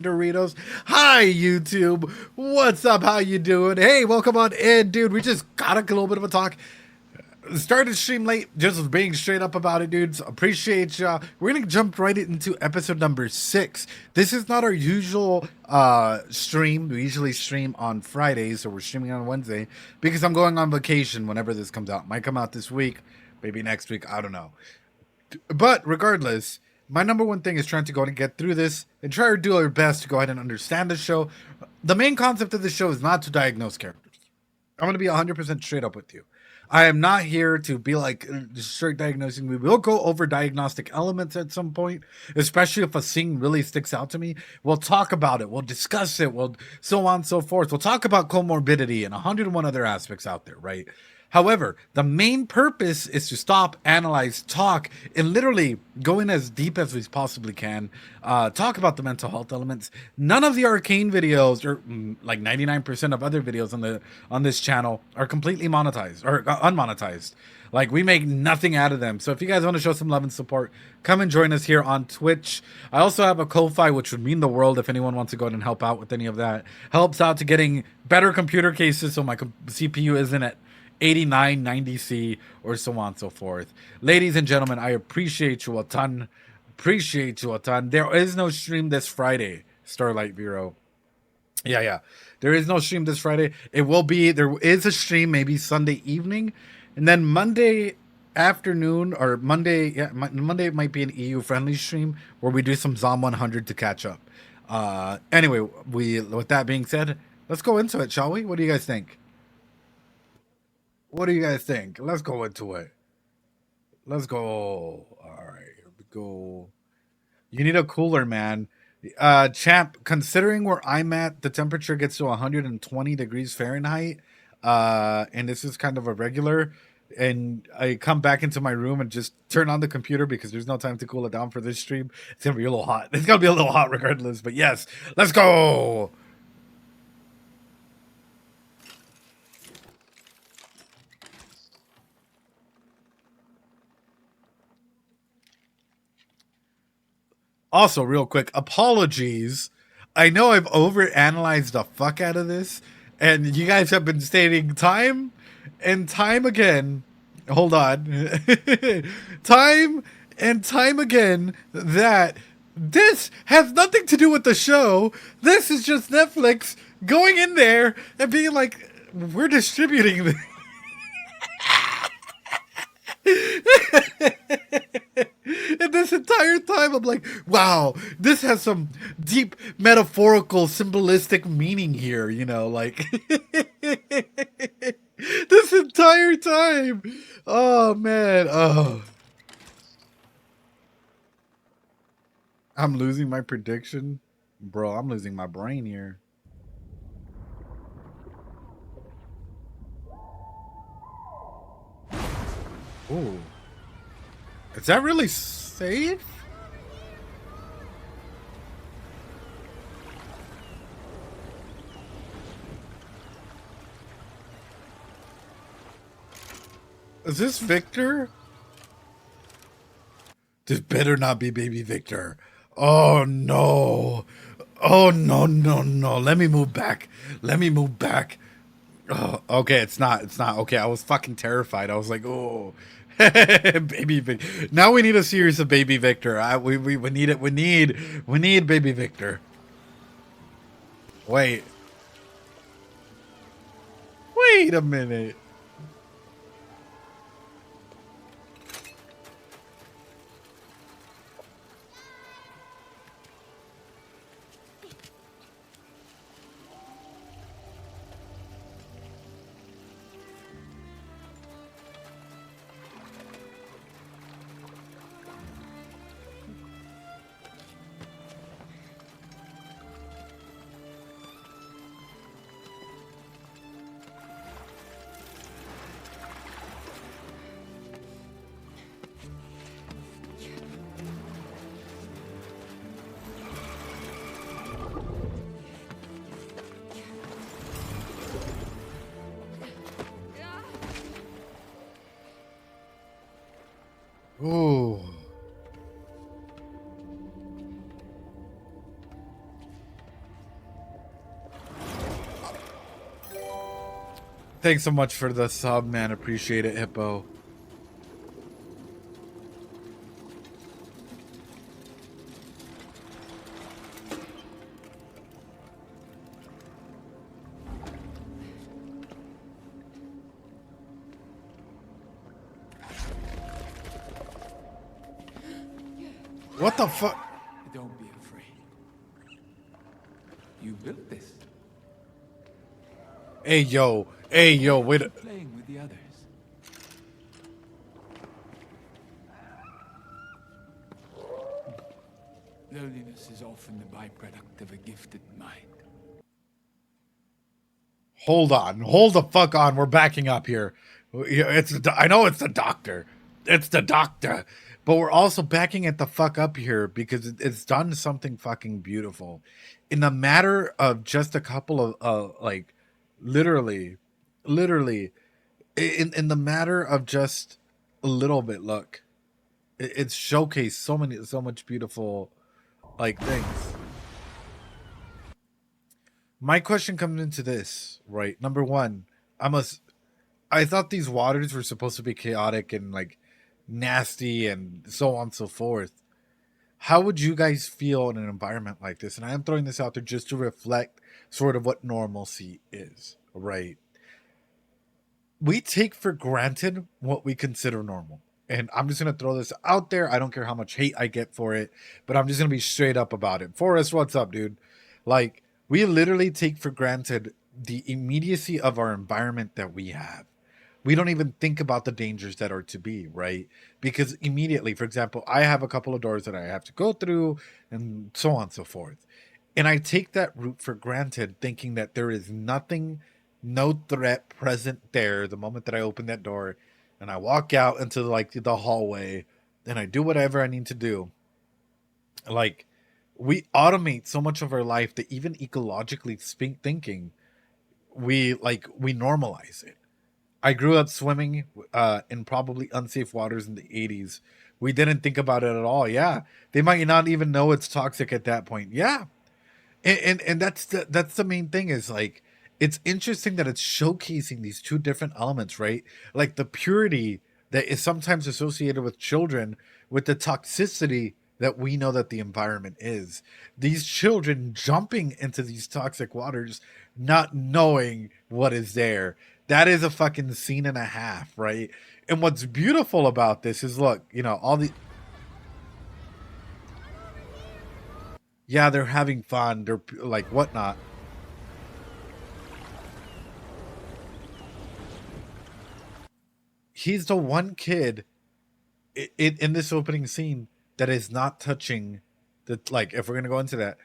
Doritos. Hi YouTube. What's up? How you doing? Hey, welcome on in, dude. We just got a little bit of a talk. Started stream late, just being straight up about it, dudes. Appreciate ya. We're gonna jump right into episode number 6. This is not our usual stream. We usually stream on Fridays, so we're streaming on Wednesday because I'm going on vacation whenever this comes out. Might come out this week, maybe next week, I don't know. But regardless, my number one thing is trying to go and get through this and try to do our best to go ahead and understand the show. The main concept of the show is not to diagnose characters. I'm going to be 100% straight up with you. I am not here to be like straight diagnosing. We will go over diagnostic elements at some point, especially if a scene really sticks out to me. We'll talk about it. We'll discuss it. We'll so on and so forth. We'll talk about comorbidity and 101 other aspects out there, right? However, the main purpose is to stop, analyze, talk, and literally go in as deep as we possibly can. Talk about the mental health elements. None of the Arcane videos, or like 99% of other videos on this channel, are completely monetized or unmonetized. Like, we make nothing out of them. So if you guys want to show some love and support, come and join us here on Twitch. I also have a Ko-Fi, which would mean the world if anyone wants to go ahead and help out with any of that. Helps out to getting better computer cases so my CPU isn't at 8990C or so on and so forth. Ladies and gentlemen, I appreciate you a ton. Appreciate you a ton. There is no stream this Friday, Starlight Vero. Yeah. There is no stream this Friday. There is a stream maybe Sunday evening, and then Monday afternoon or Monday might be an EU friendly stream where we do some Zom 100 to catch up. Anyway, with that being said, let's go into it, shall we? What do you guys think? What do you guys think? Let's go into it. Let's go. All right, here we go. You need a cooler, man. Champ, considering where I'm at, the temperature gets to 120 degrees Fahrenheit. And this is kind of a regular. And I come back into my room and just turn on the computer because there's no time to cool it down for this stream. It's gonna be a little hot. It's gonna be a little hot regardless. But yes, let's go. Also, real quick, apologies. I know I've overanalyzed the fuck out of this, and you guys have been stating time and time again. Hold on. Time and time again that this has nothing to do with the show. This is just Netflix going in there and being like, we're distributing this. And this entire time I'm like, wow, this has some deep metaphorical symbolistic meaning here, like this entire time. Oh man. I'm losing my prediction. Bro, I'm losing my brain here. Ooh. Is that really safe? Is this Victor? This better not be baby Victor. Oh no. Oh no. Let me move back. Oh, okay, it's not. Okay, I was fucking terrified. I was like, oh. Baby Victor. Now we need a series of Baby Victor. We need it. We need Baby Victor. Wait a minute. Ooh. Thanks so much for the sub, man. Appreciate it, Hippo. What the fuck? Don't be afraid. You built this. Hey, yo, wait. Keep playing with the others. Loneliness is often the byproduct of a gifted mind. Hold on. Hold the fuck on. We're backing up here. I know it's the doctor. It's the doctor. But we're also backing it the fuck up here because it's done something fucking beautiful. In a matter of just a couple of, like, literally, in the matter of just a little bit, look. It's showcased so much beautiful, like, things. My question comes into this, right? Number one, I thought these waters were supposed to be chaotic and like nasty and so on and so forth. How would you guys feel in an environment like this? And I am throwing this out there just to reflect sort of what normalcy is, right? We take for granted what we consider normal. And I'm just going to throw this out there. I don't care how much hate I get for it, but I'm just going to be straight up about it. Forrest, what's up, dude? Like, we literally take for granted the immediacy of our environment that we have. We don't even think about the dangers that are to be, right? Because immediately, for example, I have a couple of doors that I have to go through and so on and so forth. And I take that route for granted, thinking that there is nothing, no threat present there the moment that I open that door and I walk out into like the hallway and I do whatever I need to do. Like, we automate so much of our life that even ecologically thinking, we normalize it. I grew up swimming in probably unsafe waters in the 80s. We didn't think about it at all. Yeah, they might not even know it's toxic at that point. Yeah, and that's the main thing is like it's interesting that it's showcasing these two different elements, right? Like the purity that is sometimes associated with children with the toxicity that we know that the environment is. These children jumping into these toxic waters not knowing what is there. That is a fucking scene and a half, right? And what's beautiful about this is look, all the yeah, they're having fun, they're like whatnot. He's the one kid in this opening scene that is not touching the, like, if we're gonna go into that,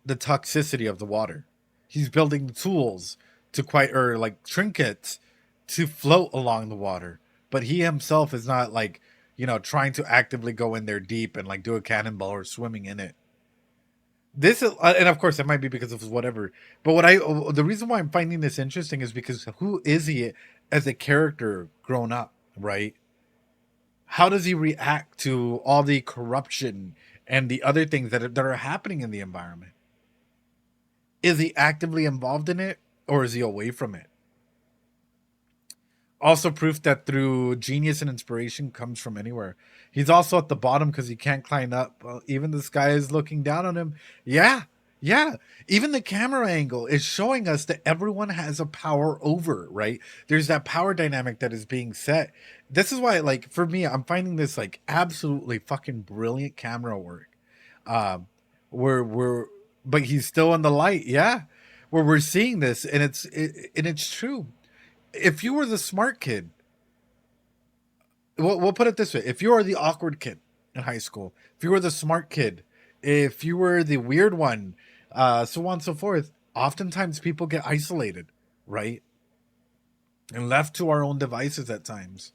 the toxicity of the water. He's building tools to quite, or like trinkets to float along the water, but he himself is not like, trying to actively go in there deep and like do a cannonball or swimming in it. This is, and of course, it might be because of whatever. But the reason why I'm finding this interesting is because who is he as a character grown up, right? How does he react to all the corruption and the other things that are happening in the environment? Is he actively involved in it or is he away from it? Also, proof that through genius and inspiration comes from anywhere. He's also at the bottom because he can't climb up. Well, even the sky is looking down on him. Yeah, yeah. Even the camera angle is showing us that everyone has a power over, right? There's that power dynamic that is being set. This is why, like, for me, I'm finding this like absolutely fucking brilliant camera work. Um, we're, but he's still in the light. Yeah, where we're seeing this, and it's true. If you were the smart kid, we'll put it this way: if you are the awkward kid in high school, if you were the smart kid, if you were the weird one, so on and so forth, oftentimes people get isolated, right, and left to our own devices at times.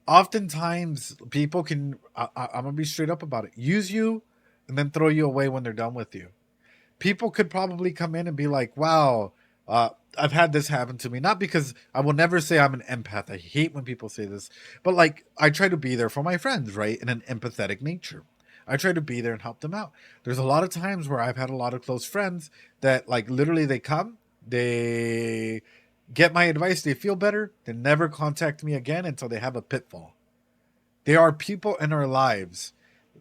Oftentimes, people can, I'm gonna be straight up about it, use you and then throw you away when they're done with you. People could probably come in and be like, wow, I've had this happen to me. Not because I will never say I'm an empath. I hate when people say this, but like I try to be there for my friends, right? In an empathetic nature. I try to be there and help them out. There's a lot of times where I've had a lot of close friends that like literally they come, they Get my advice. They feel better. They never contact me again until they have a pitfall. There are people in our lives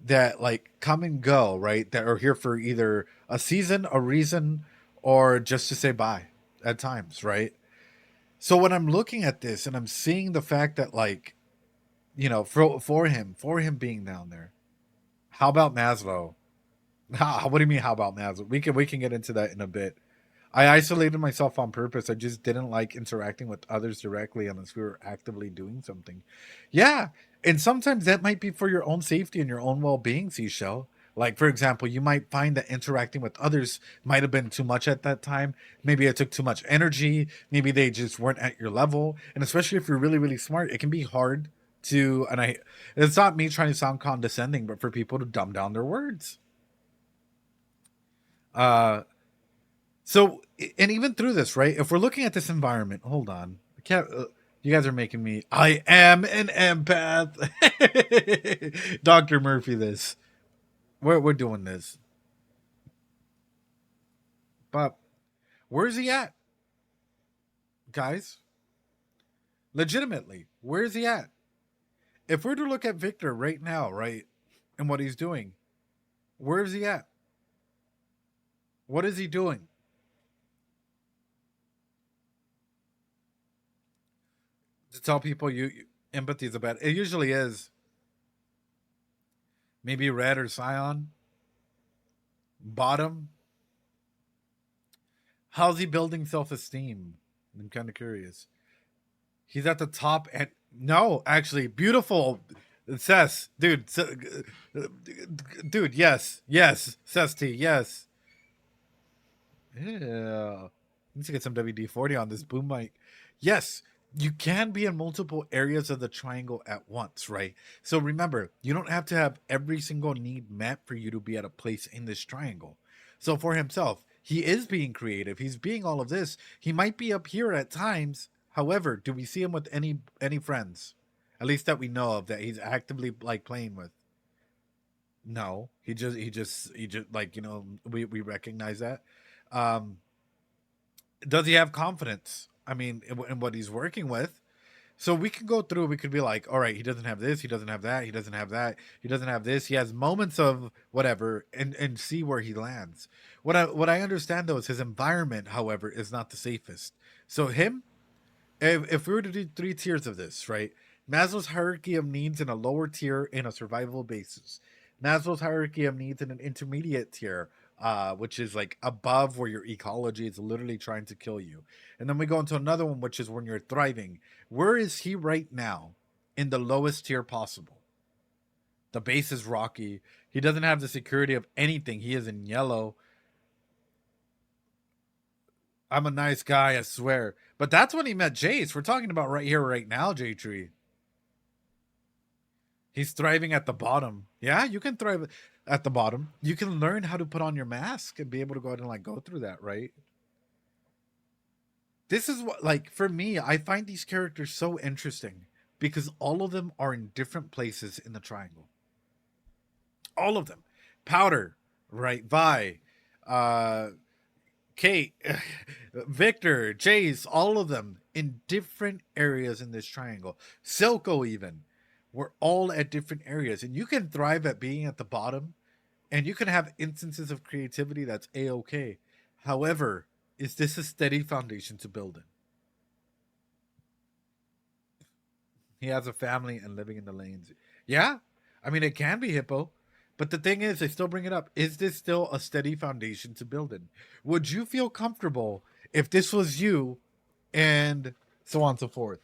that like come and go, right? That are here for either a season, a reason, or just to say bye at times, right? So when I'm looking at this and I'm seeing the fact that like, for him being down there, how about Maslow? What do you mean? How about Maslow? We can get into that in a bit. I isolated myself on purpose. I just didn't like interacting with others directly unless we were actively doing something. Yeah, and sometimes that might be for your own safety and your own well-being, Seashell. Like for example, you might find that interacting with others might have been too much at that time. Maybe it took too much energy. Maybe they just weren't at your level. And especially if you're really, really smart, it can be hard to. And it's not me trying to sound condescending, but for people to dumb down their words. Uh, So, and even through this, right? If we're looking at this environment, hold on. I can't. You guys are making me. I am an empath. Dr. Murphy, this. We're doing this. But where's he at, guys? Legitimately, where's he at? If we're to look at Victor right now, right, and what he's doing, where's he at? What is he doing? To tell people empathy is a bad. It usually is. Maybe red or cyan. Bottom. How's he building self esteem? I'm kind of curious. He's at the top, and no, actually, beautiful. Cess, dude, dude, yes, Cess T, yes. Yeah, need to get some WD-40 on this boom mic. Yes, you can be in multiple areas of the triangle at once, right? So remember, you don't have to have every single need met for you to be at a place in this triangle. So for himself, he is being creative. He's being all of this. He might be up here at times. However, do we see him with any friends? At least that we know of that he's actively like playing with. No, he just like we recognize that. Um, does he have confidence? I mean, in what he's working with. So we can go through. We could be like, all right, he doesn't have this. He doesn't have that. He doesn't have that. He doesn't have this. He has moments of whatever, and see where he lands. What I understand though is his environment, however, is not the safest. So him, if we were to do three tiers of this, right? Maslow's hierarchy of needs in a lower tier in a survival basis. Maslow's hierarchy of needs in an intermediate tier, which is like above where your ecology is literally trying to kill you. And then we go into another one, which is when you're thriving. Where is he right now in the lowest tier possible? The base is rocky. He doesn't have the security of anything. He is in yellow. I'm a nice guy, I swear. But that's when he met Jace. We're talking about right here, right now, J Tree. He's thriving at the bottom. Yeah, you can thrive at the bottom. You can learn how to put on your mask and be able to go ahead and like go through that, right? This is what, like, for me, I find these characters so interesting because all of them are in different places in the triangle. All of them. Powder, right? Vi, uh, Kate, Victor, Chase, all of them in different areas in this triangle. Silco, even. We're all at different areas. And you can thrive at being at the bottom, and you can have instances of creativity that's a okay. However, is this a steady foundation to build in? He has a family and living in the lanes. Yeah, I mean, it can be Hippo. But the thing is, I still bring it up. Is this still a steady foundation to build in? Would you feel comfortable if this was you and so on and so forth?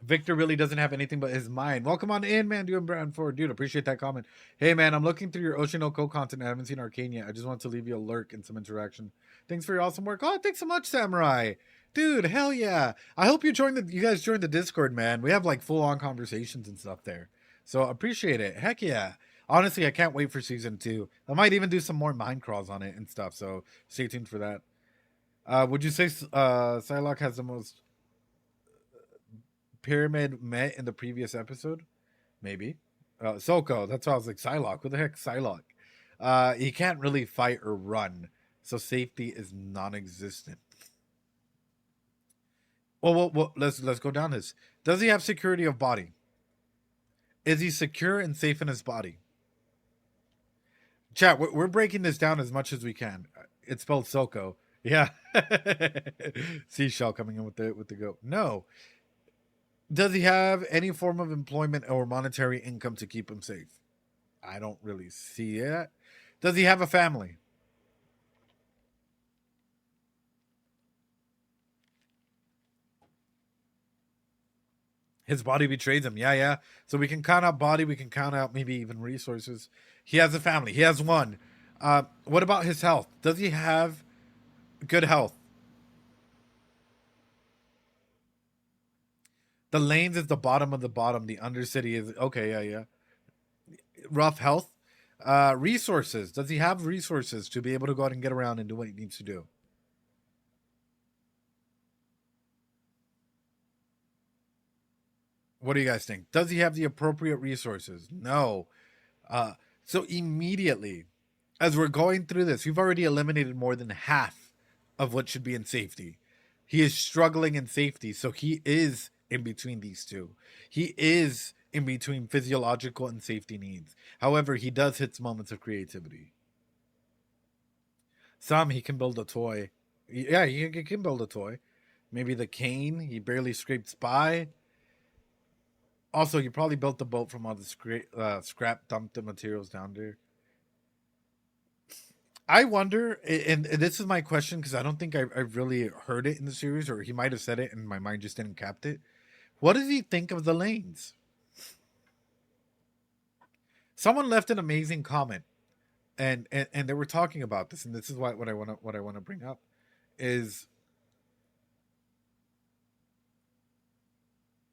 Victor really doesn't have anything but his mind. Welcome on in, man. Doing Brand for dude. Appreciate that comment. Hey, man, I'm looking through your Ocean Co content. I haven't seen Arcane yet. I just want to leave you a lurk and some interaction. Thanks for your awesome work. Oh, thanks so much, Samurai. Dude, hell yeah. I hope you guys joined the Discord, man. We have like full on conversations and stuff there. So appreciate it. Heck yeah. Honestly, I can't wait for season 2. I might even do some more mind crawls on it and stuff. So stay tuned for that. Would you say Psylocke has the most pyramid met in the previous episode? Maybe. Soko, that's why I was like, Psylocke. What the heck, Psylocke? He can't really fight or run, so safety is non existent. Well, let's go down this. Does he have security of body? Is he secure and safe in his body? Chat, we're breaking this down as much as we can. It's spelled Soko. Yeah. Seashell coming in with the goat. No. Does he have any form of employment or monetary income to keep him safe? I don't really see it. Does he have a family? His body betrays him. Yeah. So we can count out body. We can count out maybe even resources. He has a family. He has one. What about his health? Does he have good health? The lanes is the bottom of the bottom. The undercity is okay. Yeah. Rough health. Resources. Does he have resources to be able to go out and get around and do what he needs to do? What do you guys think? Does he have the appropriate resources? No. So immediately, as we're going through this, we've already eliminated more than half of what should be in safety. He is struggling in safety, so he is in between these two. He is in between physiological and safety needs. However, he does hit moments of creativity. Some he can build a toy. Yeah, he can build a toy. Maybe the cane. He barely scrapes by. Also, you probably built the boat from all the scrap dumped the materials down there. I wonder, and this is my question because I don't think I've really heard it in the series, or he might have said it and my mind just didn't cap it. What does he think of the lanes? Someone left an amazing comment, and they were talking about this, and this is what I want to bring up is.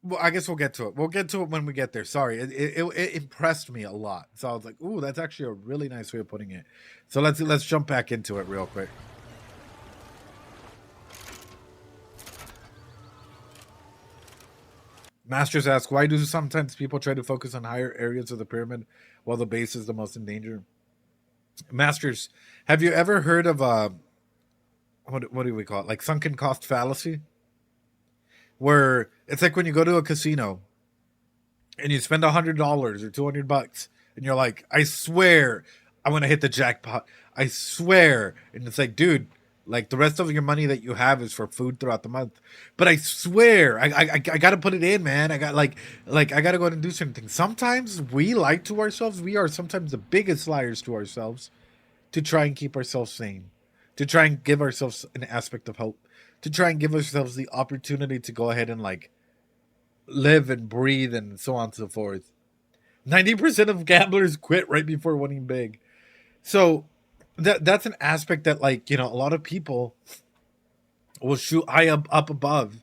Well, I guess we'll get to it. We'll get to it when we get there. Sorry, it impressed me a lot. So I was like, "Ooh, that's actually a really nice way of putting it." So let's jump back into it real quick. Masters ask, "Why do sometimes people try to focus on higher areas of the pyramid while the base is the most in danger?" Masters, have you ever heard of what do we call it? Like sunken cost fallacy, where it's like when you go to a casino and you spend $100 or $200, and you're like, I swear I'm gonna hit the jackpot. I swear, and it's like, dude, like the rest of your money that you have is for food throughout the month. But I swear, I gotta put it in, man. I got like I gotta go out and do certain things. Sometimes we lie to ourselves. We are sometimes the biggest liars to ourselves to try and keep ourselves sane, to try and give ourselves an aspect of hope, to try and give ourselves the opportunity to go ahead and like live and breathe and so on and so forth. 90% of gamblers quit right before winning big. So that's an aspect that like, a lot of people will shoot high up above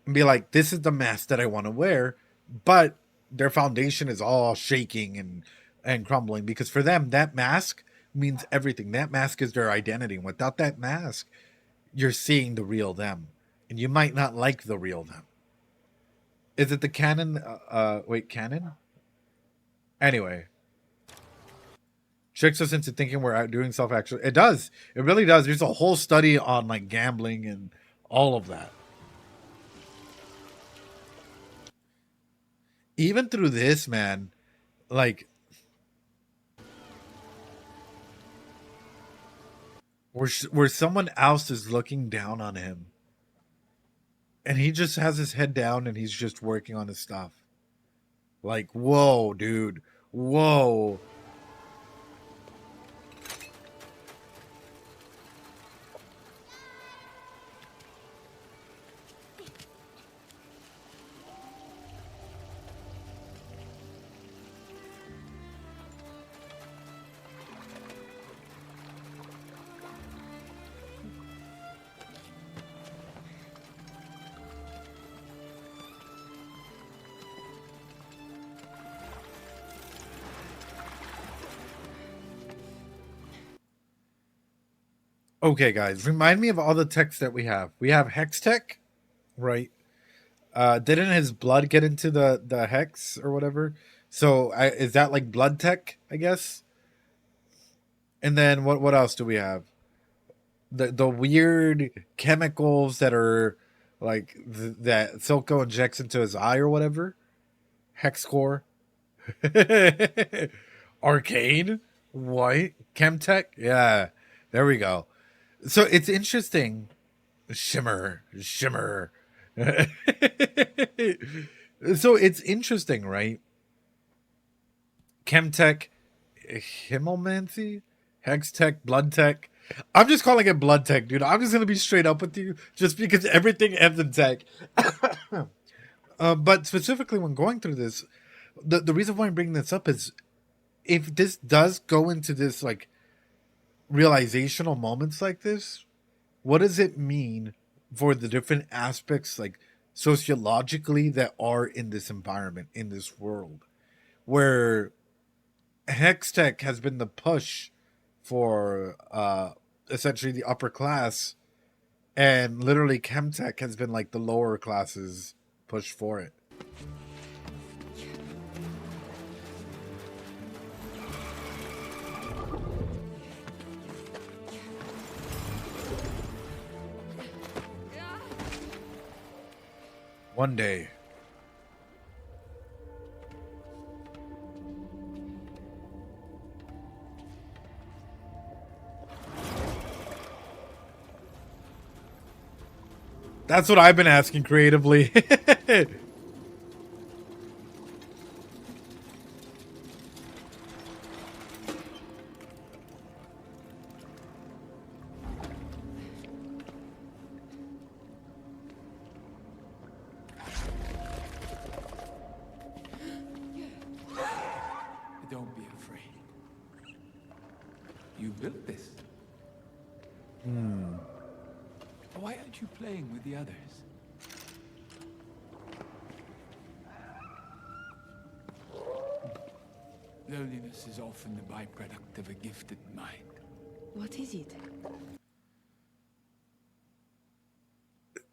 and be like, this is the mask that I want to wear, but their foundation is all shaking and crumbling because for them that mask means everything. That mask is their identity. And without that mask, you're seeing the real them. And you might not like the real them. Is it the canon? Wait, canon? Anyway, tricks us into thinking we're out doing self actual. It does. It really does. There's a whole study on like gambling and all of that. Even through this, man, like where someone else is looking down on him, and he just has his head down and he's just working on his stuff. Like, whoa, dude, whoa. Okay, guys, remind me of all the techs that we have. We have hex tech, right? Didn't his blood get into the hex or whatever? So is that like blood tech? I guess. And then what else do we have? The weird chemicals that are like that Silco injects into his eye or whatever. Hex core. Arcane? What? Chemtech? Yeah. There we go. So it's interesting. Shimmer. So it's interesting, right? Chemtech, Himmelmancy, Hextech, Bloodtech. I'm just calling it Bloodtech, dude. I'm just gonna be straight up with you, just because everything ends in tech. But specifically when going through this, the reason why I'm bringing this up is if this does go into this like realizational moments like this, what does it mean for the different aspects like sociologically that are in this environment, in this world, where Hextech has been the push for essentially the upper class, and literally Chemtech has been like the lower classes push for it. One day. That's what I've been asking creatively. Don't be afraid. You built this. Why aren't you playing with the others? Loneliness is often the byproduct of a gifted mind. What is it?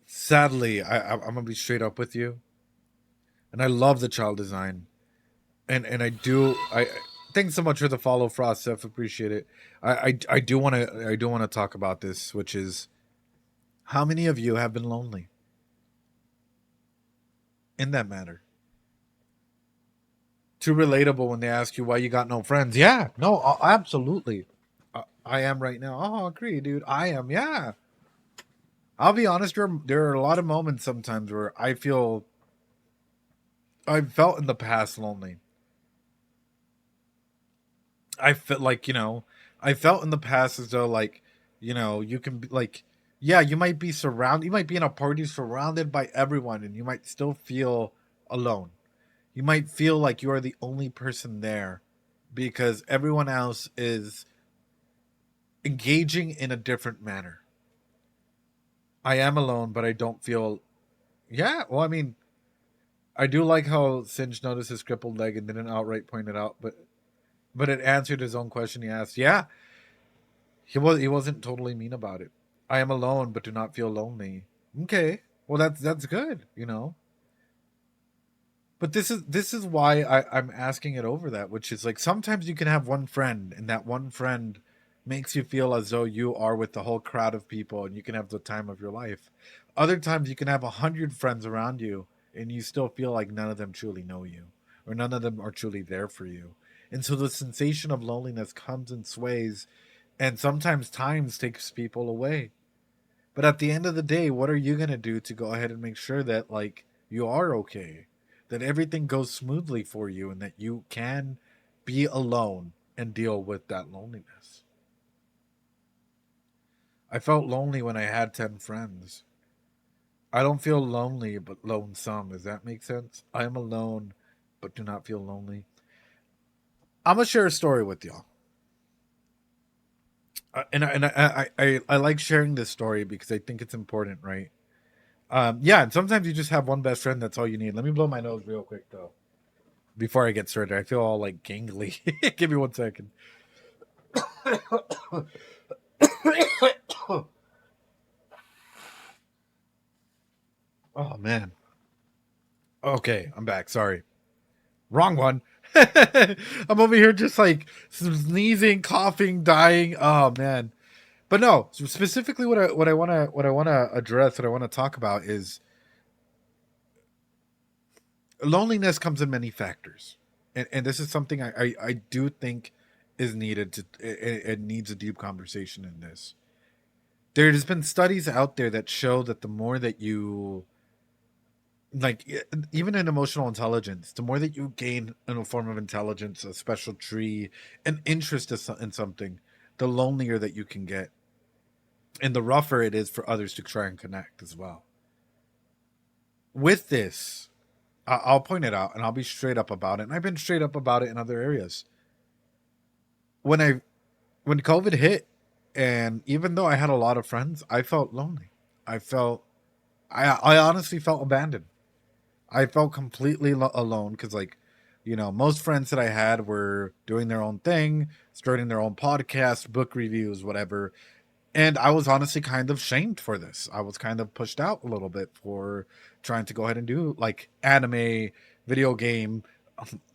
Sadly, I'm gonna be straight up with you, and I love the child design, and I thanks so much for the follow, Frost F. Appreciate it. I do want to talk about this, which is how many of you have been lonely in that matter. Too relatable when they ask you why you got no friends. Yeah, no, absolutely. I am right now. Oh, agree, dude. I am. Yeah. I'll be honest. There are a lot of moments sometimes where I've felt in the past lonely. I felt like, I felt in the past as though like, you can be like, yeah, you might be in a party surrounded by everyone and you might still feel alone. You might feel like you are the only person there because everyone else is engaging in a different manner. I am alone, but I don't feel. Yeah, well, I mean, I do like how Singe noticed his crippled leg and didn't outright point it out, but it answered his own question he asked. Yeah, he wasn't totally mean about it. I am alone, but do not feel lonely. Okay, well that's good, But this is why I'm asking it over that, which is like sometimes you can have one friend, and that one friend makes you feel as though you are with the whole crowd of people, and you can have the time of your life. Other times you can have 100 friends around you, and you still feel like none of them truly know you, or none of them are truly there for you. And so the sensation of loneliness comes and sways, and sometimes times takes people away. But at the end of the day, what are you gonna do to go ahead and make sure that like you are okay? That everything goes smoothly for you and that you can be alone and deal with that loneliness. I felt lonely when I had 10 friends. I don't feel lonely but lonesome. Does that make sense? I am alone but do not feel lonely. I'm gonna share a story with y'all. I like sharing this story because I think it's important, right? Yeah, and sometimes you just have one best friend. That's all you need. Let me blow my nose real quick though, before I get started. I feel all like gangly. Give me 1 second. Oh man. Okay, I'm back. Sorry, wrong one. I'm over here just like sneezing, coughing, dying. Oh man. But no, specifically what I want to address, what I want to talk about is loneliness comes in many factors, and this is something I do think is needed to it needs a deep conversation in this. There's been studies out there that show that the more that you like even in emotional intelligence, the more that you gain in a form of intelligence, a special tree, an interest in something, the lonelier that you can get, and the rougher it is for others to try and connect as well. With this, I'll point it out and I'll be straight up about it. And I've been straight up about it in other areas. When I when COVID hit, and even though I had a lot of friends, I felt lonely. I felt I honestly felt abandoned. I felt completely alone because most friends that I had were doing their own thing, starting their own podcast, book reviews, whatever. And I was honestly kind of shamed for this. I was kind of pushed out a little bit for trying to go ahead and do like anime, video game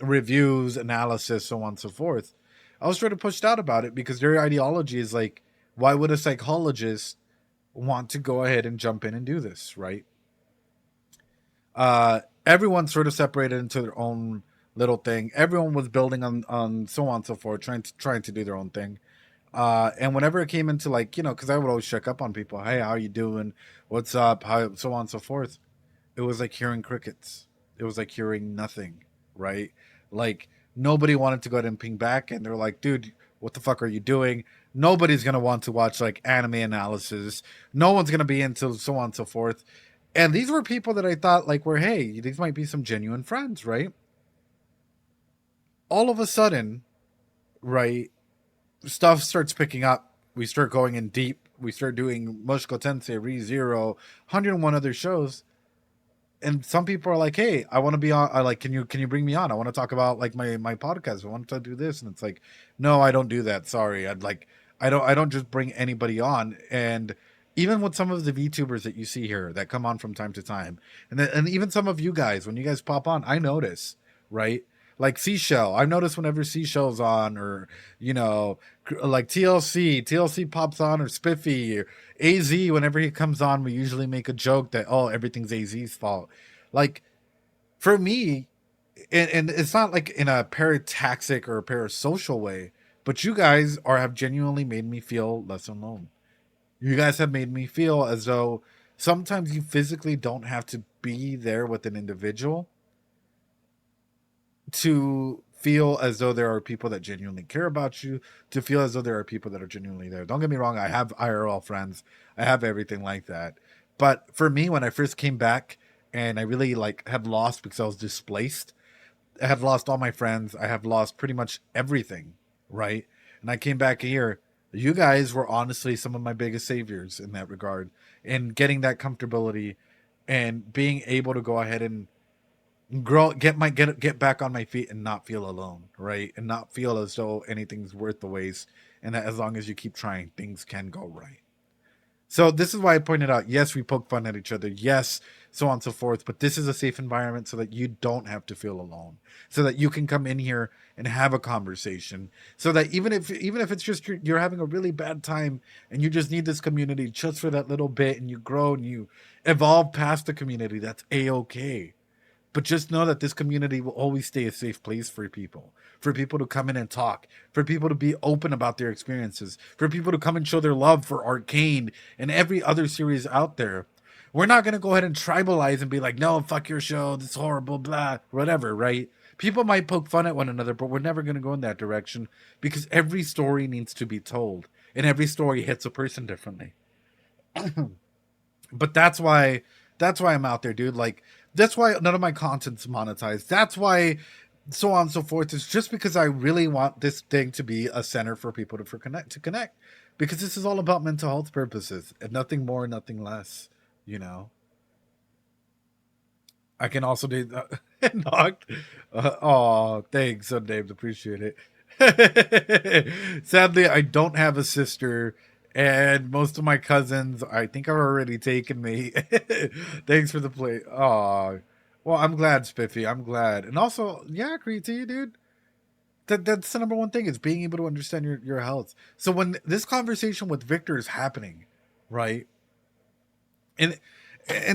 reviews, analysis, so on and so forth. I was sort of pushed out about it because their ideology is like, why would a psychologist want to go ahead and jump in and do this, right? Everyone sort of separated into their own little thing. Everyone was building on so on and so forth, trying to do their own thing. And whenever it came into because I would always check up on people, hey, how you doing? What's up? How so on and so forth. It was like hearing crickets. It was like hearing nothing, right? Like nobody wanted to go ahead and ping back, and they're like, dude, what the fuck are you doing? Nobody's gonna want to watch like anime analysis. No one's gonna be into so on and so forth. And these were people that I thought like were, hey, these might be some genuine friends, right? All of a sudden, right, stuff starts picking up. We start going in deep. We start doing Mushoku Tensei, ReZero, 101 other shows. And some people are like, hey, I want to be on. I like, can you bring me on? I want to talk about like my podcast. I want to do this. And it's like, no, I don't do that. Sorry. I don't just bring anybody on. And even with some of the VTubers that you see here that come on from time to time, and even some of you guys, when you guys pop on, I notice, right? Like Seashell, I've noticed whenever Seashell's on, or like TLC pops on, or Spiffy, or AZ. Whenever he comes on, we usually make a joke that everything's AZ's fault. Like for me, and it's not like in a parataxic or a parasocial way, but you guys have genuinely made me feel less alone. You guys have made me feel as though sometimes you physically don't have to be there with an individual to feel as though there are people that genuinely care about you, to feel as though there are people that are genuinely there. Don't get me wrong, I have IRL friends, I have everything like that. But for me, when I first came back and I really had lost because I was displaced, I have lost all my friends, I have lost pretty much everything, right? And I came back here. You guys were honestly some of my biggest saviors in that regard, in getting that comfortability and being able to go ahead and grow, get back on my feet and not feel alone, right? And not feel as though anything's worth the waste, and that as long as you keep trying, things can go right. So this is why I pointed out, yes, we poke fun at each other, yes, so on and so forth, but this is a safe environment so that you don't have to feel alone, so that you can come in here and have a conversation, so that even if it's just you're having a really bad time and you just need this community just for that little bit, and you grow and you evolve past the community, that's a-okay. But just know that this community will always stay a safe place for people to come in and talk, for people to be open about their experiences, for people to come and show their love for Arcane and every other series out there. We're not going to go ahead and tribalize and be like, no, fuck your show, this is horrible, blah, whatever, right? People might poke fun at one another, but we're never going to go in that direction because every story needs to be told and every story hits a person differently. But that's why I'm out there, dude. Like that's why none of my content's monetized. That's why so on and so forth. It's just because I really want this thing to be a center for people to connect. Because this is all about mental health purposes and nothing more, nothing less, you know. I can also do knocked. Oh, thanks, Sunday. Appreciate it. Sadly, I don't have a sister, and most of my cousins, I think, are already taken me. Thanks for the play. Oh, well, I'm glad, Spiffy. I'm glad, and also, yeah, Crete, dude. That's the number one thing, is being able to understand your health. So when this conversation with Victor is happening, right? And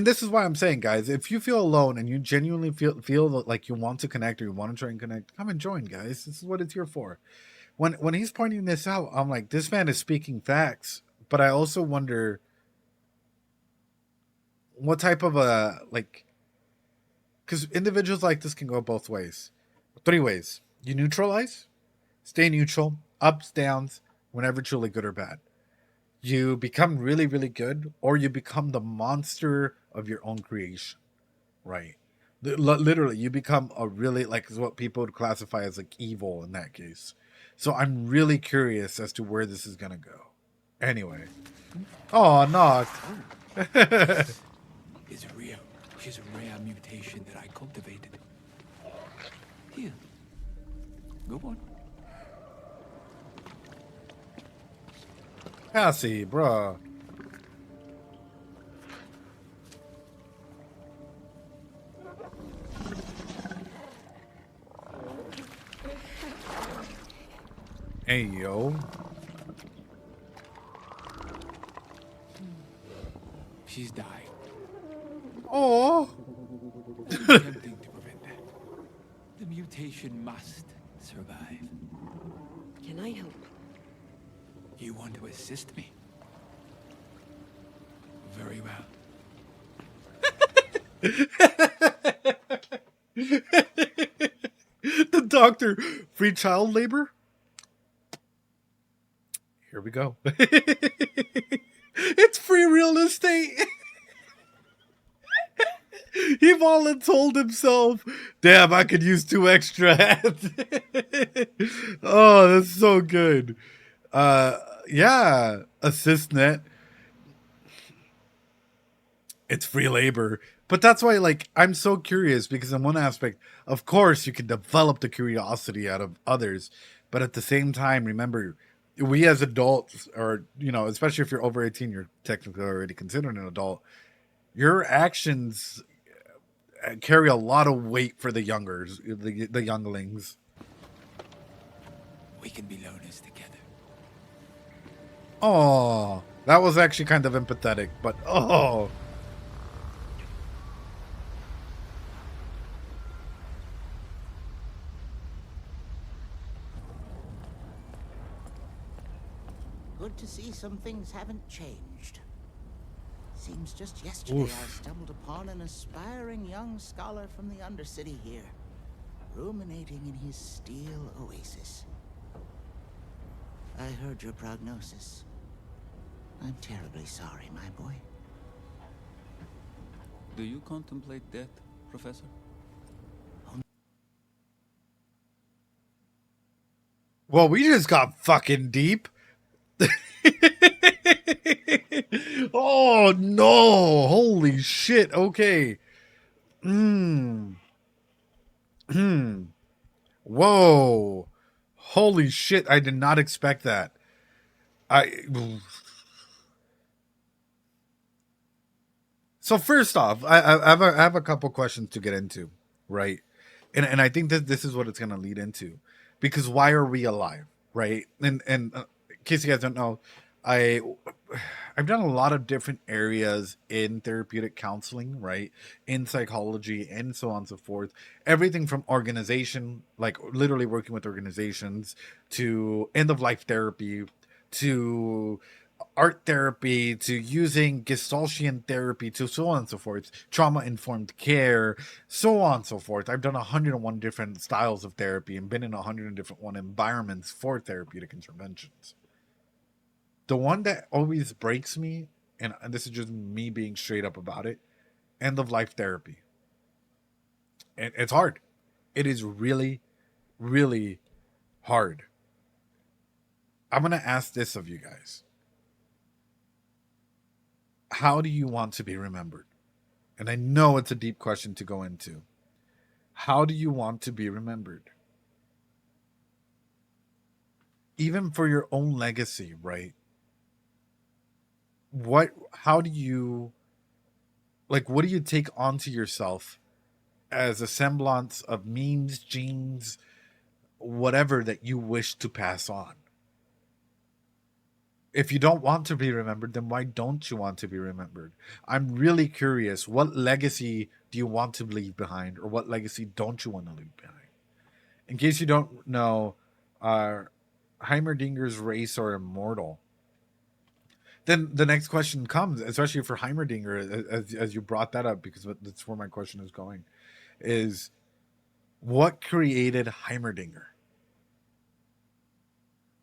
this is why I'm saying, guys, if you feel alone and you genuinely feel like you want to connect or you want to try and connect, come and join, guys. This is what it's here for. When he's pointing this out, I'm like, this man is speaking facts. But I also wonder what type of a, like, because individuals like this can go both ways. 3 ways. You neutralize, stay neutral, ups, downs, whenever truly good or bad. You become really, really good, or you become the monster of your own creation, right? Literally, you become a really, like, what people would classify as like evil in that case. So I'm really curious as to where this is gonna go. Anyway, oh, knocked. Is real. She's a rare mutation that I cultivated. Here. Go on. Cassie, bruh. Hey, yo. She's died. Oh. It's tempting to prevent that. The mutation must survive. Can I help? You want to assist me? Very well. The doctor, free child labor? Here we go. It's free real estate. He voluntold himself. Damn, I could use 2 extra hats. Oh, that's so good. Yeah, AssistNet. It's free labor. But that's why, like, I'm so curious, because in one aspect, of course, you can develop the curiosity out of others. But at the same time, remember, we as adults, or, especially if you're over 18, you're technically already considered an adult. Your actions carry a lot of weight for the the younglings. We can be loners together. Oh, that was actually kind of empathetic, but oh. Good to see some things haven't changed. Seems just yesterday I stumbled upon an aspiring young scholar from the Undercity here, ruminating in his steel oasis. I heard your prognosis. I'm terribly sorry, my boy. Do you contemplate death, Professor? Well, we just got fucking deep. Oh no! Holy shit! Okay. Whoa! Holy shit! I did not expect that. So first off, I have a couple questions to get into, right? And I think that this is what it's going to lead into, because why are we alive, right? And in case you guys don't know, I've done a lot of different areas in therapeutic counseling, right? In psychology and so on and so forth. Everything from organization, like literally working with organizations, to end of life therapy, to art therapy, to using Gestaltian therapy, to so on and so forth, trauma-informed care, so on and so forth. I've done 101 different styles of therapy and been in 100 different environments for therapeutic interventions. The one that always breaks me, and this is just me being straight up about it, end-of-life therapy. And it's hard. It is really, really hard. I'm going to ask this of you guys. How do you want to be remembered? And I know it's a deep question to go into. How do you want to be remembered? Even for your own legacy, right? How do you, like, what do you take onto yourself as a semblance of memes, genes, whatever that you wish to pass on. If you don't want to be remembered, then why don't you want to be remembered? I'm really curious. What legacy do you want to leave behind, or what legacy don't you want to leave behind? In case you don't know, Heimerdinger's race are immortal. Then the next question comes, especially for Heimerdinger, as you brought that up, because that's where my question is going, is what created Heimerdinger?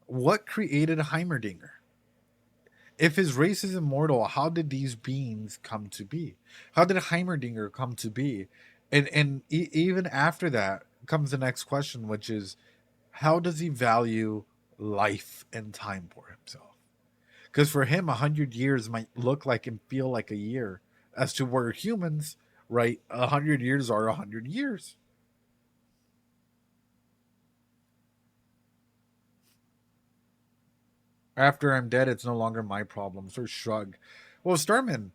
What created Heimerdinger? If his race is immortal, how did these beings come to be? How did Heimerdinger come to be? And even after that comes the next question, which is, how does he value life and time for himself? Because for him, 100 years might look like and feel like a year, as to where humans, right, 100 years are 100 years. After I'm dead, it's no longer my problem. So shrug. Well, Starman,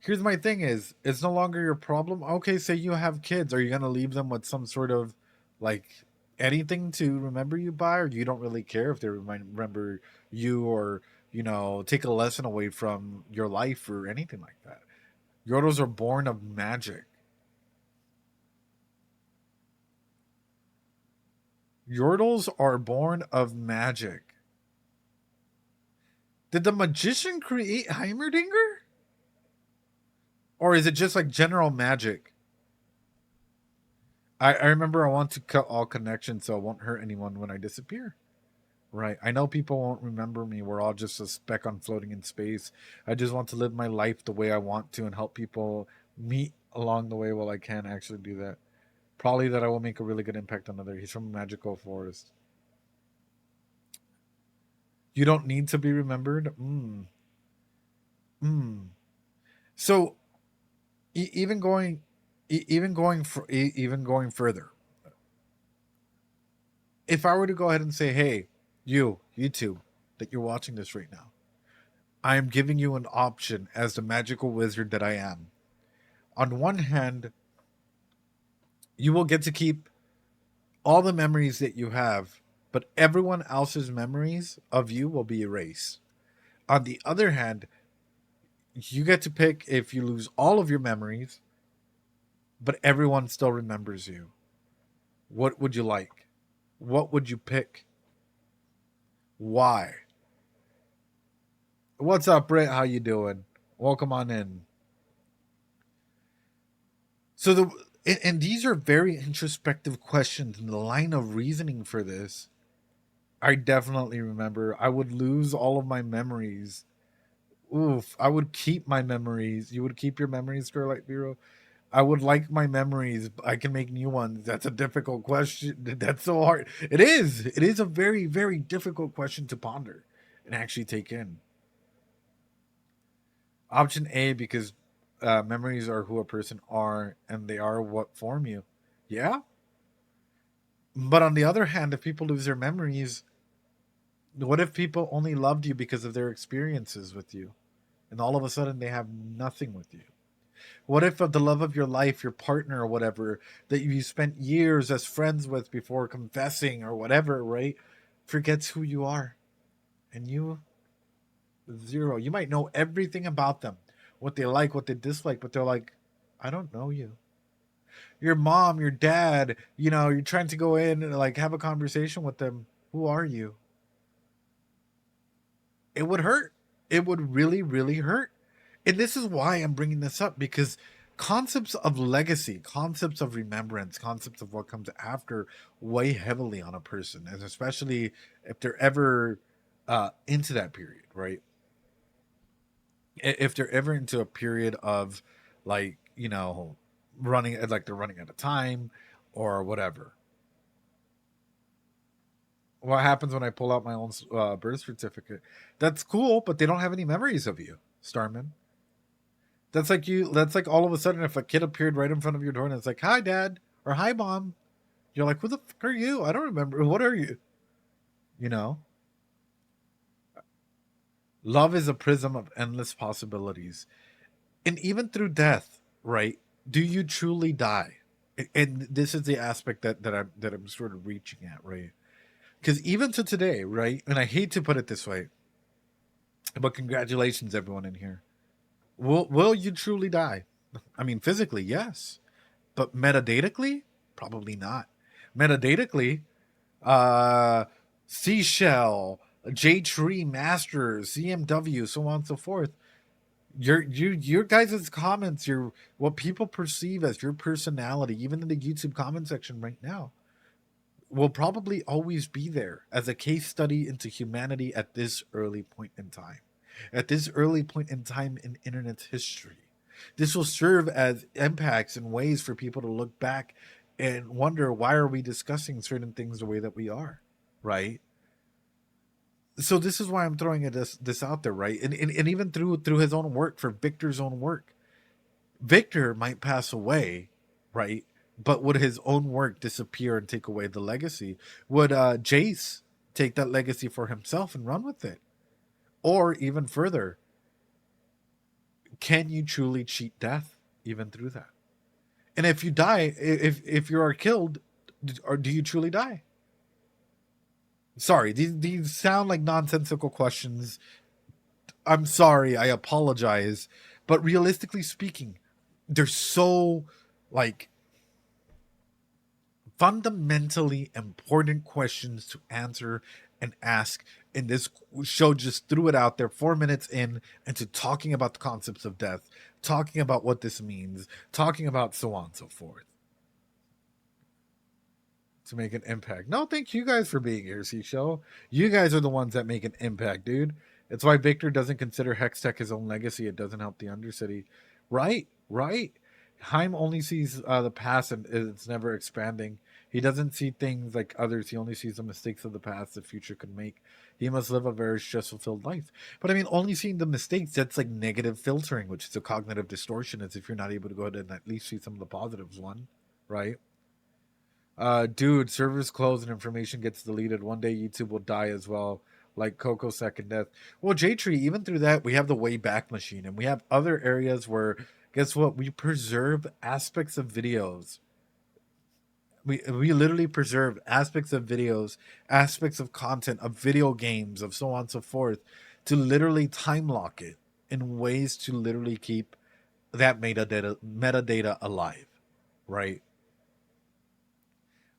here's my thing is, it's no longer your problem. Okay, say you have kids. Are you going to leave them with some sort of, like, anything to remember you by? Or you don't really care if they remember you, or, you know, take a lesson away from your life or anything like that? Yordles are born of magic. Yordles are born of magic. Did the magician create Heimerdinger? Or is it just like general magic? I remember I want to cut all connections so I won't hurt anyone when I disappear. Right. I know people won't remember me. We're all just a speck on floating in space. I just want to live my life the way I want to and help people meet along the way while I can actually do that. Probably that I will make a really good impact on others. He's from a magical forest. You don't need to be remembered. So, even going further. If I were to go ahead and say, "Hey, you YouTube, that you're watching this right now, I am giving you an option as the magical wizard that I am. On one hand, you will get to keep all the memories that you have, but everyone else's memories of you will be erased. On the other hand, you get to pick if you lose all of your memories, but everyone still remembers you. What would you like? What would you pick? Why?" What's up, Britt? How you doing? Welcome on in. So and these are very introspective questions, and the line of reasoning for this, I definitely remember. I would lose all of my memories. Oof, I would keep my memories. You would keep your memories, Starlight Bureau? I would like my memories. I can make new ones. That's a difficult question. That's so hard. It is. It is a very, very difficult question to ponder and actually take in. Option A, because memories are who a person are, and they are what form you. Yeah? But on the other hand, if people lose their memories, what if people only loved you because of their experiences with you, and all of a sudden they have nothing with you? What if the love of your life, your partner or whatever, that you spent years as friends with before confessing or whatever, right, forgets who you are? And you, zero. You might know everything about them, what they like, what they dislike, but they're like, I don't know you. Your mom, your dad, you know, you're trying to go in and like have a conversation with them. Who are you? It would hurt. It would really, really hurt. And this is why I'm bringing this up, because concepts of legacy, concepts of remembrance, concepts of what comes after weigh heavily on a person, and especially if they're ever into that period, right? If they're ever into a period of, like, you know, running, like they're running out of time or whatever. What happens when I pull out my own birth certificate? That's cool, but they don't have any memories of you, Starman. That's like you. That's like all of a sudden, if a kid appeared right in front of your door and it's like, "Hi, Dad," or "Hi, Mom," you're like, "Who the fuck are you? I don't remember. What are you?" You know. Love is a prism of endless possibilities, and even through death, right? Do you truly die? And this is the aspect that I'm sort of reaching at, right? Because even to today, right? And I hate to put it this way, but congratulations, everyone in here. Will you truly die? I mean, physically, yes, but metadatically, probably not. Metadatically, uh, Seashell, J Tree Masters, CMW, so on and so forth. Your guys' comments, your what people perceive as your personality, even in the YouTube comment section right now, will probably always be there as a case study into humanity at this early point in time. At this early point in time in internet's history. This will serve as impacts and ways for people to look back and wonder, why are we discussing certain things the way that we are, right? So this is why I'm throwing this out there, right? And even through his own work, for Victor's own work, Victor might pass away, right? But would his own work disappear and take away the legacy? Would Jace take that legacy for himself and run with it? Or even further, can you truly cheat death even through that? And if you die, if you are killed, or do you truly die? Sorry, these sound like nonsensical questions. I'm sorry, I apologize. But realistically speaking, they're so, like, fundamentally important questions to answer and ask. And this show just threw it out there 4 minutes in into talking about the concepts of death, talking about what this means, talking about so on and so forth, to make an impact. No, thank you guys for being here, Seashell. You guys are the ones that make an impact, dude. It's why Victor doesn't consider Hextech his own legacy. It doesn't help the Undercity. Right. Heim only sees the past, and it's never expanding. He doesn't see things like others. He only sees the mistakes of the past the future could make. He must live a very stress-filled life. But I mean, only seeing the mistakes, that's like negative filtering, which is a cognitive distortion, as if you're not able to go ahead and at least see some of the positives, right? Dude, servers close and information gets deleted. One day YouTube will die as well, like Coco Second Death. Well, J-Tree, even through that, we have the Wayback Machine, and we have other areas where, guess what? We preserve aspects of videos. We literally preserve aspects of videos, aspects of content, of video games, of so on and so forth, to literally time lock it in ways to literally keep that metadata alive, right?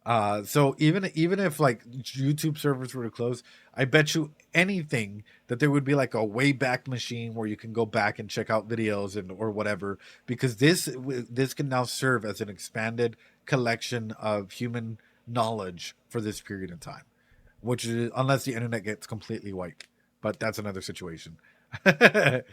So even if like YouTube servers were to close, I bet you anything that there would be like a Wayback Machine where you can go back and check out videos and or whatever, because this can now serve as an expanded collection of human knowledge for this period of time, which is, unless the internet gets completely wiped, but that's another situation. The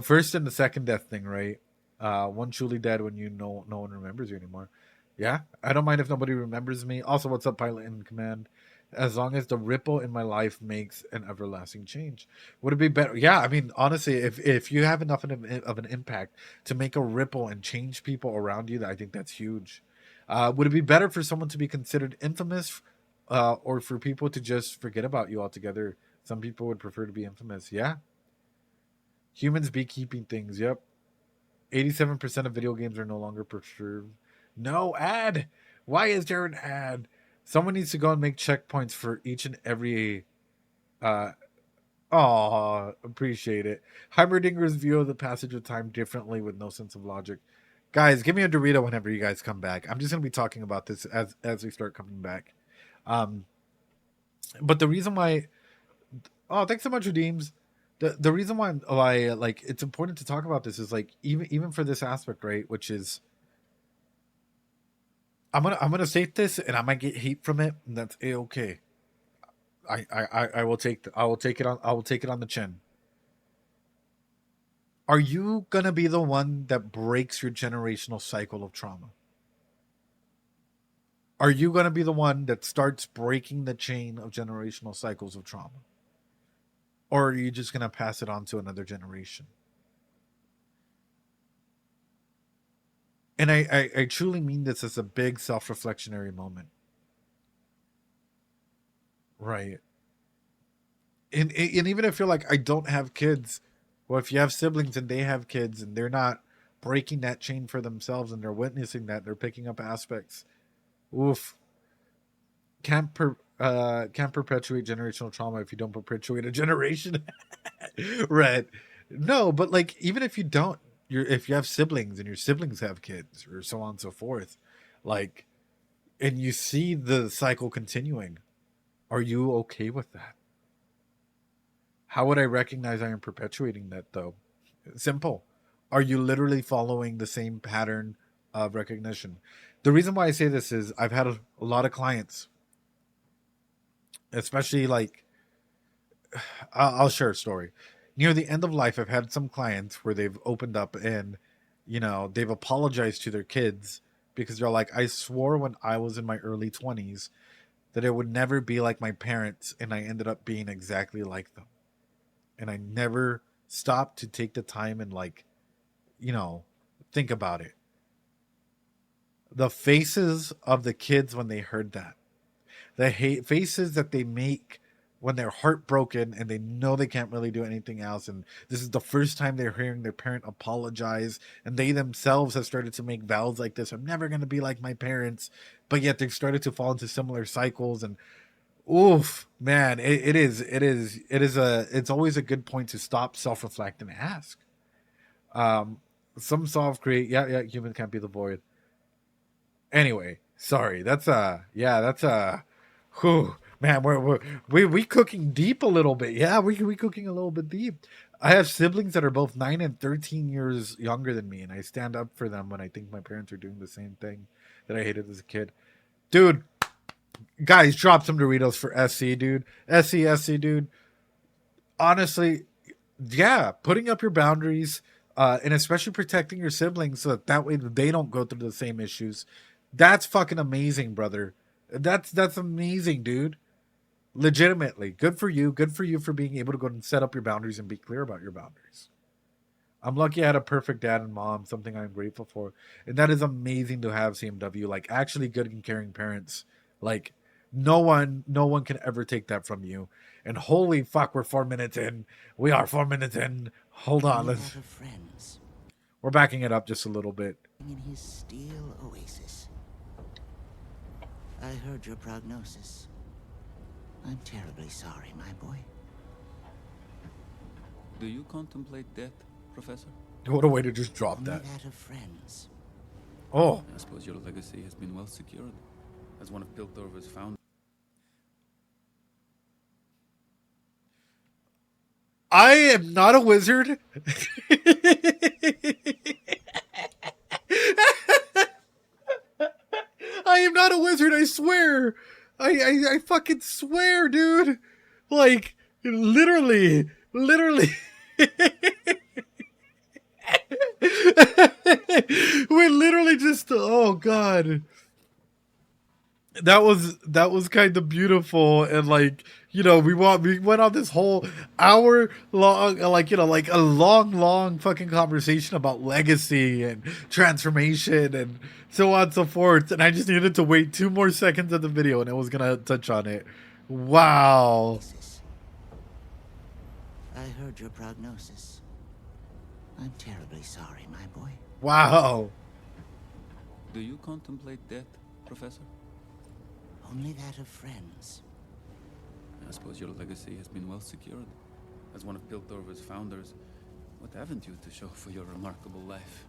first and the second death thing, right? One truly dead when no one remembers you anymore. Yeah, I don't mind if nobody remembers me. Also, what's up, pilot in command? As long as the ripple in my life makes an everlasting change. Would it be better? Yeah, I mean, honestly, if you have enough of an impact to make a ripple and change people around you, I think that's huge. Would it be better for someone to be considered infamous, or for people to just forget about you altogether? Some people would prefer to be infamous. Yeah. Humans beekeeping things. Yep. 87% of video games are no longer preserved. No ad. Why is there an ad? Someone needs to go and make checkpoints for each and every. Appreciate it. Heimerdinger's view of the passage of time differently with no sense of logic. Guys, give me a Dorito whenever you guys come back. I'm just gonna be talking about this as we start coming back. But the reason why. Oh, thanks so much, Redeems. The reason why like it's important to talk about this is like even for this aspect, right? Which is. I'm gonna say this, and I might get heat from it, and that's okay. I will take it on the chin. Are you gonna be the one that breaks your generational cycle of trauma? Are you gonna be the one that starts breaking the chain of generational cycles of trauma? Or are you just gonna pass it on to another generation? And I truly mean this as a big self-reflectionary moment. Right. And even if you're like, I don't have kids, well, if you have siblings and they have kids and they're not breaking that chain for themselves and they're witnessing that. They're picking up aspects. Oof. Can't perpetuate generational trauma if you don't perpetuate a generation. Right. No, but like even if you don't, if you have siblings and your siblings have kids or so on and so forth, like, and you see the cycle continuing, are you okay with that? How would I recognize I am perpetuating that though? Simple. Are you literally following the same pattern of recognition? The reason why I say this is I've had a lot of clients, especially like, I'll share a story. Near the end of life, I've had some clients where they've opened up and, you know, they've apologized to their kids because they're like, I swore when I was in my early 20s that it would never be like my parents, and I ended up being exactly like them. And I never stopped to take the time and, like, you know, think about it. The faces of the kids when they heard that, the faces that they make when they're heartbroken and they know they can't really do anything else, and this is the first time they're hearing their parent apologize, and they themselves have started to make vows like this, I'm never going to be like my parents, but yet they've started to fall into similar cycles. And oof, man, it's always a good point to stop, self-reflect, and ask. Some solve create, yeah, human can't be the void. Anyway, sorry, whew, man, we cooking deep a little bit. Yeah, we cooking a little bit deep. I have siblings that are both 9 and 13 years younger than me, and I stand up for them when I think my parents are doing the same thing that I hated as a kid. Dude, guys, drop some Doritos for SC, dude. SC, dude. Honestly, yeah, putting up your boundaries, and especially protecting your siblings so that way they don't go through the same issues. That's fucking amazing, brother. That's amazing, dude. Legitimately, good for you. Good for you for being able to go and set up your boundaries and be clear about your boundaries. I'm lucky I had a perfect dad and mom, something I'm grateful for. And that is amazing to have, CMW, like actually good and caring parents. Like no one can ever take that from you. And holy fuck, we're 4 minutes in. We are 4 minutes in. Hold on, let's. Friends We're backing it up just a little bit. in his steel oasis. I heard your prognosis. I'm terribly sorry, my boy. Do you contemplate death, Professor? What a way to just drop Only that. that of friends. Oh, I suppose your legacy has been well secured. As one of Piltover's founders. I am not a wizard. I am not a wizard, I swear. I fucking swear, dude. Like, literally. We literally just, oh god. That was kind of beautiful, and like, you know, we went on this whole hour long, like, you know, like a long fucking conversation about legacy and transformation and so on and so forth, and I just needed to wait 2 more seconds of the video and I was gonna touch on it. Wow. I heard your prognosis. I'm terribly sorry, my boy. Wow. Do you contemplate death, Professor? Only that of friends. I suppose your legacy has been well secured. As one of Piltover's founders, what haven't you to show for your remarkable life?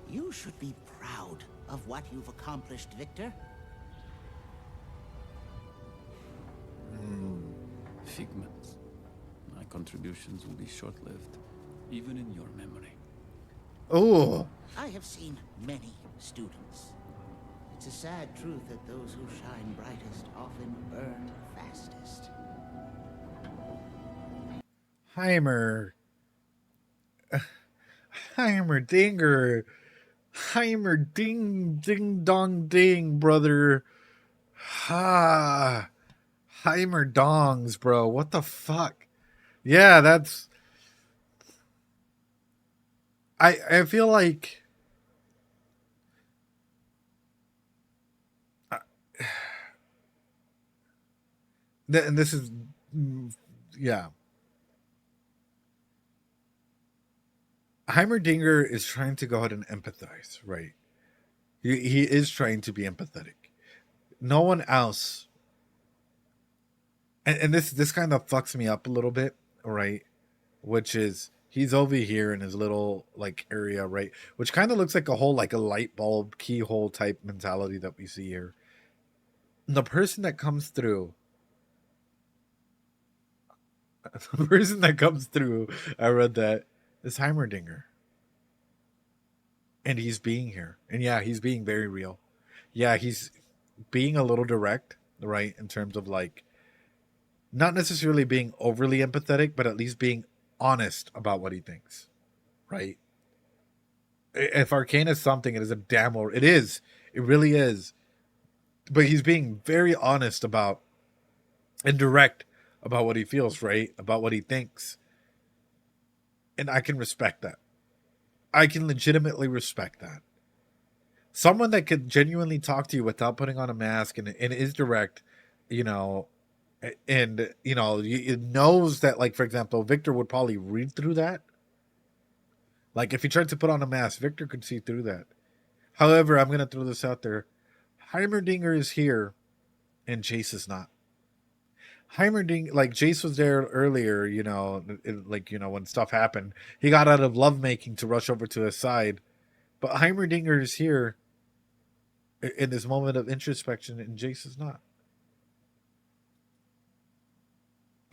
You should be proud of what you've accomplished, Victor. Figments. My contributions will be short-lived, even in your memory. Oh. I have seen many students. It's a sad truth that those who shine brightest often burn fastest. Heimerdinger. Heimer ding dong ding, brother. Ha. Heimer dongs, bro. What the fuck? Yeah, that's. I feel like. And this is. Yeah. Heimerdinger is trying to go ahead and empathize, right? He is trying to be empathetic. No one else, and this kind of fucks me up a little bit, right? Which is he's over here in his little like area, right? Which kind of looks like a whole like a light bulb keyhole type mentality that we see here. And the person that comes through, I read that is Heimerdinger. And he's being here. And yeah, he's being very real. Yeah, he's being a little direct, right? In terms of like, not necessarily being overly empathetic, but at least being honest about what he thinks, right? If Arcane is something, it is a damn or it is. It really is. But he's being very honest about and direct about what he feels, right? About what he thinks. And I can respect that. I can legitimately respect that. Someone that could genuinely talk to you without putting on a mask and is direct, you know, and, you know, it knows that, like, for example, Victor would probably read through that. Like, if he tried to put on a mask, Victor could see through that. However, I'm going to throw this out there. Heimerdinger is here, and Jace is not. Heimerdinger, like, Jace was there earlier, you know, like, you know, when stuff happened. He got out of lovemaking to rush over to his side. But Heimerdinger is here in this moment of introspection, and Jace is not.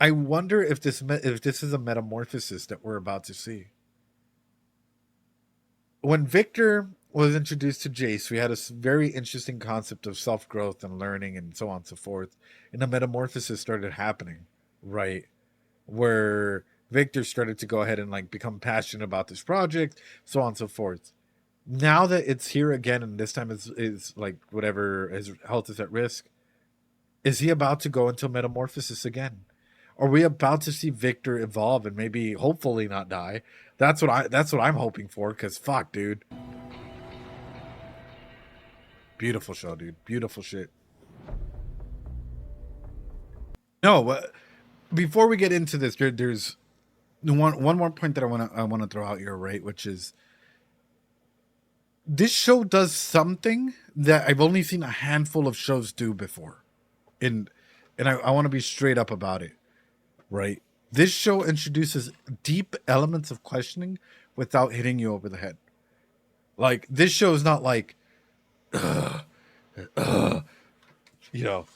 I wonder if this is a metamorphosis that we're about to see. When Victor was introduced to Jace, we had a very interesting concept of self-growth and learning and so on and so forth. And a metamorphosis started happening, right? Where Victor started to go ahead and like become passionate about this project, so on and so forth. Now that it's here again, and this time is like whatever, his health is at risk, is he about to go into metamorphosis again? Are we about to see Victor evolve and maybe, hopefully, not die? That's what I'm hoping for. Cause fuck, dude. Beautiful show, dude. Beautiful shit. No, before we get into this, there's one more point that I wanna throw out here, right? Which is this show does something that I've only seen a handful of shows do before, and I want to be straight up about it. Right. This show introduces deep elements of questioning without hitting you over the head. Like, this show is not like, you know,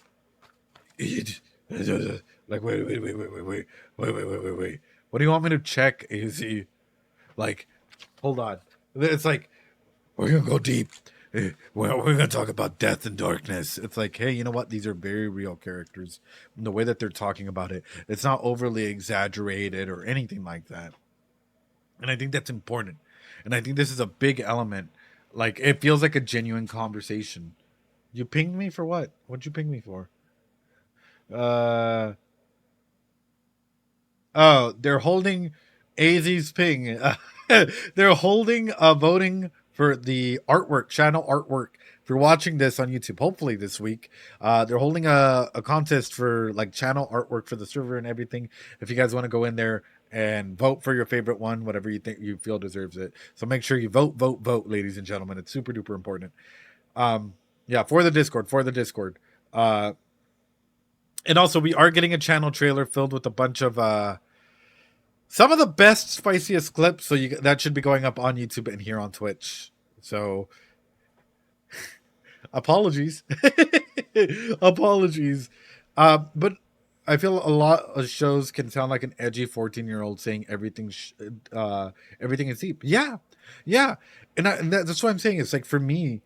like, wait. What do you want me to check, AZ? Like, hold on. It's like, we're going to go deep. We're going to talk about death and darkness. It's like, hey, you know what? These are very real characters. And the way that they're talking about it, it's not overly exaggerated or anything like that. And I think that's important. And I think this is a big element. Like, it feels like a genuine conversation. You pinged me for what? What'd you ping me for? Oh, they're holding AZ's ping. They're holding voting for the artwork, channel artwork. If you're watching this on YouTube, hopefully this week, they're holding a contest for like channel artwork for the server and everything. If you guys want to go in there and vote for your favorite one, whatever you think you feel deserves it. So make sure you vote, ladies and gentlemen. It's super duper important. Yeah, for the Discord. And also we are getting a channel trailer filled with a bunch of some of the best, spiciest clips, so that should be going up on YouTube and here on Twitch. So, apologies. Apologies. But I feel a lot of shows can sound like an edgy 14-year-old saying everything is deep. Yeah. And that's what I'm saying. It's like, for me,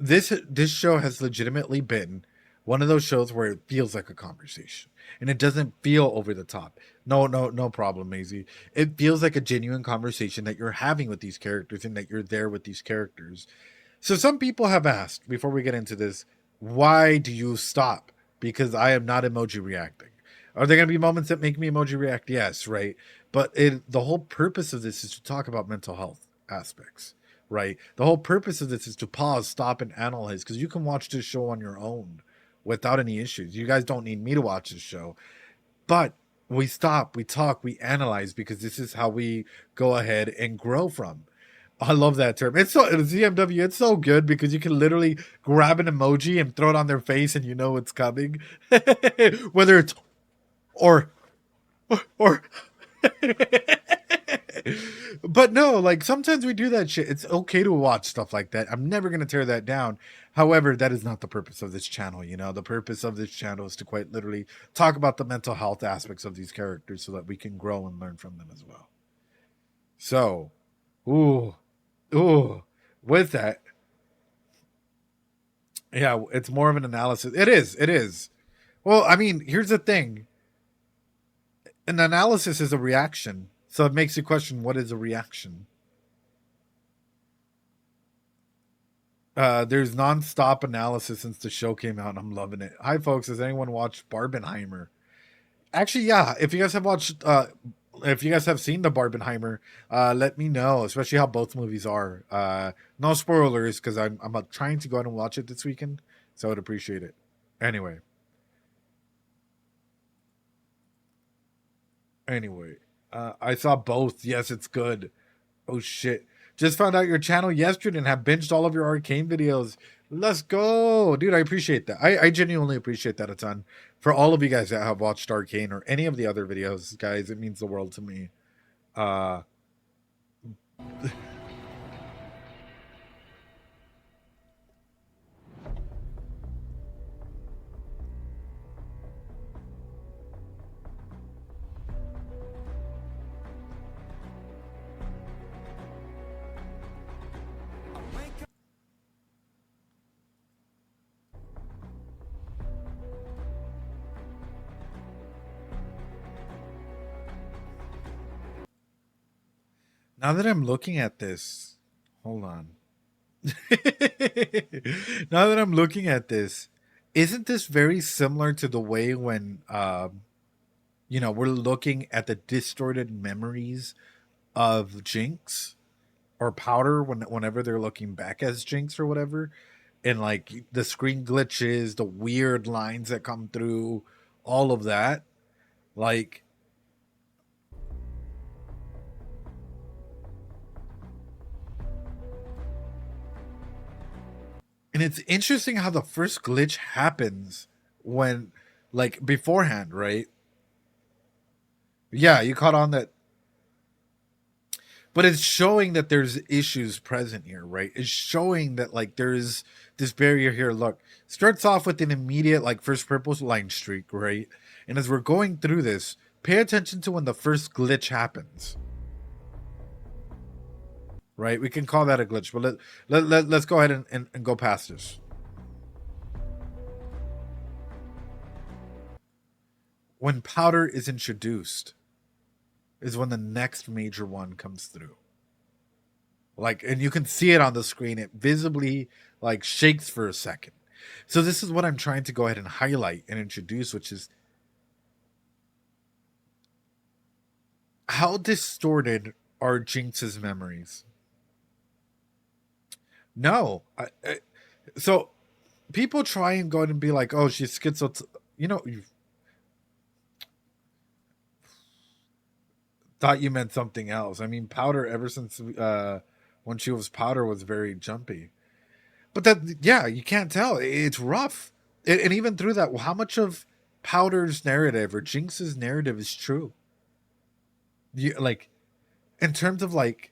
this show has legitimately been one of those shows where it feels like a conversation. And it doesn't feel over the top. No problem, Maisie. It feels like a genuine conversation that you're having with these characters and that you're there with these characters. So some people have asked, before we get into this, why do you stop? Because I am not emoji reacting. Are there going to be moments that make me emoji react? Yes, right? But the whole purpose of this is to talk about mental health aspects, right? The whole purpose of this is to pause, stop, and analyze, because you can watch this show on your own without any issues. You guys don't need me to watch this show. But we stop, we talk, we analyze, because this is how we go ahead and grow from. I love that term. It's so ZMW. It's so good because you can literally grab an emoji and throw it on their face, and you know it's coming, whether it's or. But no, like sometimes we do that shit. It's okay to watch stuff like that. I'm never gonna tear that down. However, that is not the purpose of this channel. You know, the purpose of this channel is to quite literally talk about the mental health aspects of these characters so that we can grow and learn from them as well. So, ooh, with that, yeah, it's more of an analysis. It is. Well, I mean, here's the thing. An analysis is a reaction. So it makes you question, what is a reaction? There's non-stop analysis since the show came out, and I'm loving it. Hi, folks. Has anyone watched Barbenheimer? Actually, yeah. If you guys have watched, if you guys have seen the Barbenheimer, let me know, especially how both movies are. No spoilers, because I'm trying to go out and watch it this weekend, so I would appreciate it. Anyway. I saw both. Yes, it's good. Oh shit. Just found out your channel yesterday and have binged all of your Arcane videos. Let's go. Dude, I appreciate that. I genuinely appreciate that a ton. For all of you guys that have watched Arcane or any of the other videos, guys, it means the world to me. Now that I'm looking at this, hold on. Now that I'm looking at this, isn't this very similar to the way when, we're looking at the distorted memories of Jinx or Powder whenever they're looking back as Jinx or whatever, and like the screen glitches, the weird lines that come through, all of that, like. And it's interesting how the first glitch happens when, like, beforehand, right? Yeah, you caught on that. But it's showing that there's issues present here, right? It's showing that, like, there's this barrier here. Look, starts off with an immediate, like, first purple line streak, right? And as we're going through this, pay attention to when the first glitch happens. Right? We can call that a glitch, but let's go ahead and go past this. When Powder is introduced is when the next major one comes through. Like, and you can see it on the screen. It visibly, like, shakes for a second. So this is what I'm trying to go ahead and highlight and introduce, which is how distorted are Jinx's memories. No. So people try and go and be like, oh, she's schizo. You thought you meant something else. I mean, Powder, ever since when she was Powder, was very jumpy. But that, yeah, you can't tell. It's rough. And even through that, how much of Powder's narrative or Jinx's narrative is true? Like, in terms of like,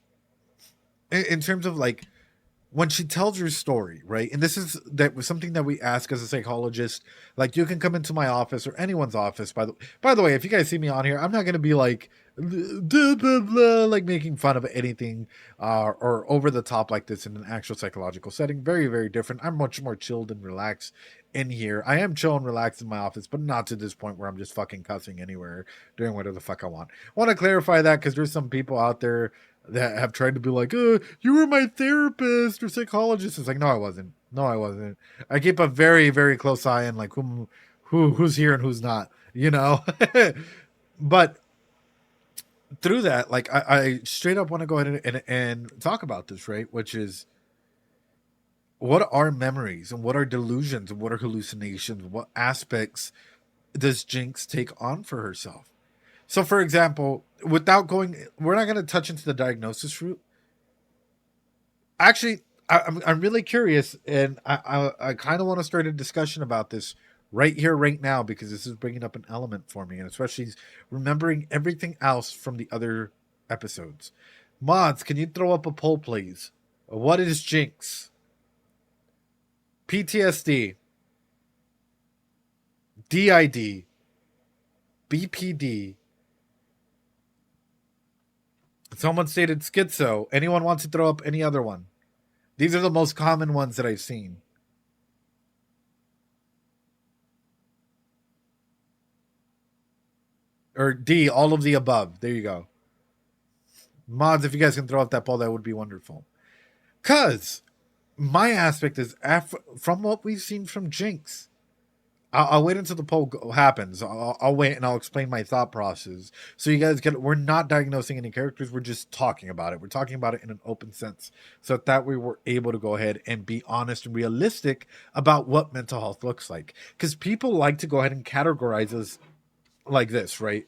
when she tells her story, right? And this is something that we ask as a psychologist. Like, you can come into my office or anyone's office. By the way, if you guys see me on here, I'm not going to be like, blah, blah, blah, like making fun of anything or over the top like this in an actual psychological setting. Very, very different. I'm much more chilled and relaxed in here. I am chill and relaxed in my office, but not to this point where I'm just fucking cussing anywhere, doing whatever the fuck I want. I want to clarify that because there's some people out there that have tried to be like, you were my therapist or psychologist. It's like, no, I wasn't. I keep a very, very close eye on like who's here and who's not, But through that, like I straight up want to go ahead and talk about this, right? Which is, what are memories and what are delusions and what are hallucinations? What aspects does Jinx take on for herself? So, for example, without going, we're not going to touch into the diagnosis route. Actually, I'm really curious, and I kind of want to start a discussion about this right here, right now, because this is bringing up an element for me, and especially remembering everything else from the other episodes. Mods, can you throw up a poll, please? What is Jinx? PTSD, DID, BPD. Someone stated schizo. Anyone wants to throw up any other one? These are the most common ones that I've seen. Or D, all of the above. There you go. Mods, if you guys can throw up that poll, that would be wonderful. Because my aspect is, from what we've seen from Jinx, I'll wait until the poll happens. I'll wait and I'll explain my thought process. So you guys get, we're not diagnosing any characters. We're just talking about it. We're talking about it in an open sense. So that way we're able to go ahead and be honest and realistic about what mental health looks like. Because people like to go ahead and categorize us like this, right?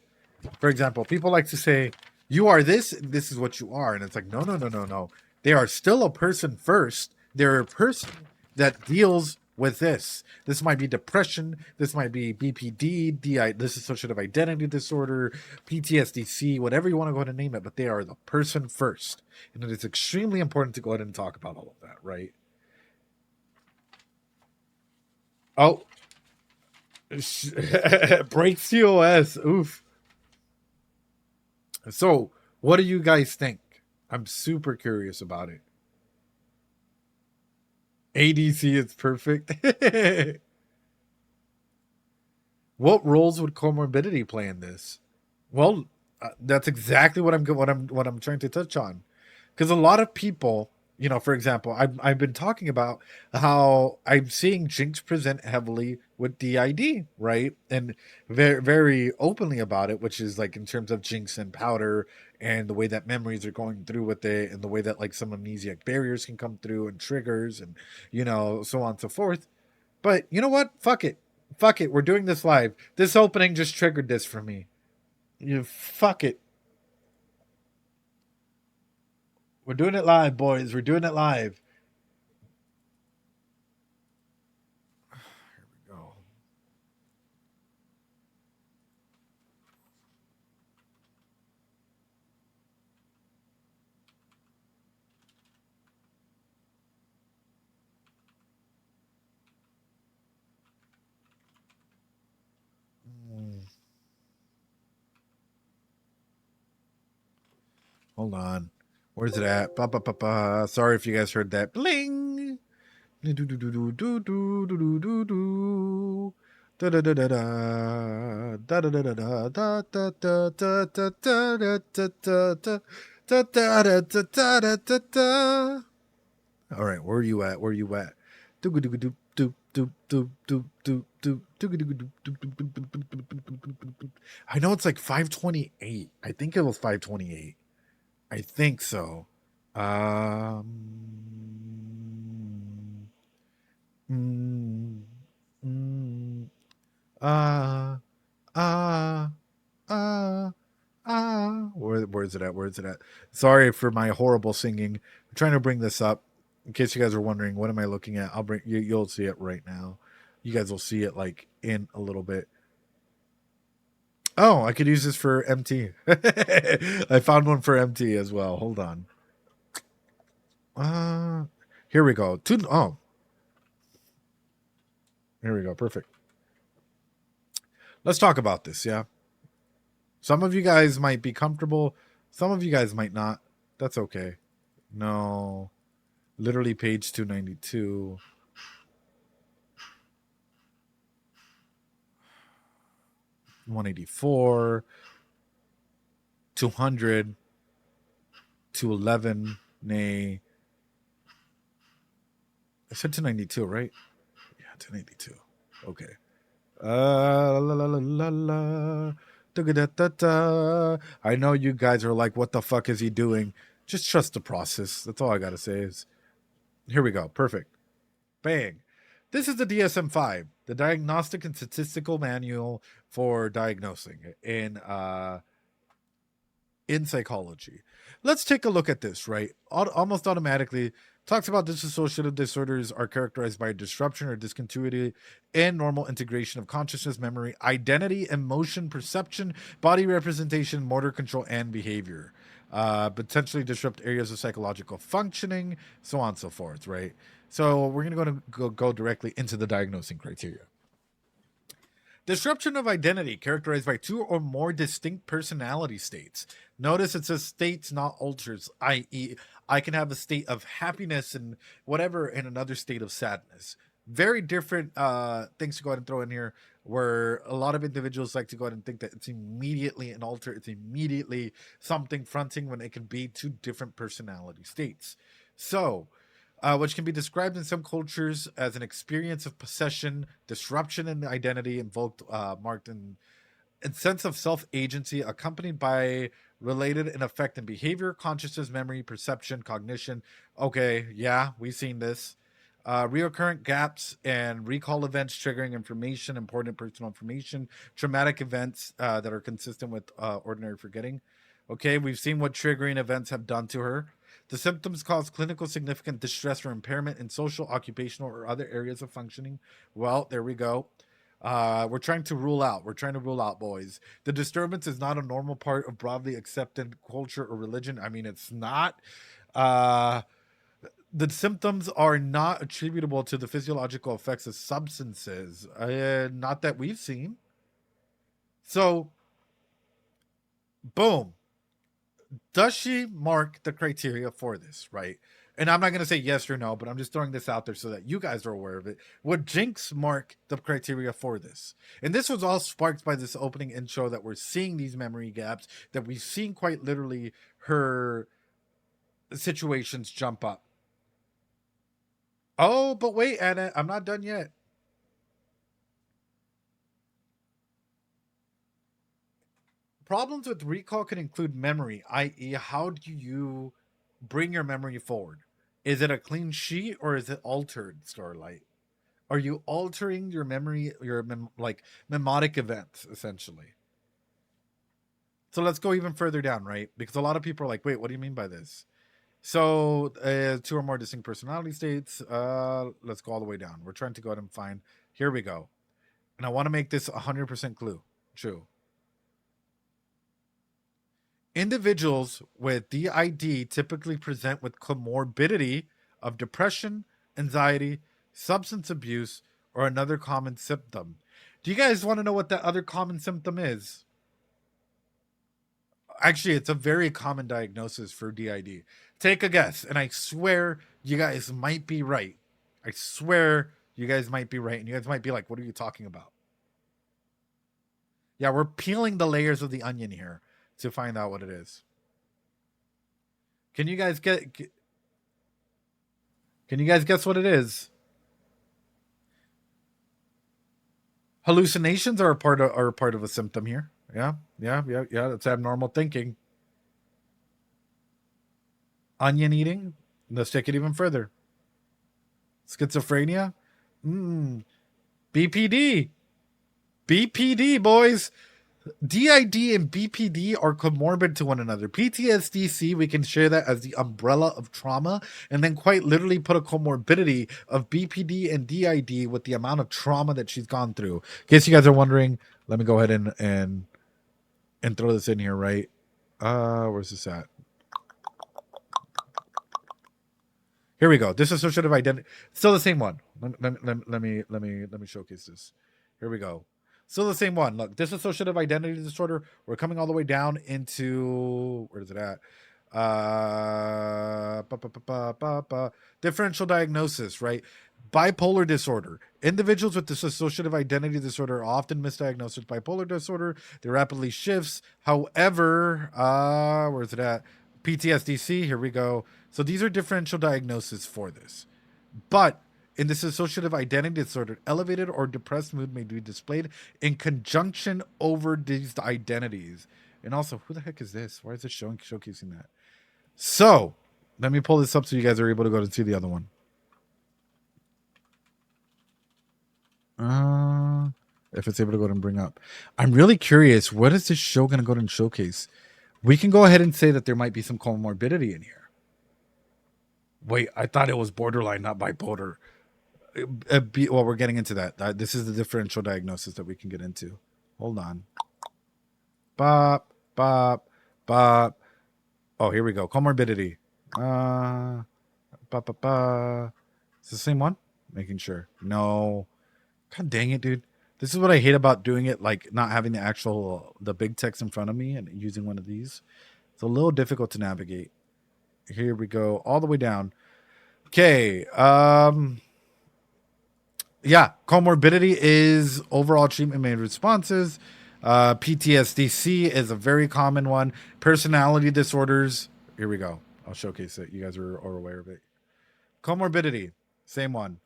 For example, people like to say, you are this, and this is what you are. And it's like, no. They are still a person first. They're a person that deals with this. This might be depression. This might be BPD, dissociative identity disorder, PTSD, whatever you want to go ahead and name it, but they are the person first. And it is extremely important to go ahead and talk about all of that, right? Oh. Break COS. Oof. So, what do you guys think? I'm super curious about it. ADC is perfect. What roles would comorbidity play in this? Well, that's exactly what I'm trying to touch on, because a lot of people, you know, for example, I've been talking about how I'm seeing Jinx present heavily with DID, right, and very very openly about it, which is like in terms of Jinx and Powder and the way that memories are going through with it, and the way that like some amnesiac barriers can come through and triggers, and you know, so on and so forth. But you know what? Fuck it. We're doing this live. This opening just triggered this for me. You fuck it. We're doing it live, boys. We're doing it live. Here we go. Hold on. Where's it at? Ba, ba, ba, ba. Sorry if you guys heard that. Bling. All right, where are you at? I know it's like 528. I think it was 528. I think so. Where's it at? Sorry for my horrible singing. I'm trying to bring this up in case you guys are wondering, what am I looking at? I'll bring you. You'll see it right now. You guys will see it like in a little bit. Oh, I could use this for MT. I found one for MT as well. Hold on. Here we go. Here we go. Perfect. Let's talk about this, yeah? Some of you guys might be comfortable. Some of you guys might not. That's okay. No. Literally page 292. $184, 200, 211, nay. I said 292, right? Yeah, 292. Okay. La, la, la, la, la. Da-ga-da-da-da. I know you guys are like, what the fuck is he doing? Just trust the process. That's all I gotta say is, here we go. Perfect. Bang. This is the DSM-5, the Diagnostic and Statistical Manual for Diagnosing. And in psychology. Let's take a look at this, right? Almost automatically talks about dissociative disorders are characterized by disruption or discontinuity in normal integration of consciousness, memory, identity, emotion, perception, body representation, motor control, and behavior. Potentially disrupt areas of psychological functioning, so on and so forth, right? So we're going to go directly into the diagnosing criteria. Disruption of identity characterized by two or more distinct personality states. Notice it says states, not alters, i.e., I can have a state of happiness and whatever and another state of sadness. Very different things to go ahead and throw in here, where a lot of individuals like to go ahead and think that it's immediately an alter, it's immediately something fronting when it can be two different personality states. So, which can be described in some cultures as an experience of possession, disruption in identity, invoked, marked in sense of self-agency, accompanied by related in effect in behavior, consciousness, memory, perception, cognition. Okay, yeah, we've seen this. Reoccurrent gaps and recall events triggering information, important personal information, traumatic events that are consistent with ordinary forgetting. Okay, we've seen what triggering events have done to her. The symptoms cause clinical significant distress or impairment in social, occupational, or other areas of functioning. Well, there we go. We're trying to rule out. We're trying to rule out, boys. The disturbance is not a normal part of broadly accepted culture or religion. I mean, it's not. The symptoms are not attributable to the physiological effects of substances. Not that we've seen. So, boom. Does she mark the criteria for this, right? And I'm not going to say yes or no, but I'm just throwing this out there so that you guys are aware of it. Would Jinx mark the criteria for this? And this was all sparked by this opening intro that we're seeing these memory gaps, that we've seen quite literally her situations jump up. Oh, but wait, Anna, I'm not done yet. Problems with recall can include memory, i.e., how do you bring your memory forward? Is it a clean sheet or is it altered, Starlight? Are you altering your memory, your mnemonic events, essentially? So let's go even further down, right? Because a lot of people are like, wait, what do you mean by this? So two or more distinct personality states. Let's go all the way down. We're trying to go ahead and find. Here we go. And I want to make this 100% true. Individuals with DID typically present with comorbidity of depression, anxiety, substance abuse, or another common symptom. Do you guys want to know what that other common symptom is? Actually, it's a very common diagnosis for DID. Take a guess, and I swear you guys might be right. I swear you guys might be right, and you guys might be like, what are you talking about? Yeah, we're peeling the layers of the onion here to find out what it is. Can you guys guess what it is? Hallucinations are a part of a symptom here. Yeah. That's abnormal thinking. Onion eating. Let's take it even further. Schizophrenia. BPD. BPD, boys. DID and BPD are comorbid to one another. PTSD, we can share that as the umbrella of trauma, and then quite literally put a comorbidity of BPD and DID with the amount of trauma that she's gone through. In case you guys are wondering, let me go ahead and throw this in here, right? Where's this at? Here we go. Dissociative identity. Still the same one. Let me showcase this. Here we go. Still the same one. Look, dissociative identity disorder. We're coming all the way down into, where is it at? Differential diagnosis, right? Bipolar disorder. Individuals with dissociative identity disorder are often misdiagnosed with bipolar disorder. They rapidly shifts. However, where is it at? PTSD. Here we go. So these are differential diagnoses for this. But in this dissociative identity disorder, elevated or depressed mood may be displayed in conjunction over these identities. And also, who the heck is this? Why is it showcasing that? So, let me pull this up so you guys are able to go and see the other one. If it's able to go and bring up. I'm really curious. What is this show going to go and showcase? we can go ahead and say that there might be some comorbidity in here. Wait, I thought it was borderline, not bipolar. Well, we're getting into that. This is the differential diagnosis that we can get into. Hold on. Bop, bop, bop. Oh, here we go. Comorbidity. Ba, ba, ba. It's the same one? Making sure. No. God dang it, dude. This is what I hate about doing it, like not having the big text in front of me and using one of these. It's a little difficult to navigate. Here we go. All the way down. Okay. Yeah. Comorbidity is overall treatment-made responses. PTSD-C is a very common one. Personality disorders. Here we go. I'll showcase it. You guys are aware of it. Comorbidity. Same one.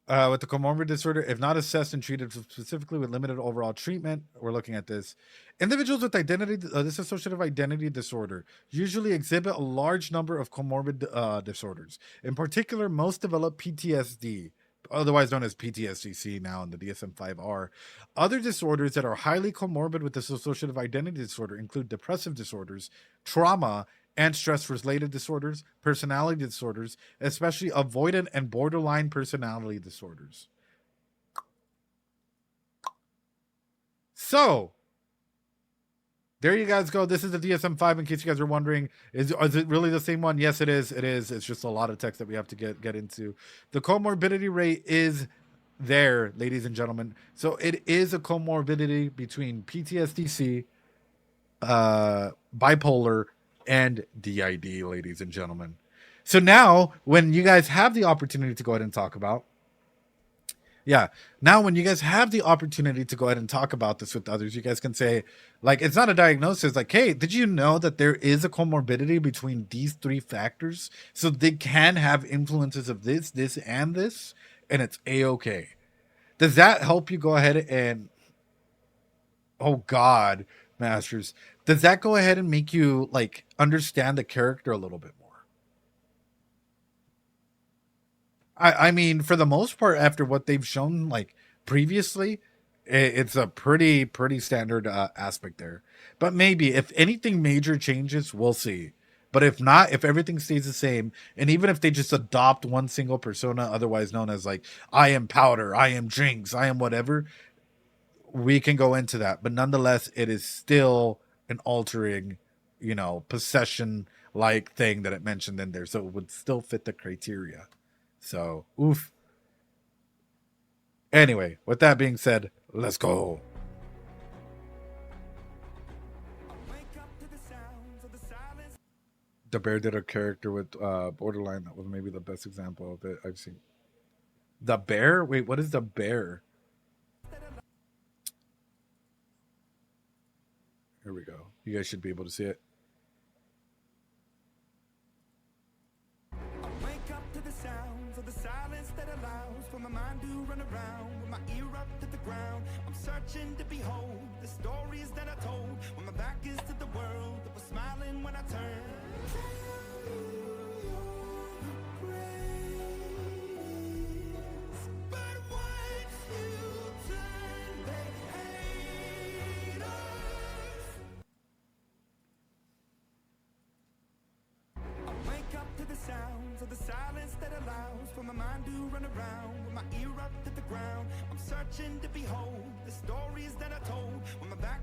With the comorbid disorder, if not assessed and treated specifically with limited overall treatment, we're looking at this. Individuals with dissociative identity disorder usually exhibit a large number of comorbid disorders. In particular, most develop PTSD, otherwise known as PTSD-C now in the DSM-5R. Other disorders that are highly comorbid with dissociative identity disorder include depressive disorders, trauma, and stress-related disorders, personality disorders, especially avoidant and borderline personality disorders. So, there you guys go. This is the DSM-5 in case you guys are wondering. Is it really the same one? Yes, it is. It is. It's just a lot of text that we have to get into. The comorbidity rate is there, ladies and gentlemen. So it is a comorbidity between PTSD-C, bipolar, and DID, ladies and gentlemen. So now, when you guys have the opportunity to go ahead and talk about, when you guys have the opportunity to go ahead and talk about this with others, you guys can say, like, it's not a diagnosis. Like, hey, did you know that there is a comorbidity between these three factors? So they can have influences of this, and this, and it's a-okay. Does that help you go ahead and, oh God, Masters, does that go ahead and make you like understand the character a little bit more? I mean, for the most part, after what they've shown like previously, it's a pretty standard aspect there. But maybe if anything major changes, we'll see. But if not, if everything stays the same, and even if they just adopt one single persona, otherwise known as like, I am Powder, I am Jinx, I am whatever, we can go into that. But nonetheless, it is still an altering, possession like thing that it mentioned in there. So it would still fit the criteria. So, oof. Anyway, with that being said, let's go. The Bear did a character with Borderline. That was maybe the best example of it I've seen. The Bear? Wait, what is the Bear? Here we go. You guys should be able to see it. I wake up to the sounds of the silence that allows for my mind to run around with my ear up to the ground. I'm searching to behold the stories that I told when my back is to the world that was smiling when I turned. Sounds of the silence that allows for my mind to run around with my ear up to the ground. I'm searching to behold the stories that I told when my back.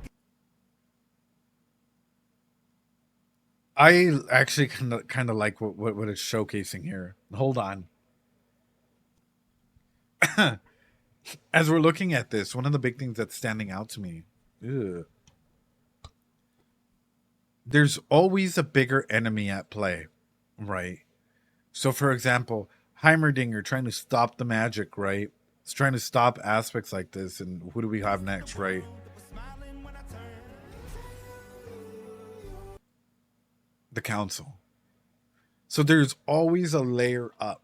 I actually kind of like what it's showcasing here. Hold on. As we're looking at this, one of the big things that's standing out to me, there's always a bigger enemy at play, right? So, for example, Heimerdinger trying to stop the magic, right? It's trying to stop aspects like this. And who do we have next, right? The council. So there's always a layer up.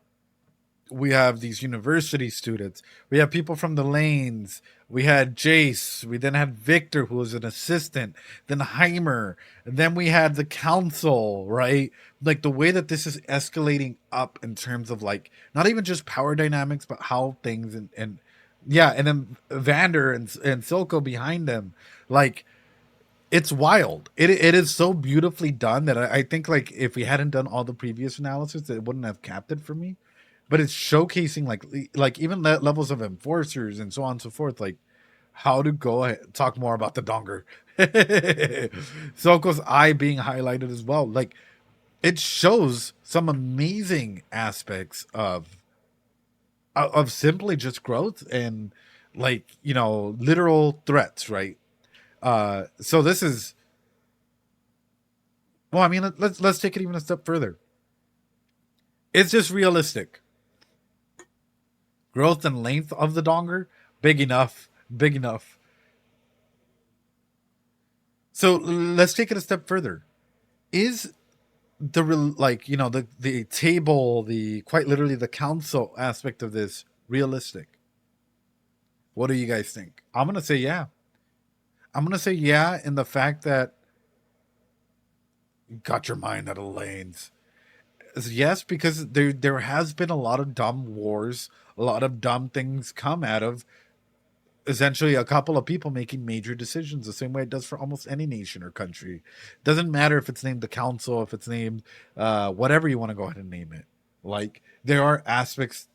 We have these university students. We have people from the lanes. We had Jace. We then had Victor, who was an assistant. Then Heimer. And then we had the council, right? Like the way that this is escalating up in terms of like, not even just power dynamics, but how things and then Vander and Silco behind them. Like, It's wild. It is so beautifully done that I think like if we hadn't done all the previous analysis, it wouldn't have capped it for me. But it's showcasing like even levels of enforcers and so on and so forth. Like how to go ahead talk more about the donger. Soko's eye being highlighted as well. Like it shows some amazing aspects of simply just growth and like literal threats, right? So this is well, I mean, let's take it even a step further. It's just realistic. Growth and length of the donger, big enough, big enough. So let's take it a step further. Is the the table, the quite literally the council aspect of this realistic? What do you guys think? I'm gonna say yeah. I'm gonna say yeah in the fact that you got your mind out of lanes. Yes, because there has been a lot of dumb wars, a lot of dumb things come out of essentially a couple of people making major decisions the same way it does for almost any nation or country. Doesn't matter if it's named the council, if it's named whatever you want to go ahead and name it. Like there are aspects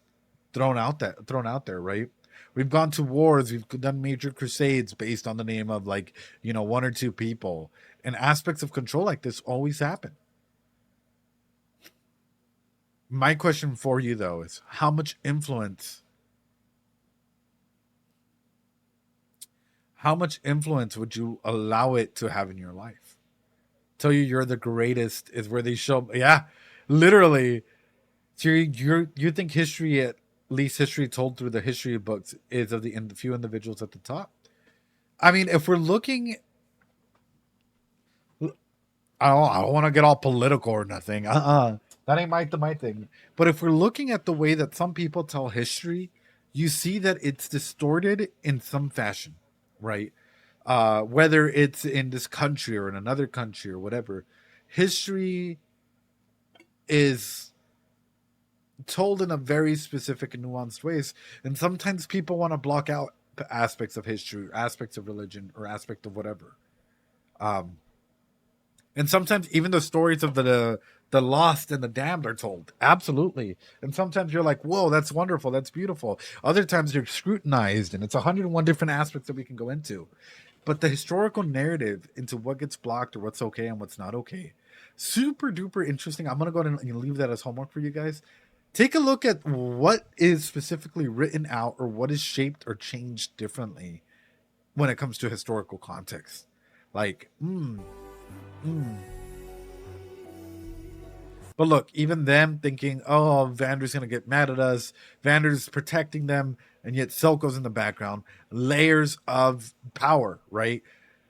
thrown out there, right? We've gone to wars, we've done major crusades based on the name of like, one or two people. And aspects of control like this always happen. My question for you though is how much influence would you allow it to have in your life? Tell you you're the greatest is where they show, yeah, literally. So you think history, at least history told through the history books, is of the few individuals at the top? I mean, if we're looking, I don't want to get all political or nothing. That ain't my thing. But if we're looking at the way that some people tell history, you see that it's distorted in some fashion, right? Whether it's in this country or in another country or whatever, history is told in a very specific and nuanced ways. And sometimes people want to block out aspects of history, aspects of religion, or aspect of whatever. And sometimes even the stories of the lost and the damned are told. Absolutely. And sometimes you're like, whoa, that's wonderful. That's beautiful. Other times you're scrutinized, and it's 101 different aspects that we can go into. But the historical narrative into what gets blocked or what's okay and what's not okay, super duper interesting. I'm going to go ahead and leave that as homework for you guys. Take a look at what is specifically written out or what is shaped or changed differently when it comes to historical context. Like, But look, even them thinking, oh, Vander's going to get mad at us. Vander's protecting them. And yet Silco's in the background. Layers of power, right?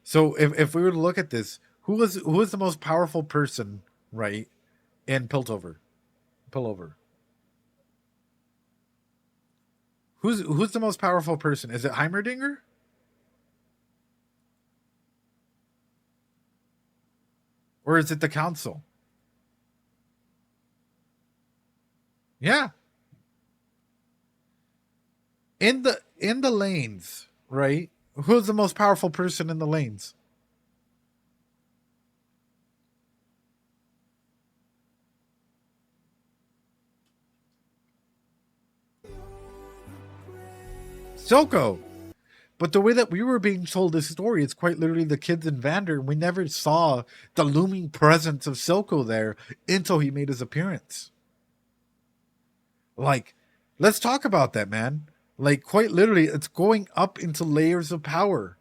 So if we were to look at this, who is the most powerful person, right, in Piltover? Who's the most powerful person? Is it Heimerdinger? Or is it the council? Yeah. In the lanes, right? Who's the most powerful person in the lanes? Silco. But the way that we were being told this story, it's quite literally the kids in Vander. We never saw the looming presence of Silco there until he made his appearance. Like, let's talk about that, man. Like, quite literally, it's going up into layers of power.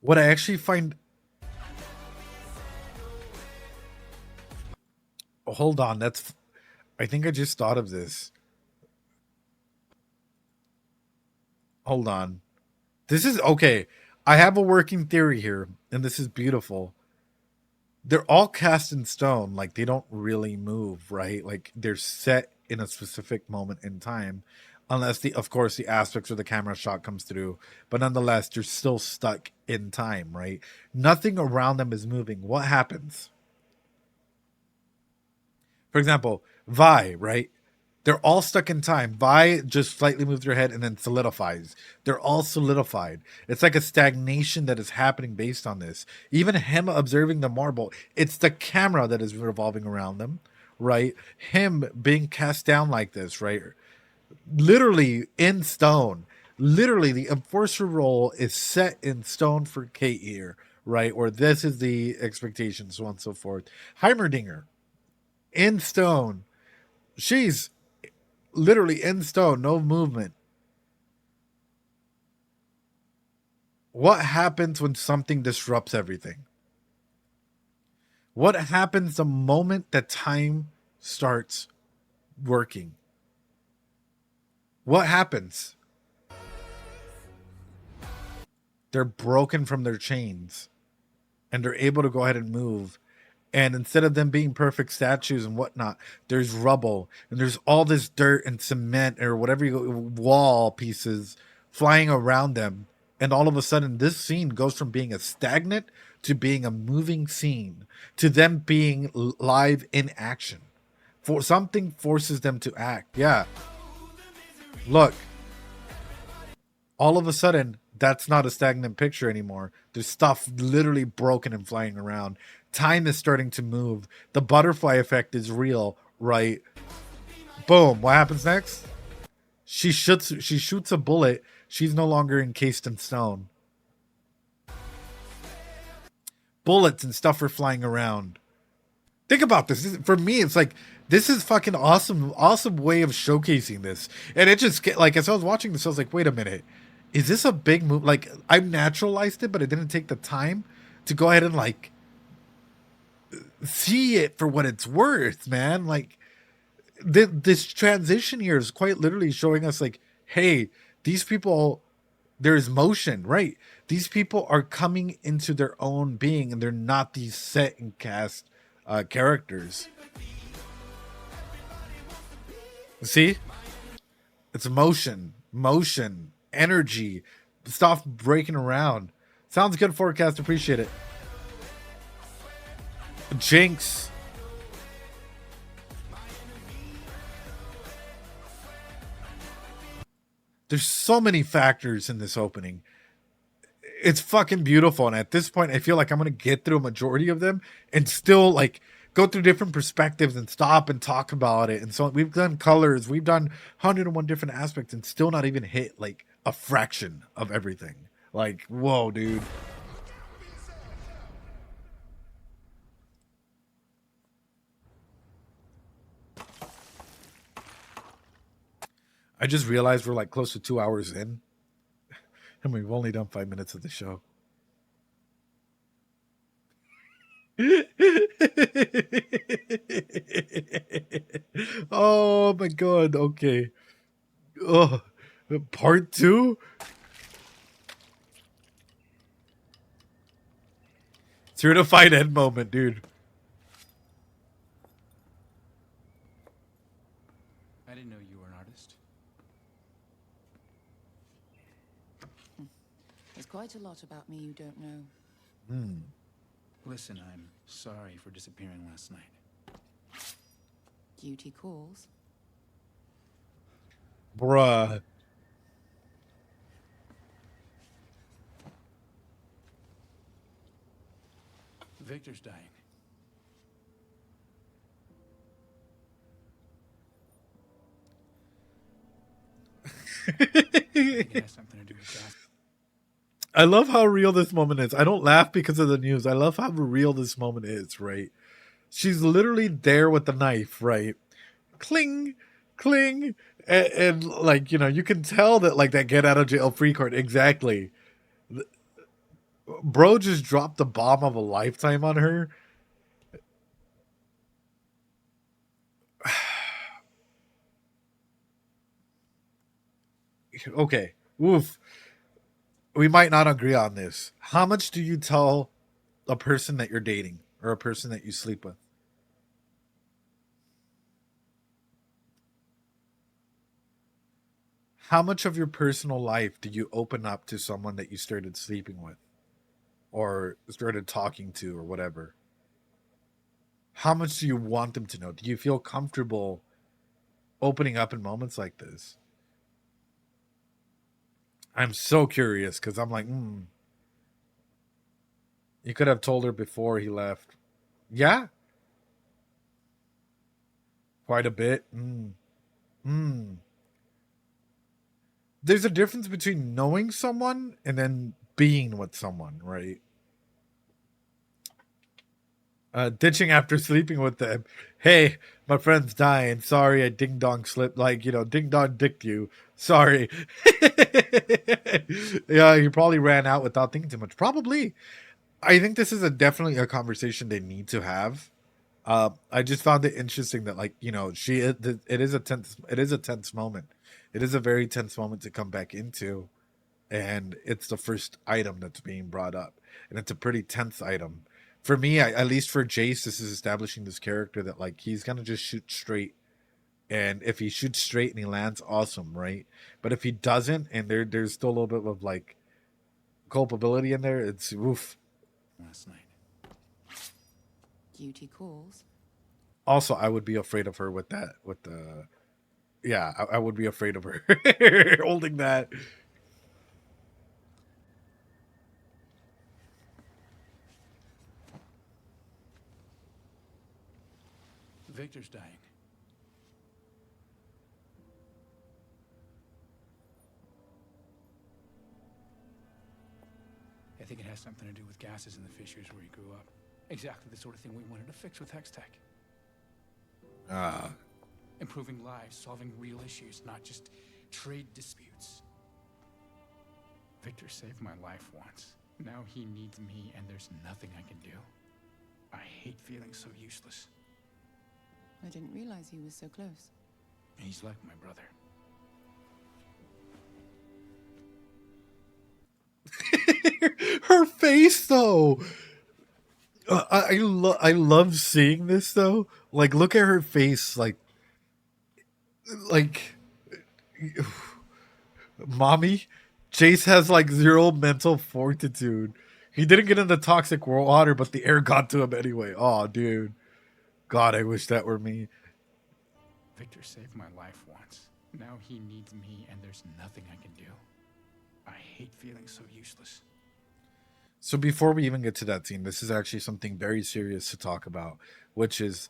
What I actually find... Oh, hold on, that's... I think I just thought of this. Hold on. This is... Okay, I have a working theory here, and this is beautiful. they're all cast in stone. Like, they don't really move, right? Like, they're set in a specific moment in time, unless of course the aspects or the camera shot comes through, but nonetheless they're still stuck in time, right? Nothing around them is moving. What happens? For example, Vi, right? They're all stuck in time. Vi just slightly moves her head and then solidifies. They're all solidified. It's like a stagnation that is happening based on this. Even him observing the marble, it's the camera that is revolving around them, right? Him being cast down like this, right? Literally in stone. Literally, the enforcer role is set in stone for Kate here, right? Or this is the expectation, so on and so forth. Heimerdinger, in stone. She's literally in stone, no movement. What happens when something disrupts everything? What happens the moment that time starts working? What happens? They're broken from their chains and they're able to go ahead and move. And instead of them being perfect statues and whatnot, there's rubble and there's all this dirt and cement or whatever wall pieces flying around them. And all of a sudden, this scene goes from being a stagnant to being a moving scene to them being live in action. For something forces them to act. Yeah. Look. All of a sudden, that's not a stagnant picture anymore. There's stuff literally broken and flying around. Time is starting to move. The butterfly effect is real, right? Boom. What happens next? She shoots a bullet. She's no longer encased in stone. Bullets and stuff are flying around. Think about this. For me, it's like, this is fucking awesome way of showcasing this. And it just, like, as I was watching this, I was like, wait a minute. Is this a big move? Like, I've naturalized it, but I didn't take the time to go ahead and, like, see it for what it's worth, man. Like, this transition here is quite literally showing us, like, hey, these people, there's motion, right? These people are coming into their own being, and they're not these set and cast characters. See? It's motion, energy, stuff breaking around. Sounds good, Forecast. Appreciate it. Jinx. There's so many factors in this opening. It's fucking beautiful. And at this point, I feel like I'm going to get through a majority of them and still, like, go through different perspectives and stop and talk about it. And so we've done colors. We've done 101 different aspects and still not even hit, like, a fraction of everything. Like, whoa, dude. I just realized we're like close to 2 hours in, and we've only done 5 minutes of the show. Oh my god, okay. Oh, part 2? Certified end moment, dude. I didn't know you were an artist. There's quite a lot about me you don't know. Listen, I'm sorry for disappearing last night. Duty calls. Bruh. Victor's dying. It has something to do with that. I love how real this moment is. I don't laugh because of the news. I love how real this moment is, right? She's literally there with the knife, right? Cling, cling. And like, you know, you can tell that, like, that get out of jail free card. Exactly. Bro just dropped the bomb of a lifetime on her. Okay. Oof. We might not agree on this. How much do you tell a person that you're dating, or a person that you sleep with? How much of your personal life do you open up to someone that you started sleeping with or started talking to or whatever? How much do you want them to know? Do you feel comfortable opening up in moments like this? I'm so curious because I'm like, you could have told her before he left. Yeah, quite a bit. There's a difference between knowing someone and then being with someone, right? Ditching after sleeping with them. Hey, my friend's dying. Sorry, I ding dong slipped. Like, ding dong dicked you. Sorry. Yeah, you probably ran out without thinking too much. Probably. I think this is definitely a conversation they need to have. I just found it interesting that, like, it is a tense moment. It is a very tense moment to come back into, and it's the first item that's being brought up, and it's a pretty tense item. For me, at least for Jace, this is establishing this character that, like, he's gonna just shoot straight, and if he shoots straight and he lands, awesome, right? But if he doesn't, and there's still a little bit of, like, culpability in there, it's oof. Last night. Duty calls. Also, I would be afraid of her with the yeah, I would be afraid of her holding that. Victor's dying. I think it has something to do with gases in the fissures where he grew up. Exactly the sort of thing we wanted to fix with Hextech. Improving lives, solving real issues, not just trade disputes. Victor saved my life once. Now he needs me, and there's nothing I can do. I hate feeling so useless. I didn't realize he was so close. He's like my brother. Her face, though. I love seeing this, though. Like, look at her face. Like, mommy, Jace has like zero mental fortitude. He didn't get in the toxic water, but the air got to him anyway. Oh, dude. God, I wish that were me. Victor saved my life once. Now he needs me, and there's nothing I can do. I hate feeling so useless. So before we even get to that scene, this is actually something very serious to talk about, which is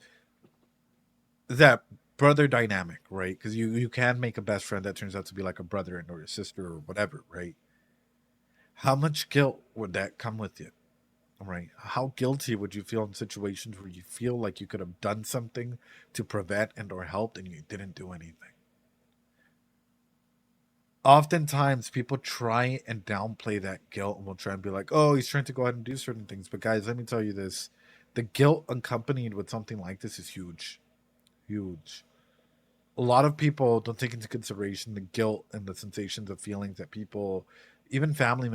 that brother dynamic, right? Because you can make a best friend that turns out to be like a brother or a sister or whatever, right? How much guilt would that come with you? Right? How guilty would you feel in situations where you feel like you could have done something to prevent and or helped and you didn't do anything? Oftentimes people try and downplay that guilt and will try and be like, oh, he's trying to go ahead and do certain things. But guys, let me tell you this. The guilt accompanied with something like this is huge. Huge. A lot of people don't take into consideration the guilt and the sensations of feelings that people, even family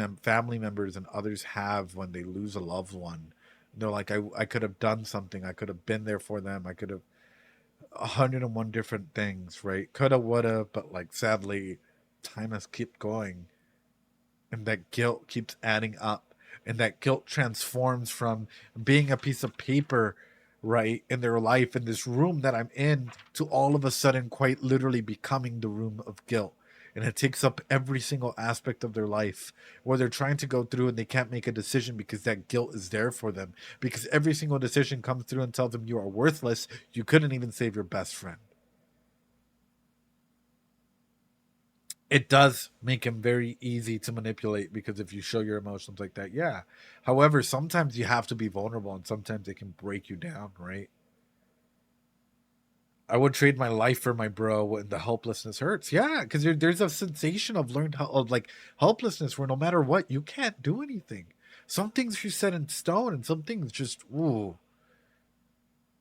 members and others have when they lose a loved one. They're like, I could have done something. I could have been there for them. I could have 101 different things, right? Coulda, woulda, but like sadly, time has kept going. And that guilt keeps adding up. And that guilt transforms from being a piece of paper, right, in their life, in this room that I'm in, to all of a sudden quite literally becoming the room of guilt. And it takes up every single aspect of their life where they're trying to go through and they can't make a decision because that guilt is there for them. Because every single decision comes through and tells them you are worthless. You couldn't even save your best friend. It does make him very easy to manipulate because if you show your emotions like that, yeah. However, sometimes you have to be vulnerable and sometimes it can break you down, right? I would trade my life for my bro when the helplessness hurts. Yeah, because there's a sensation of helplessness where no matter what, you can't do anything. Some things are set in stone and some things just, ooh.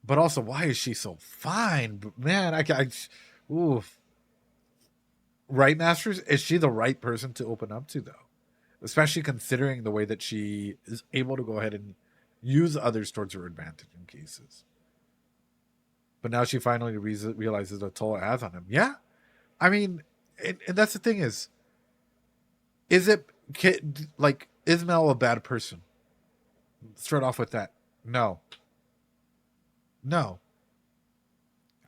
But also, why is she so fine? But man, ooh. Right, Masters? Is she the right person to open up to, though? Especially considering the way that she is able to go ahead use others towards her advantage in cases. But now she finally realizes the toll it has on him. Yeah. I mean, and that's the thing is it, like, is Mel a bad person? Start off with that. No. No.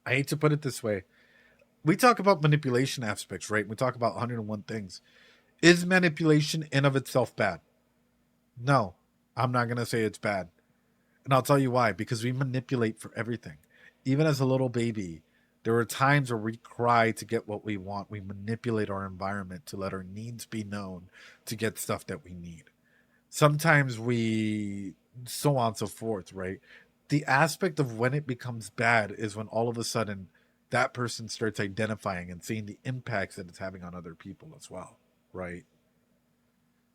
I hate to put it this way. We talk about manipulation aspects, right? We talk about 101 things. Is manipulation in of itself bad? No. I'm not going to say it's bad. And I'll tell you why. Because we manipulate for everything. Even as a little baby, there are times where we cry to get what we want. We manipulate our environment to let our needs be known to get stuff that we need. Sometimes we, so on and so forth, right? The aspect of when it becomes bad is when all of a sudden that person starts identifying and seeing the impacts that it's having on other people as well, right?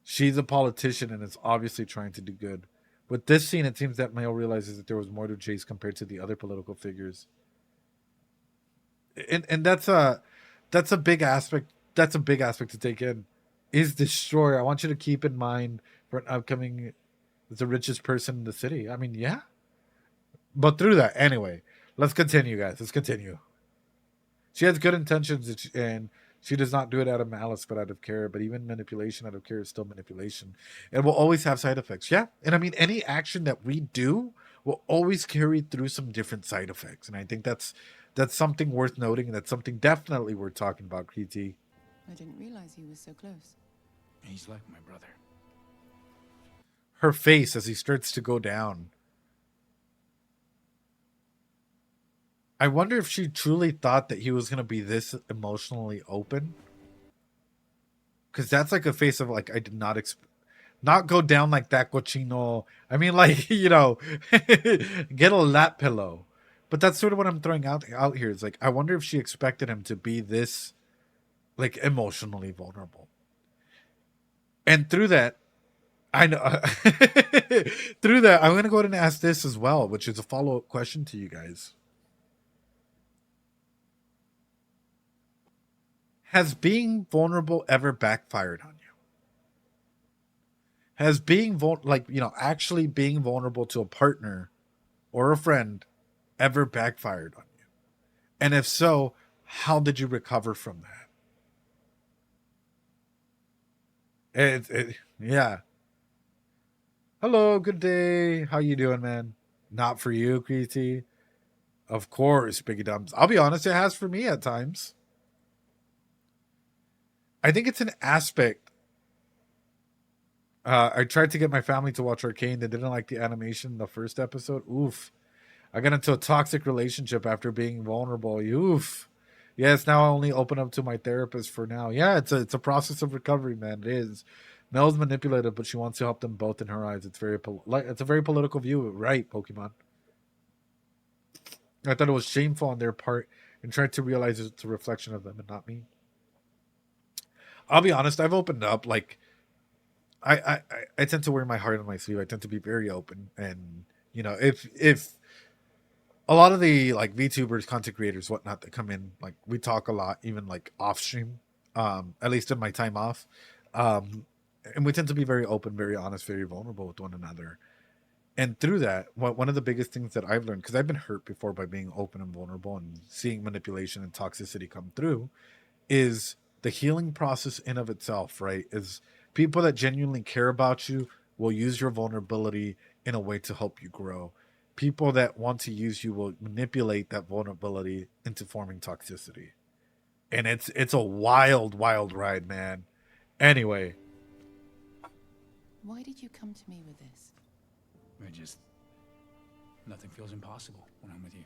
She's a politician and is obviously trying to do good. With this scene, it seems that Mayo realizes that there was more to Jace compared to the other political figures. And that's a big aspect. That's a big aspect to take in. Is Destroyer. I want you to keep in mind for an upcoming, the richest person in the city. I mean, yeah. But through that, anyway, let's continue, guys. Let's continue. She has good intentions, and she does not do it out of malice, but out of care. But even manipulation out of care is still manipulation. It will always have side effects. Yeah. And I mean, any action that we do will always carry through some different side effects. And I think that's something worth noting. And that's something definitely worth talking about, Kriti. I didn't realize he was so close. He's like my brother. Her face as he starts to go down. I wonder if she truly thought that he was going to be this emotionally open. Because that's like a face of like, I did not not go down like that, cochino. I mean, like, you know, get a lap pillow. But that's sort of what I'm throwing out here. It's like, I wonder if she expected him to be this, like, emotionally vulnerable. And through that, I know, through that, I'm going to go ahead and ask this as well, which is a follow-up question to you guys. Has being vulnerable ever backfired on you? Has being actually being vulnerable to a partner or a friend ever backfired on you? And if so, how did you recover from that? Yeah. Hello, good day. How you doing, man? Not for you, Kriti. Of course, Biggie Dums. I'll be honest, it has for me at times. I think it's an aspect. I tried to get my family to watch Arcane. They didn't like the animation in the first episode. Oof. I got into a toxic relationship after being vulnerable. Oof. Yes, now I only open up to my therapist for now. Yeah, it's a process of recovery, man. It is. Mel's manipulative, but she wants to help them both in her eyes. It's it's a very political view, right, Pokemon? I thought it was shameful on their part and tried to realize it's a reflection of them and not me. I'll be honest, I've opened up. Like, I tend to wear my heart on my sleeve. I tend to be very open. And, you know, if a lot of the, like, VTubers, content creators, whatnot, that come in, like, we talk a lot, even, like, off stream, at least in my time off. And we tend to be very open, very honest, very vulnerable with one another. And through that, one of the biggest things that I've learned, because I've been hurt before by being open and vulnerable and seeing manipulation and toxicity come through, is the healing process in of itself, right? Is people that genuinely care about you will use your vulnerability in a way to help you grow. People that want to use you will manipulate that vulnerability into forming toxicity. And it's a wild, wild ride, man. Anyway. Why did you come to me with this? Nothing feels impossible when I'm with you.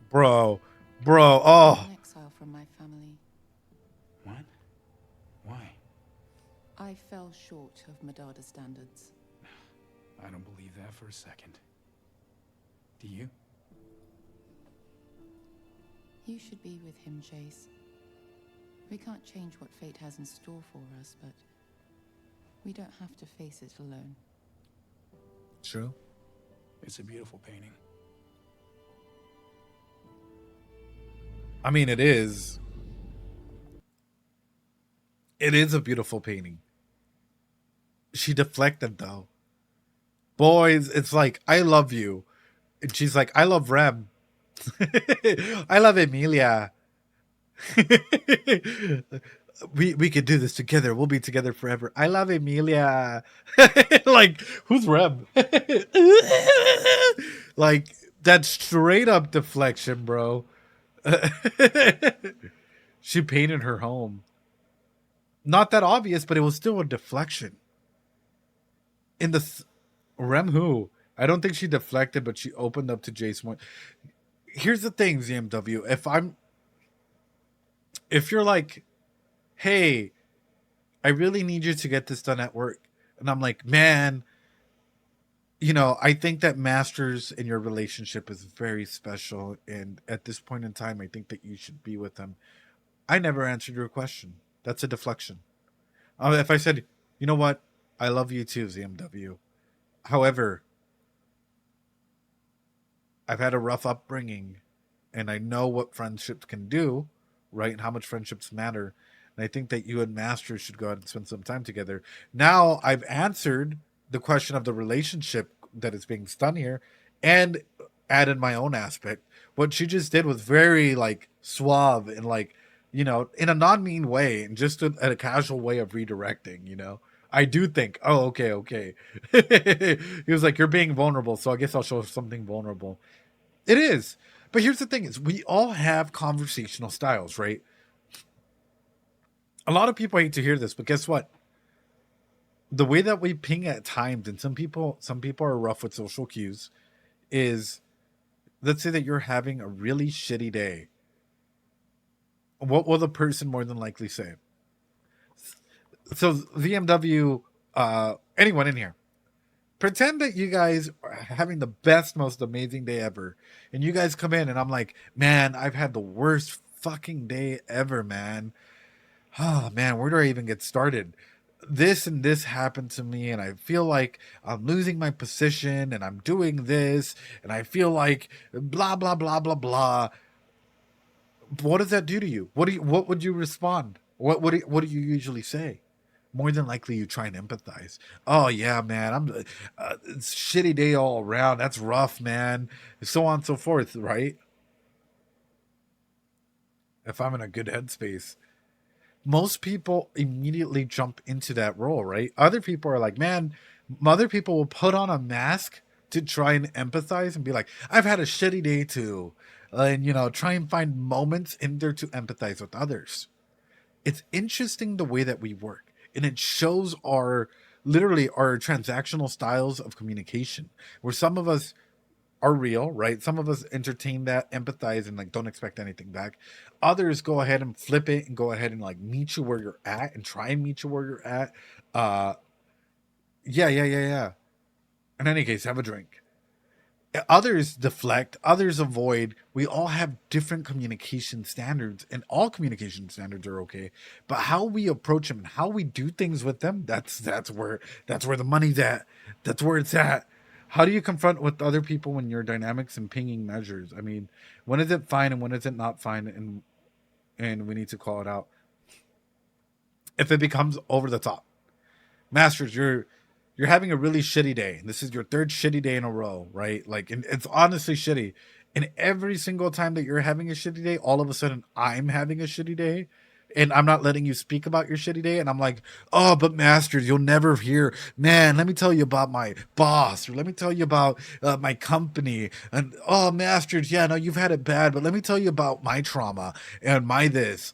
Bro, oh. I'm in exile from my family. What? Why? I fell short of Madada standards. I don't believe that for a second. Do you? You should be with him, Chase. We can't change what fate has in store for us, but we don't have to face it alone. True. It's a beautiful painting. I mean, it is. It is a beautiful painting. She deflected though. Boys, it's like, I love you. And she's like, I love Rem. I love Emilia. We could do this together. We'll be together forever. I love Emilia. Like, who's Rem? Like, that's straight up deflection, bro. She painted her home. Not that obvious, but it was still a deflection. In the Rem who? I don't think she deflected, but she opened up to Jason. Here's the thing, ZMW. If you're like, hey, I really need you to get this done at work. And I'm like, man, you know, I think that Masters in your relationship is very special. And at this point in time, I think that you should be with him. I never answered your question. That's a deflection. If I said, you know what? I love you too, ZMW. However, I've had a rough upbringing and I know what friendships can do, right? And how much friendships matter. And I think that you and Masters should go out and spend some time together. Now I've answered the question of the relationship that is being done here and added my own aspect. What she just did was very like suave and like, you know, in a non-mean way and just a casual way of redirecting, you know. I do think, oh, okay. He was like, you're being vulnerable, so I guess I'll show something vulnerable. It is. But here's the thing is we all have conversational styles, right? A lot of people hate to hear this, but guess what? The way that we ping at times, and some people are rough with social cues, is let's say that you're having a really shitty day. What will the person more than likely say? So VMW, anyone in here, pretend that you guys are having the best, most amazing day ever. And you guys come in and I'm like, man, I've had the worst fucking day ever, man. Oh, man, where do I even get started? This and this happened to me and I feel like I'm losing my position and I'm doing this and I feel like blah, blah, blah, blah, blah. What does that do to you? What would you respond? What do you usually say? More than likely you try and empathize. Oh yeah, man, it's a shitty day all around. That's rough, man. So on and so forth, right? If I'm in a good headspace. Most people immediately jump into that role, right? Other people are like, man, other people will put on a mask to try and empathize and be like, I've had a shitty day too. And, you know, try and find moments in there to empathize with others. It's interesting the way that we work. And it shows our transactional styles of communication, where some of us are real, right? Some of us entertain that, empathize, and like don't expect anything back. Others go ahead and flip it and go ahead and like meet you where you're at and try and meet you where you're at. Yeah. In any case, have a drink. Others deflect, others avoid. We all have different communication standards, and all communication standards are okay. But how we approach them and how we do things with them, that's where the money's at. That's where it's at. How do you confront with other people when your dynamics and pinging measures? I mean, when is it fine and when is it not fine, and we need to call it out. If it becomes over the top. Masters, you're having a really shitty day. This is your third shitty day in a row, right? Like, and it's honestly shitty. And every single time that you're having a shitty day, all of a sudden I'm having a shitty day. And I'm not letting you speak about your shitty day. And I'm like, oh, but Masters, you'll never hear, man, let me tell you about my boss. Or let me tell you about my company. And, oh, Masters, yeah, no, you've had it bad. But let me tell you about my trauma and my this.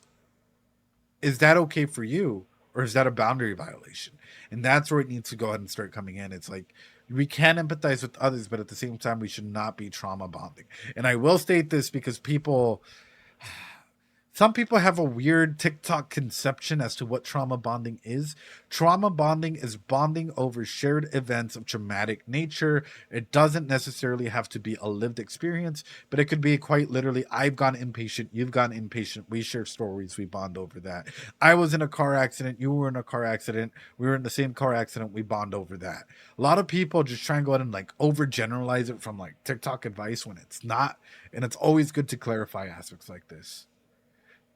Is that okay for you? Or is that a boundary violation? And that's where it needs to go ahead and start coming in. It's like, we can empathize with others, but at the same time, we should not be trauma bonding. And I will state this because some people have a weird TikTok conception as to what trauma bonding is. Trauma bonding is bonding over shared events of traumatic nature. It doesn't necessarily have to be a lived experience, but it could be quite literally, I've gone inpatient, you've gone inpatient, we share stories, we bond over that. I was in a car accident, you were in a car accident, we were in the same car accident, we bond over that. A lot of people just try and go ahead and like overgeneralize it from like TikTok advice when it's not, and it's always good to clarify aspects like this.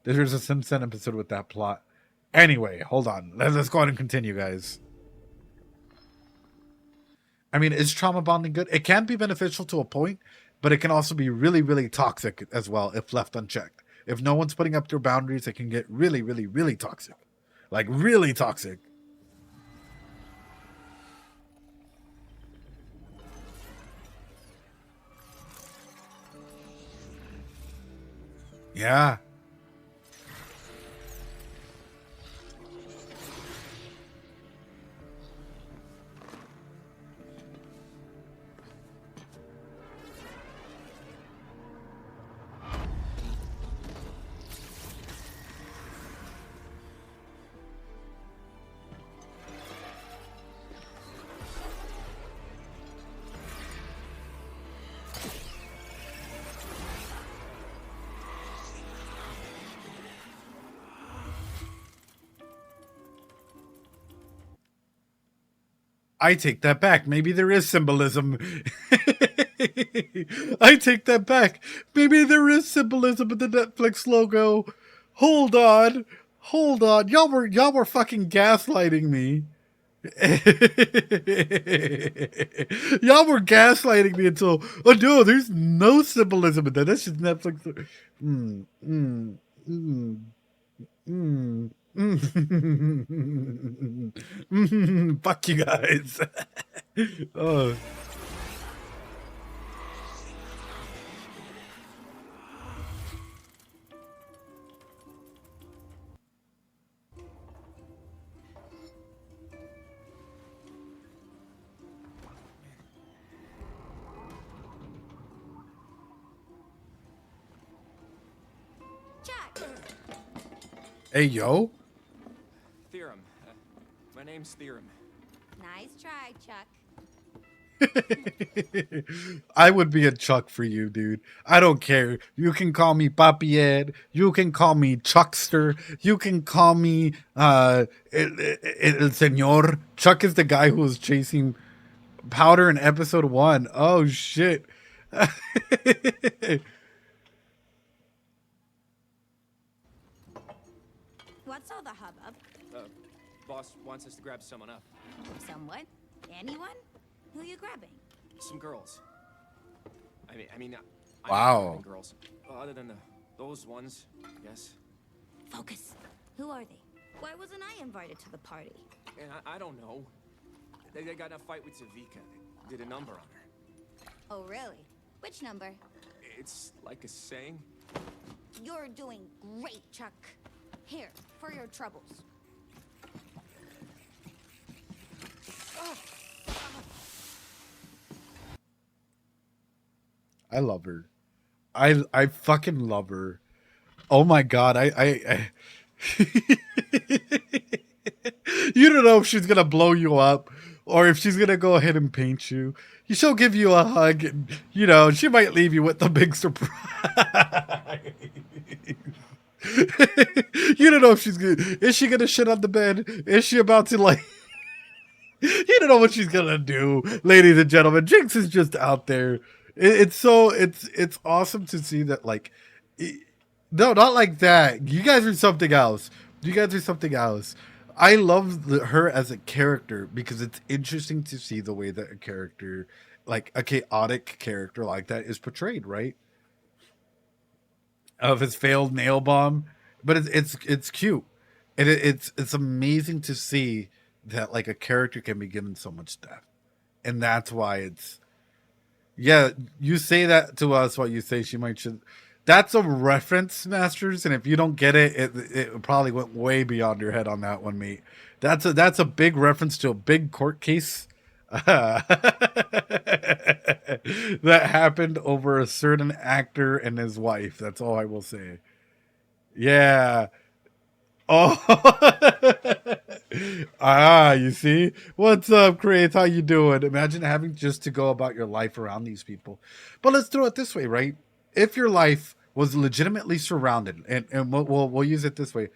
There's a Simpson episode with that plot. Anyway, hold on. Let's go ahead and continue, guys. I mean, is trauma bonding good? It can be beneficial to a point, but it can also be really, really toxic as well if left unchecked. If no one's putting up their boundaries, it can get really, really, really toxic. Like, really toxic. Yeah. I take that back. Maybe there is symbolism. I take that back. Maybe there is symbolism in the Netflix logo. Hold on. Hold on. Y'all were fucking gaslighting me. Y'all were gaslighting me until, oh no, there's no symbolism in that. That's just Netflix. Fuck you guys. Oh. Hey, yo. Theorem. My name's Theorem. Nice try, Chuck. I would be a Chuck for you, dude. I don't care. You can call me Papi Ed. You can call me Chuckster. You can call me El Señor. Chuck is the guy who was chasing Powder in episode 1. Oh, shit. What's all the hubbub? Boss wants us to grab someone up. Someone? Anyone? Who you grabbing? Some girls. I mean, Wow. girls. Well, other than those ones, I guess. Focus. Who are they? Why wasn't I invited to the party? And I don't know. They got in a fight with Zavika. They did a number on her. Oh, really? Which number? It's like a saying. You're doing great, Chuck. Here, for your troubles. I love her. I fucking love her. Oh my god, I you don't know if she's gonna blow you up or if she's gonna go ahead and paint you. She'll give you a hug and, you know, she might leave you with the big surprise. You don't know if she's gonna, is she gonna shit on the bed? Is she about to, like, you don't know what she's gonna do, ladies and gentlemen. Jinx is just out there. It's awesome to see that, like, no, not like that. You guys are something else. You guys are something else. I love her as a character because it's interesting to see the way that a character, like a chaotic character like that, is portrayed, right? Of his failed nail bomb, but it's cute, and it's amazing to see that, like, a character can be given so much depth, and that's why it's, yeah. You say that to us while you say she might should. That's a reference, Masters, and if you don't get it, it probably went way beyond your head on that one, mate. That's a big reference to a big court case that happened over a certain actor and his wife. That's all I will say. Yeah. Oh. You see? What's up, Craze? How you doing? Imagine having just to go about your life around these people. But let's throw it this way, right? If your life was legitimately surrounded, and we'll use it this way.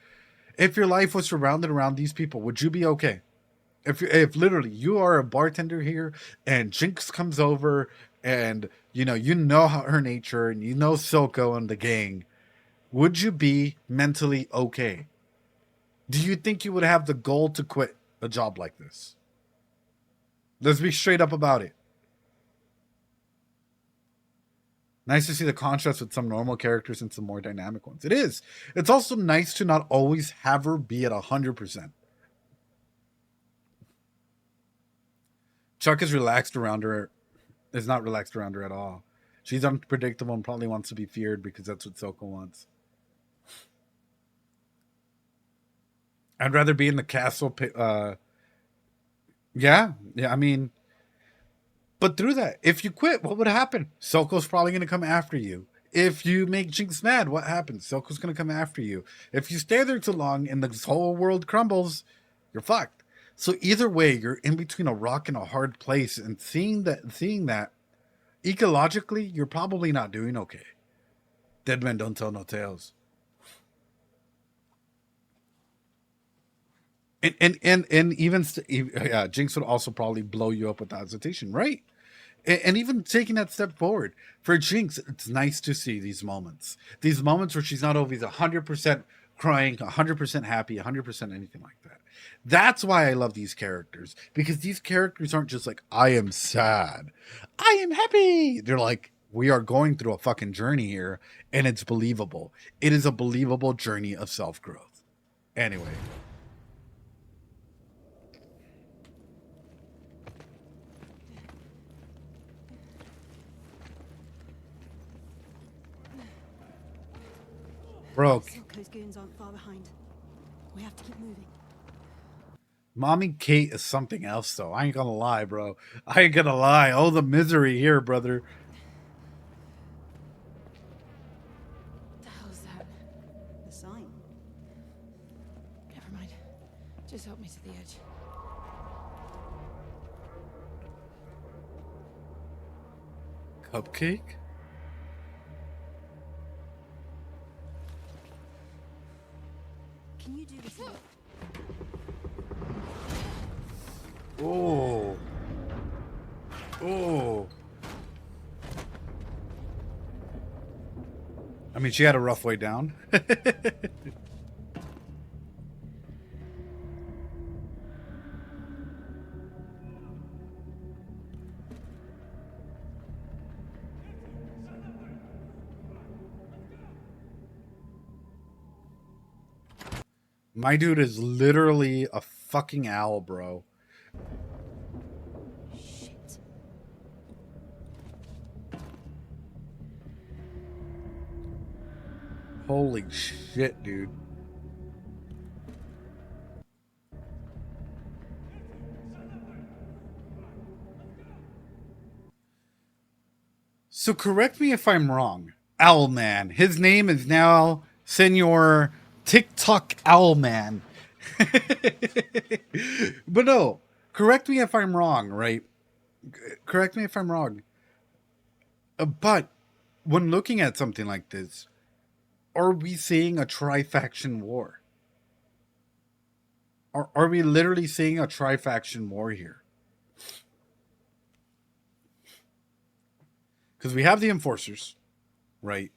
If your life was surrounded around these people, would you be okay? If literally you are a bartender here and Jinx comes over and you know how her nature and you know Silco and the gang, would you be mentally okay? Do you think you would have the goal to quit a job like this? Let's be straight up about it. Nice to see the contrast with some normal characters and some more dynamic ones. It is. It's also nice to not always have her be at 100%. Chuck is relaxed around her. Is not relaxed around her at all. She's unpredictable and probably wants to be feared because that's what Silco wants. I'd rather be in the castle. Yeah, I mean, but through that, if you quit, what would happen? Silco's probably going to come after you. If you make Jinx mad, what happens? Silco's going to come after you. If you stay there too long and the whole world crumbles, you're fucked. So either way, you're in between a rock and a hard place, and seeing that, ecologically, you're probably not doing okay. Dead men don't tell no tales. And even Jinx would also probably blow you up with hesitation, right? And even taking that step forward for Jinx, it's nice to see these moments where she's not always 100% crying, 100% happy, 100% anything like that. That's why I love these characters, because these characters aren't just like, I am sad, I am happy. They're like, we are going through a fucking journey here, and it's believable. It is a believable journey of self-growth. Anyway. Bro. Silco's goons aren't far behind. We have to keep moving. Mommy Kate is something else, though. I ain't gonna lie, bro. I ain't gonna lie. Oh, the misery here, brother. What the hell is that? The sign. Never mind. Just help me to the edge. Cupcake? Can you do this? Oh. Oh. I mean, she had a rough way down. My dude is literally a fucking owl, bro. Shit. Holy shit, dude. So correct me if I'm wrong. Owlman. His name is now Senor TikTok Owlman. But no, correct me if I'm wrong, right? Correct me if I'm wrong. But when looking at something like this, are we seeing a tri-faction war? Are we literally seeing a tri-faction war here? Because we have the Enforcers, right?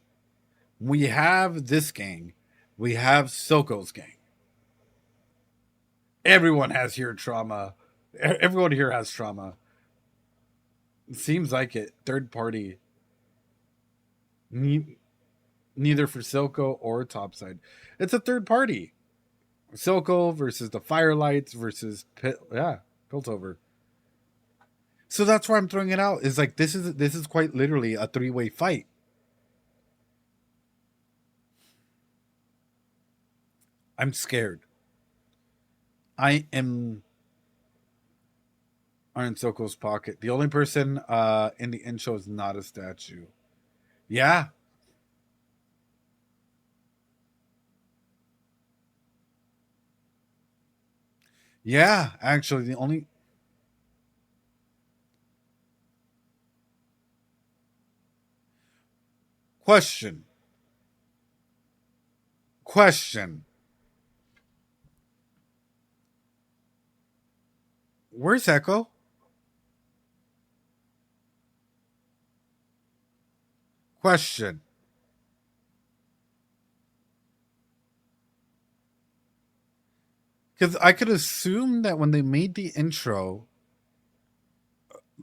We have this gang. We have Silco's gang. Everyone has here trauma. Everyone here has trauma. It seems like it. Third party. Neither for Silco or Topside. It's a third party. Silco versus the Firelights versus Piltover. So that's why I'm throwing it out. Is like this is quite literally a three-way fight. I'm scared. I am in Silco's pocket. The only person in the intro is not a statue. Yeah. Yeah, actually, the only... Question. Where's Echo? Question. Because I could assume that when they made the intro,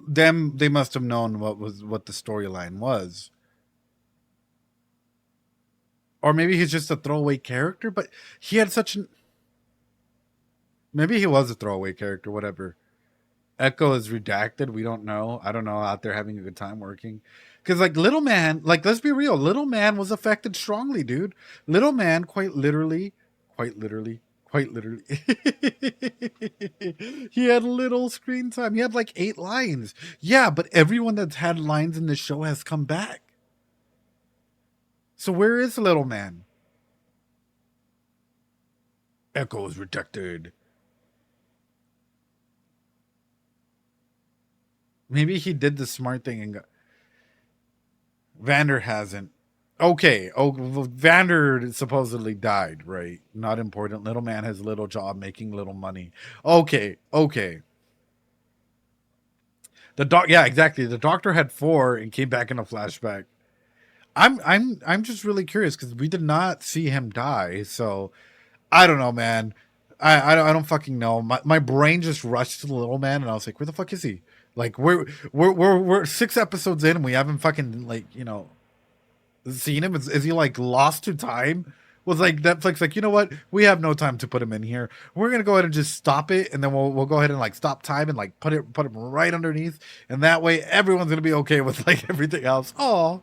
they must have known what the storyline was. Or maybe he's just a throwaway character, but he had such an... Maybe he was a throwaway character, whatever. Echo is redacted. We don't know. I don't know. Out there having a good time working. Because, like, Little Man, like, let's be real. Little Man was affected strongly, dude. Little Man, quite literally, he had little screen time. He had, like, 8 lines. Yeah, but everyone that's had lines in the show has come back. So where is Little Man? Echo is redacted. Maybe he did the smart thing and got... Vander hasn't. Okay. Oh, Vander supposedly died, right? Not important. Little Man has a little job making little money. Okay. Yeah, exactly. The doctor had 4 and came back in a flashback. I'm just really curious because we did not see him die. So I don't know, man. I don't fucking know. My brain just rushed to the Little Man and I was like, where the fuck is he? Like we're 6 episodes in and we haven't fucking, like, you know, seen him. Is he like lost to time? Was like Netflix like, you know what? We have no time to put him in here. We're gonna go ahead and just stop it, and then we'll go ahead and like stop time and like put him right underneath, and that way everyone's gonna be okay with like everything else. Oh,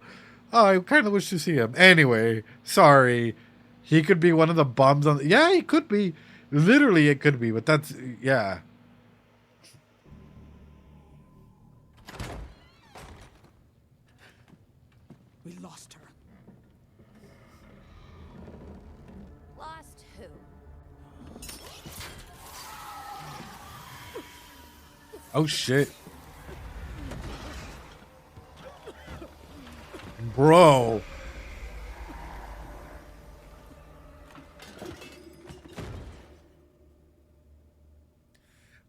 I kind of wish to see him. Anyway, sorry. He could be one of the bums on. Yeah, he could be. Literally, it could be. But that's yeah. We lost her. Lost who? Oh shit. Bro.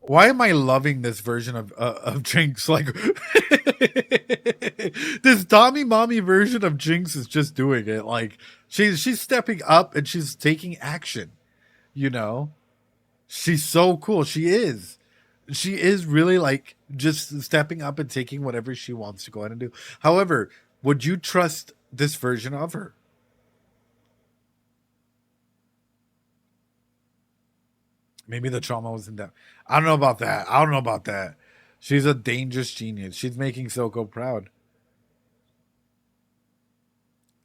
Why am I loving this version of Jinx? Like this Tommy Mommy version of Jinx is just doing it. Like she's stepping up and she's taking action. You know? She's so cool. She is really like just stepping up and taking whatever she wants to go ahead and do. However, would you trust this version of her? Maybe the trauma was in that. I don't know about that. She's a dangerous genius. She's making Soko proud.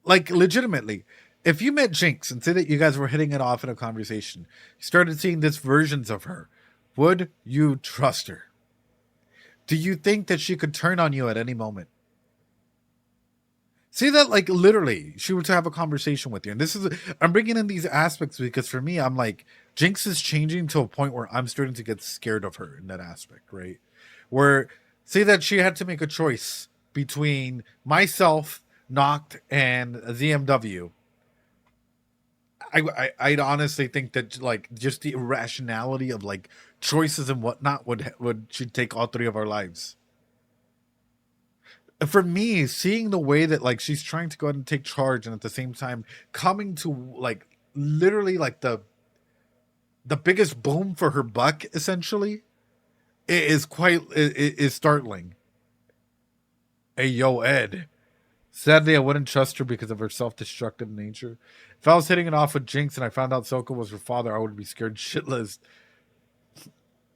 Like, legitimately, if you met Jinx and say that you guys were hitting it off in a conversation, you started seeing these versions of her, would you trust her? Do you think that she could turn on you at any moment? See that, like, literally, she were to have a conversation with you. And this is, I'm bringing in these aspects because for me, I'm like, Jinx is changing to a point where I'm starting to get scared of her in that aspect, right? Where, say that she had to make a choice between myself, Noct, and ZMW. I'd honestly think that, like, just the irrationality of, like, choices and whatnot should take all 3 of our lives. For me, seeing the way that like she's trying to go ahead and take charge and at the same time coming to like literally like the biggest boom for her buck essentially is startling. Hey, yo, Ed. Sadly, I wouldn't trust her because of her self-destructive nature. If I was hitting it off with Jinx and I found out Soko was her father, I would be scared shitless.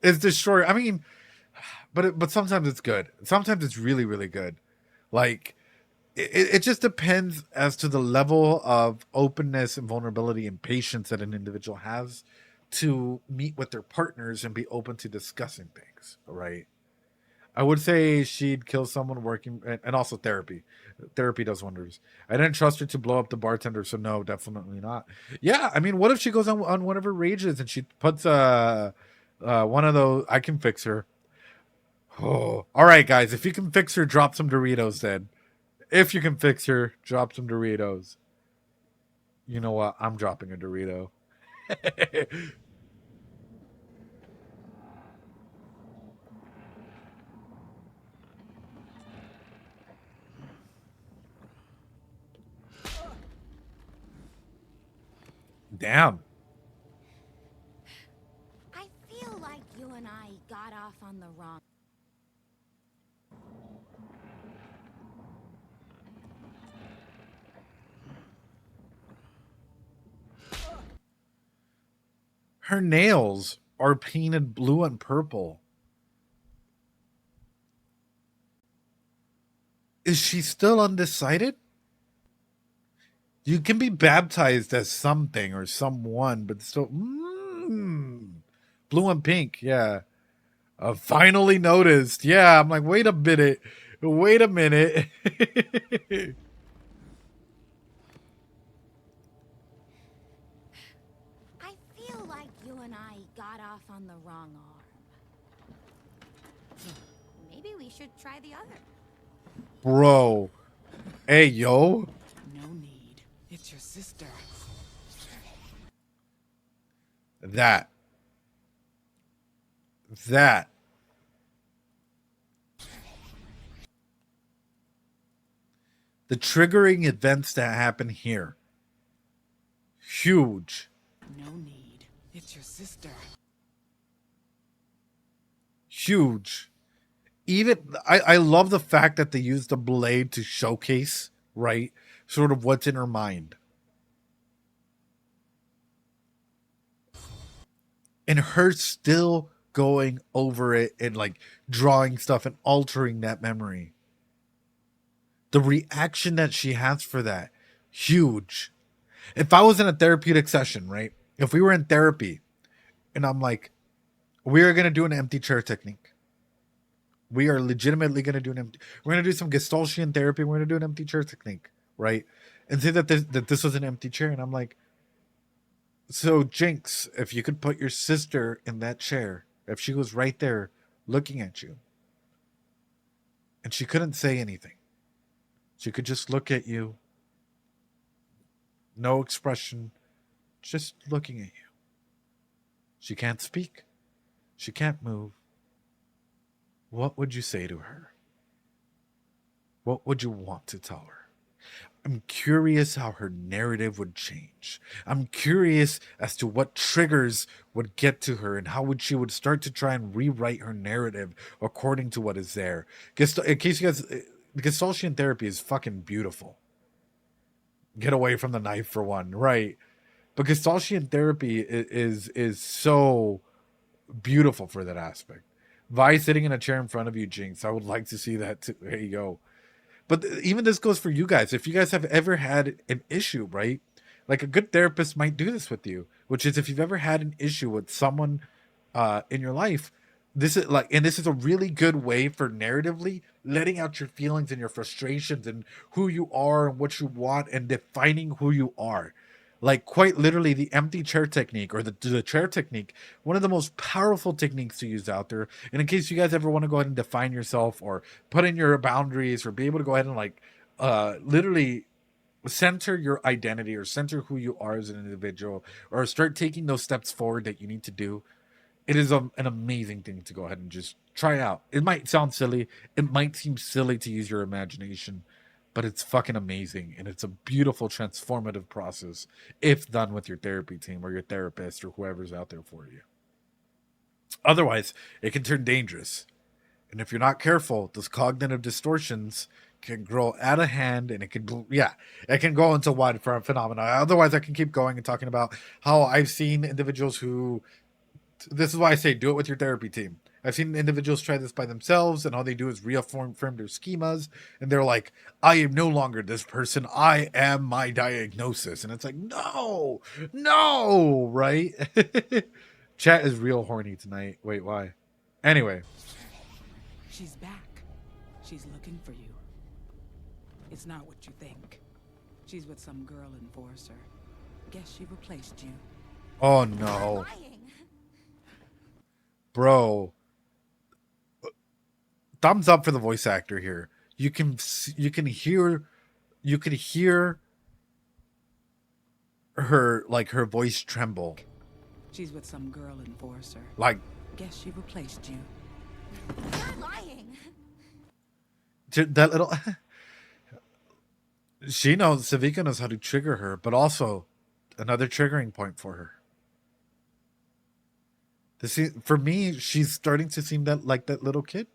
It's destroying. I mean, but sometimes it's good. Sometimes it's really, really good. Like, it just depends as to the level of openness and vulnerability and patience that an individual has to meet with their partners and be open to discussing things, right? I would say she'd kill someone working, and also therapy. Therapy does wonders. I didn't trust her to blow up the bartender, so no, definitely not. Yeah, I mean, what if she goes on one of her rages and she puts one of those, I can fix her. Oh, all right, guys. If you can fix her, drop some Doritos then. If you can fix her, drop some Doritos. You know what? I'm dropping a Dorito. Damn. I feel like you and I got off on the wrong. her nails are painted blue and purple. Is she still undecided? You can be baptized as something or someone, but still... blue and pink, yeah. Finally noticed. Yeah, I'm like, wait a minute. Wait a minute. I feel like you and I got off on the wrong arm. Maybe we should try the other. Bro. Hey, yo. No need. It's your sister. That. The triggering events that happen here. Huge. No need. It's your sister. Huge. Even I love the fact that they used the blade to showcase, right, sort of what's in her mind. And her still going over it and like drawing stuff and altering that memory. The reaction that she has for that, huge. If I was in a therapeutic session, right? If we were in therapy and I'm like, we are going to do an empty chair technique. We are legitimately going to do we're going to do some Gestalt therapy. We're going to do an empty chair technique, right? And say that this was an empty chair. And I'm like, so Jinx, if you could put your sister in that chair, if she was right there looking at you and she couldn't say anything, she could just look at you, no expression, just looking at you. She can't speak. She can't move. What would you say to her? What would you want to tell her? I'm curious how her narrative would change. I'm curious as to what triggers would get to her and how she would start to try and rewrite her narrative according to what is there. In case you guys, Gestaltian therapy is fucking beautiful. Get away from the knife for one, right? But Gestaltian therapy is so beautiful for that aspect. Vi sitting in a chair in front of you, Jinx. I would like to see that too. There you go. But even this goes for you guys. If you guys have ever had an issue, right? Like a good therapist might do this with you, which is if you've ever had an issue with someone in your life, this is like, and this is a really good way for narratively letting out your feelings and your frustrations and who you are and what you want and defining who you are. Like quite literally the empty chair technique or the chair technique, one of the most powerful techniques to use out there. And in case you guys ever want to go ahead and define yourself or put in your boundaries or be able to go ahead and like literally center your identity or center who you are as an individual or start taking those steps forward that you need to do, it is an amazing thing to go ahead and just try out. It might sound silly. It might seem silly to use your imagination, but it's fucking amazing. And it's a beautiful transformative process if done with your therapy team or your therapist or whoever's out there for you. Otherwise, it can turn dangerous. And if you're not careful, those cognitive distortions can grow out of hand and it can go into wide phenomena. Otherwise, I can keep going and talking about how I've seen individuals who, this is why I say do it with your therapy team. I've seen individuals try this by themselves and all they do is reaffirm their schemas. And they're like, I am no longer this person. I am my diagnosis. And it's like, no, right? Chat is real horny tonight. Wait, why? Anyway. She's back. She's looking for you. It's not what you think. She's with some girl enforcer. Guess she replaced you. Oh no. Bro. Thumbs up for the voice actor here. You can hear her, like, her voice tremble. She's with some girl enforcer. Like, guess she replaced you. You're lying. That little she knows, Savika knows how to trigger her, but also another triggering point for her. For me, she's starting to seem like that little kid.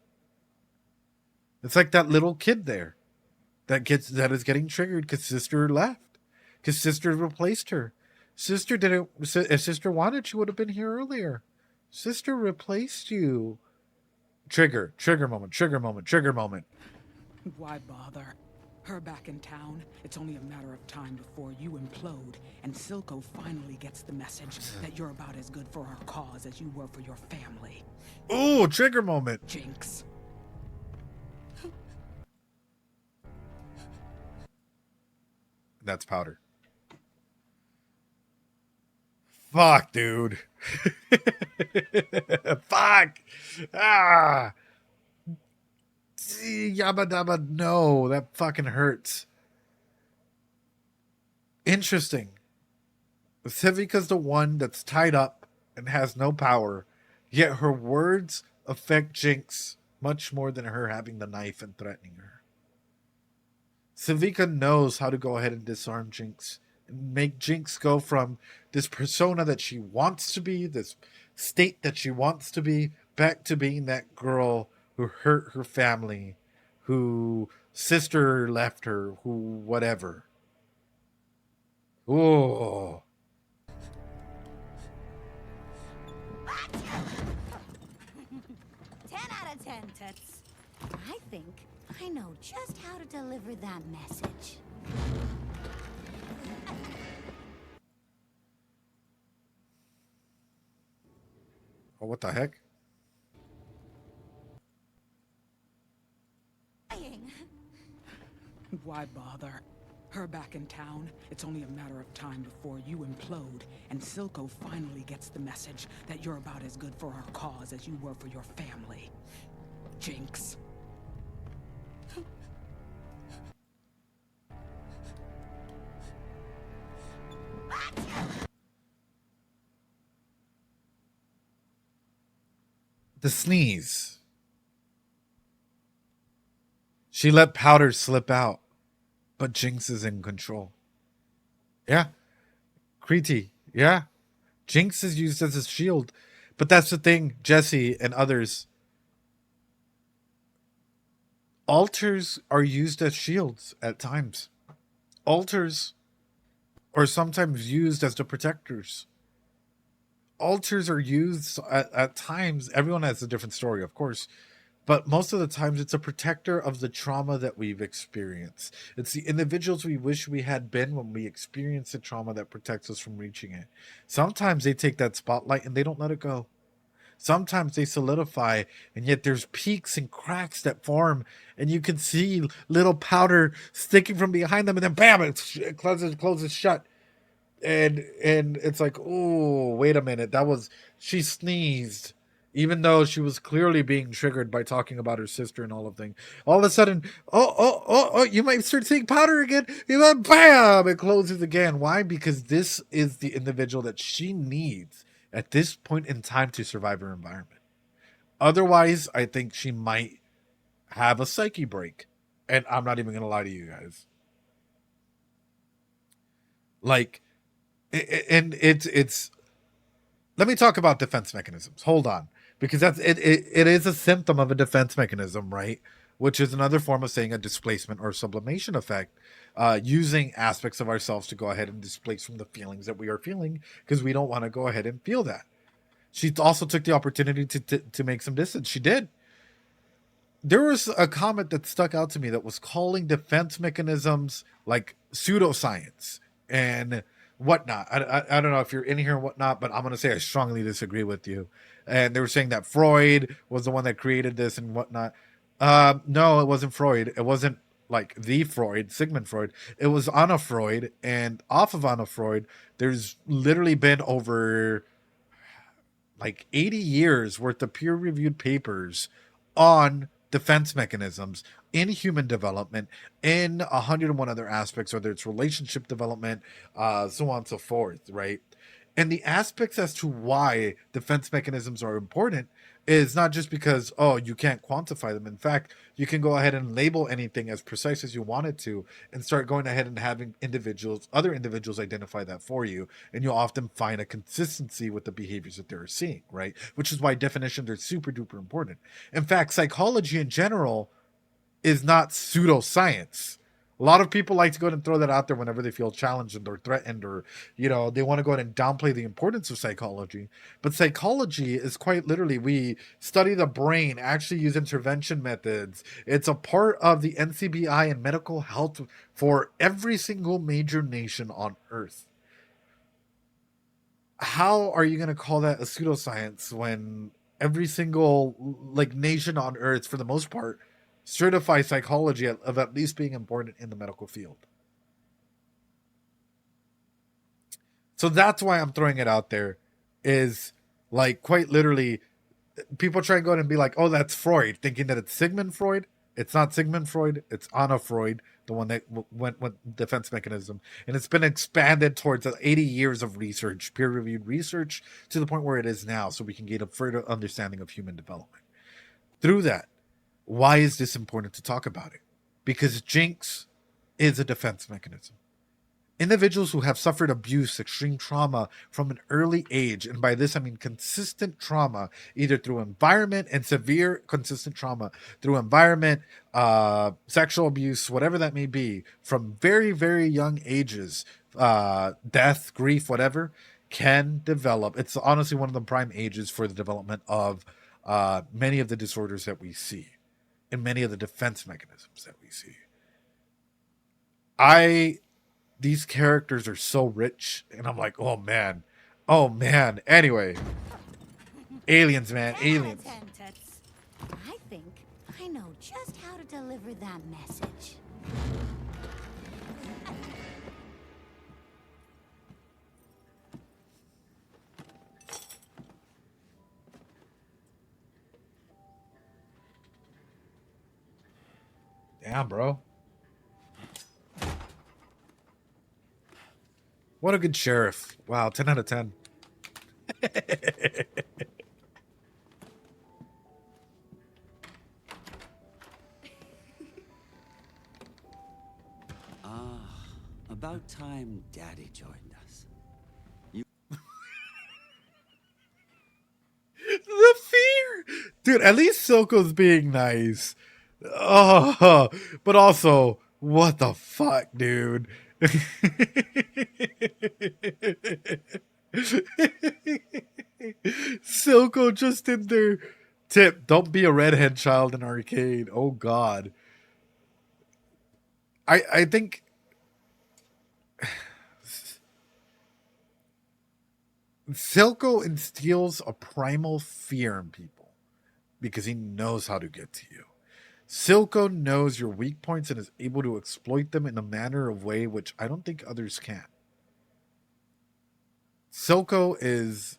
It's like that little kid there that is getting triggered because sister left, because sister replaced her. Sister didn't. If Sister wanted, she would have been here earlier. Sister replaced you. Trigger moment, trigger moment. Why bother? Her back in town, it's only a matter of time before you implode, and Silco finally gets the message that you're about as good for our cause as you were for your family. Ooh, trigger moment. Jinx. That's Powder. Fuck, dude. Fuck. Ah. Yabba dabba. No, that fucking hurts. Interesting. Civica's the one that's tied up and has no power, yet her words affect Jinx much more than her having the knife and threatening her. Civica knows how to go ahead and disarm Jinx and make Jinx go from this persona that she wants to be, this state that she wants to be, back to being that girl who hurt her family, who sister left her, who whatever. Oh. 10 out of 10, Toots. I think I know just how to deliver that message. Oh, what the heck? Why bother? Her back in town, it's only a matter of time before you implode, and Silco finally gets the message that you're about as good for our cause as you were for your family. Jinx. The sneeze. She let Powder slip out, but Jinx is in control. Yeah. Kriti. Yeah. Jinx is used as a shield. But that's the thing, Jesse and others. Altars are used as shields at times. Altars are sometimes used as the protectors. Altars are used at times. Everyone has a different story, of course. But most of the times, it's a protector of the trauma that we've experienced. It's the individuals we wish we had been when we experience the trauma that protects us from reaching it. Sometimes they take that spotlight and they don't let it go. Sometimes they solidify, and yet there's peaks and cracks that form, and you can see little Powder sticking from behind them, and then bam, it closes shut. And it's like, oh, wait a minute. She sneezed. Even though she was clearly being triggered by talking about her sister and all of things. All of a sudden, you might start seeing Powder again. And then bam, it closes again. Why? Because this is the individual that she needs at this point in time to survive her environment. Otherwise, I think she might have a psyche break. And I'm not even going to lie to you guys. Like, and it's let me talk about defense mechanisms. Hold on. Because it is a symptom of a defense mechanism, right? Which is another form of saying a displacement or sublimation effect, using aspects of ourselves to go ahead and displace from the feelings that we are feeling because we don't want to go ahead and feel that. She also took the opportunity to make some distance. She did. There was a comment that stuck out to me that was calling defense mechanisms like pseudoscience and whatnot. I don't know if you're in here and whatnot, but I'm going to say I strongly disagree with you. And they were saying that Freud was the one that created this and whatnot. No, it wasn't Freud. It wasn't like the Freud, Sigmund Freud. It was Anna Freud. And off of Anna Freud, there's literally been over like 80 years worth of peer-reviewed papers on defense mechanisms in human development, in 101 other aspects, whether it's relationship development, so on and so forth, right? And the aspects as to why defense mechanisms are important is not just because, you can't quantify them. In fact, you can go ahead and label anything as precise as you want it to and start going ahead and having other individuals identify that for you. And you'll often find a consistency with the behaviors that they're seeing, right? Which is why definitions are super duper important. In fact, psychology in general is not pseudoscience. A lot of people like to go ahead and throw that out there whenever they feel challenged or threatened, or, you know, they want to go ahead and downplay the importance of psychology. But psychology is quite literally, we study the brain, actually use intervention methods. It's a part of the NCBI and medical health for every single major nation on Earth. How are you going to call that a pseudoscience when every single like nation on Earth, for the most part, certify psychology of at least being important in the medical field? So that's why I'm throwing it out there, is like quite literally people try and go and be like, oh, that's Freud, thinking that it's Sigmund Freud. It's not Sigmund Freud. It's Anna Freud, the one that went with defense mechanism. And it's been expanded towards 80 years of research, peer-reviewed research, to the point where it is now, so we can gain a further understanding of human development. Through that, why is this important to talk about it? Because Jinx is a defense mechanism. Individuals who have suffered abuse, extreme trauma from an early age, and by this I mean consistent trauma, either through environment, and severe consistent trauma through environment, sexual abuse, whatever that may be, from very, very young ages, death, grief, whatever, can develop. It's honestly one of the prime ages for the development of many of the disorders that we see, and many of the defense mechanisms that we see. These characters are so rich, and I'm like, oh man. Anyway, aliens, man, aliens. I think I know just how to deliver that message. Damn, bro. What a good sheriff. Wow, 10 out of 10. About time Daddy joined us. The fear! Dude, at least Silco's being nice. Oh, but also, what the fuck, dude? Silco just in there. Tip, don't be a redhead child in Arcane. Oh god. I think Silco instills a primal fear in people because he knows how to get to you. Silco knows your weak points and is able to exploit them in a manner of way which I don't think others can. Silco is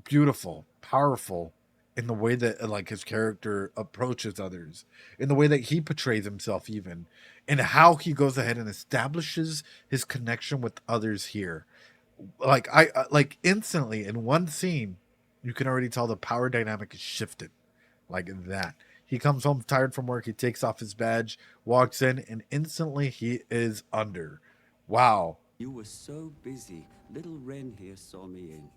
beautiful, powerful in the way that like his character approaches others, in the way that he portrays himself even, and how he goes ahead and establishes his connection with others here. Like like instantly in one scene, you can already tell the power dynamic is shifted like that. He comes home tired from work. He takes off his badge, walks in, and instantly he is under. Wow. You were so busy. Little Ren here saw me in.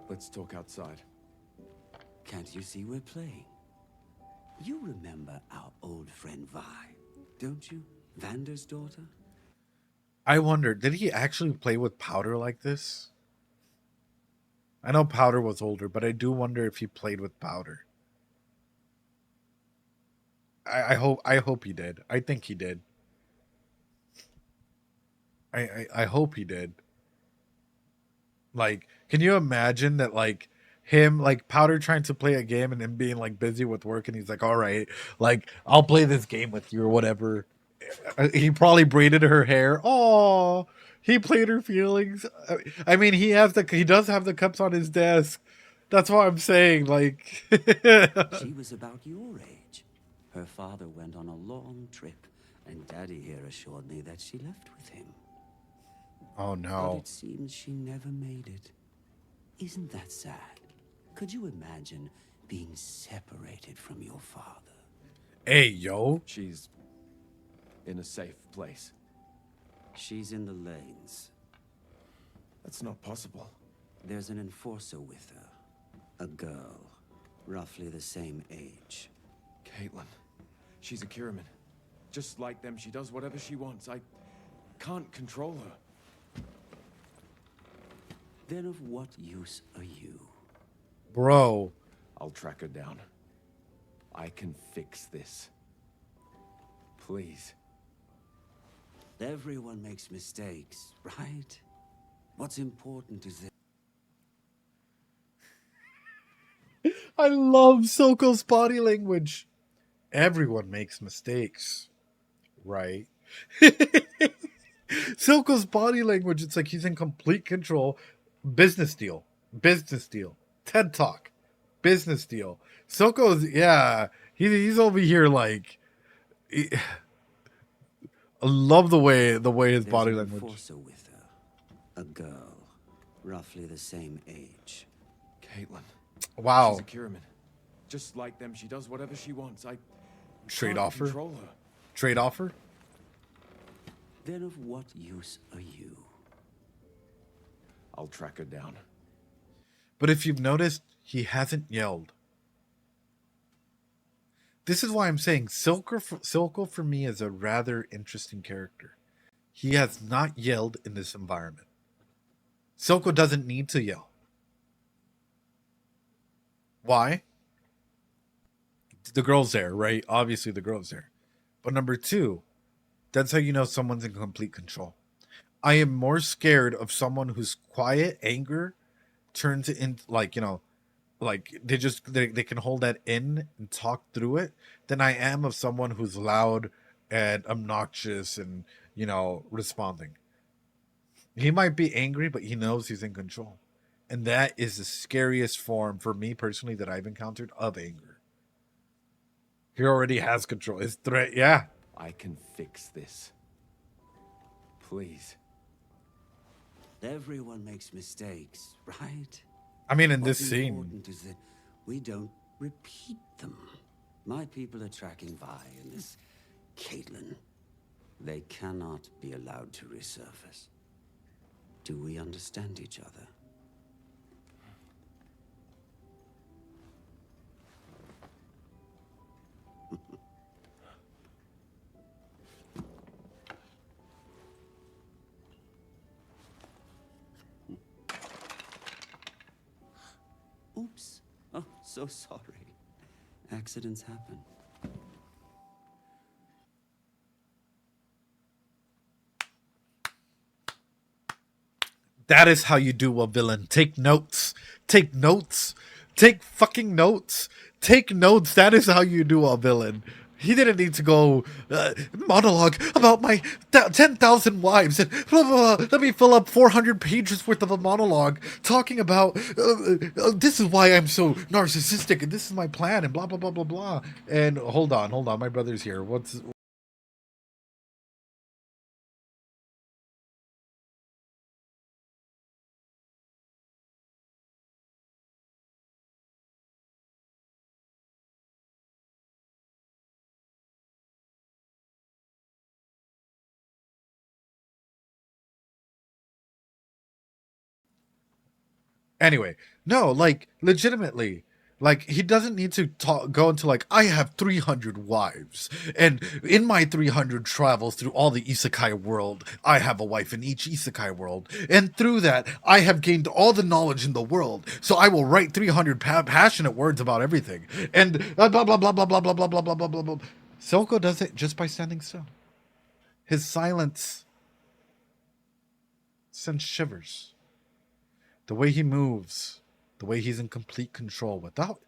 Let's talk outside. Can't you see we're playing? You remember our old friend Vi, don't you? Vander's daughter? I wonder, did he actually play with Powder like this? I know Powder was older, but I do wonder if he played with Powder. I hope he did. I think he did. I hope he did. Like, can you imagine that, like, him, like, Powder trying to play a game and him being, like, busy with work, and he's like, all right, like, I'll play this game with you or whatever. He probably braided her hair. Oh, he played her feelings. I mean, he does have the cups on his desk. That's what I'm saying, like. She was about your age. Her father went on a long trip, and Daddy here assured me that she left with him. Oh, no. But it seems she never made it. Isn't that sad? Could you imagine being separated from your father? Hey, yo. She's in a safe place. She's in the lanes. That's not possible. There's an enforcer with her. A girl, roughly the same age. Caitlin. She's a Kiraman. Just like them, she does whatever she wants. I can't control her. Then of what use are you? Bro. I'll track her down. I can fix this. Please. Everyone makes mistakes, right? What's important is that I love Silco's body language. Everyone makes mistakes, right? Silco's body language, it's like he's in complete control. Business deal. Business deal. TED Talk. Business deal. Silco's, yeah, he's over here like... I love the way his there's body an language. enforcer with her. A girl, roughly the same age. Caitlin. Wow. She's a Kiraman. Just like them, she does whatever she wants. I Trade can't offer? control her. Trade offer? Then of what use are you? I'll track her down. But if you've noticed, he hasn't yelled. This is why I'm saying Silco for me is a rather interesting character. He has not yelled in this environment. Silco doesn't need to yell. Why? The girl's there, right? Obviously the girl's there. But number two, that's how you know someone's in complete control. I am more scared of someone whose quiet anger turns in, like, you know, like they can hold that in and talk through it than I am of someone who's loud and obnoxious and, you know, responding. He might be angry, but he knows he's in control. And that is the scariest form for me personally that I've encountered of anger. He already has control. His threat, yeah. I can fix this. Please. Everyone makes mistakes, right? I mean, in What's this scene, important is that we don't repeat them. My people are tracking Vi and this Caitlin. They cannot be allowed to resurface. Do we understand each other? Oops. Oh, so sorry. Accidents happen. that is how you do a villain. Take notes. Take notes. Take fucking notes. Take notes. That is how you do a villain. He didn't need to go monologue about my 10,000 wives and blah, blah, blah. Let me fill up 400 pages worth of a monologue talking about this is why I'm so narcissistic and this is my plan and blah, blah, blah, blah, blah. And hold on. My brother's here. What's... Anyway, no, like, legitimately, like, he doesn't need to go into, like, I have 300 wives, and in my 300 travels through all the isekai world, I have a wife in each isekai world, and through that, I have gained all the knowledge in the world, so I will write 300 passionate words about everything, and blah, blah, blah, blah, blah, blah, blah, blah, blah, blah, blah, blah. Silco does it just by standing still. His silence sends shivers. The way he moves, the way he's in complete control without,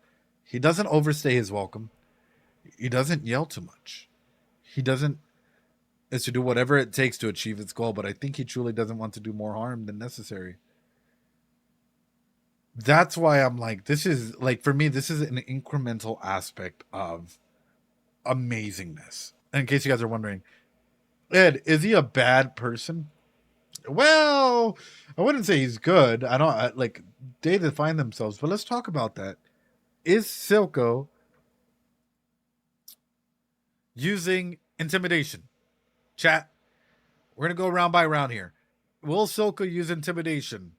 he doesn't overstay his welcome. He doesn't yell too much. He doesn't, is to do whatever it takes to achieve its goal, but I think he truly doesn't want to do more harm than necessary. That's why I'm like, this is, like, for me, this is an incremental aspect of amazingness. And in case you guys are wondering, Ed, is he a bad person? Well, I wouldn't say he's good. Like, they define themselves, but let's talk about that. Is Silco using intimidation? Chat, We're going to go round by round here. Will Silco use intimidation?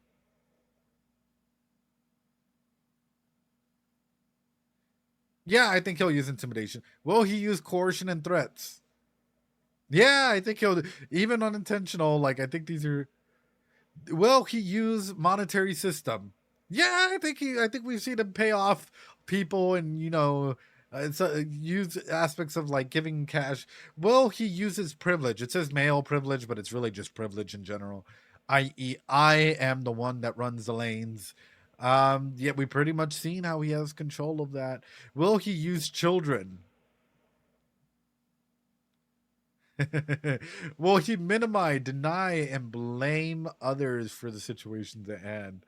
Yeah, I think he'll use intimidation. Will he use coercion and threats? Yeah, I think he'll, even unintentional, like, I think these are, will he use monetary system? Yeah, I think we've seen him pay off people and, you know, use aspects of like giving cash. Will he use his privilege? It says male privilege, but it's really just privilege in general. I.e., I am the one that runs the lanes. Yeah, we pretty much seen how he has control of that. Will he use children? Will he minimize, deny, and blame others for the situations at hand?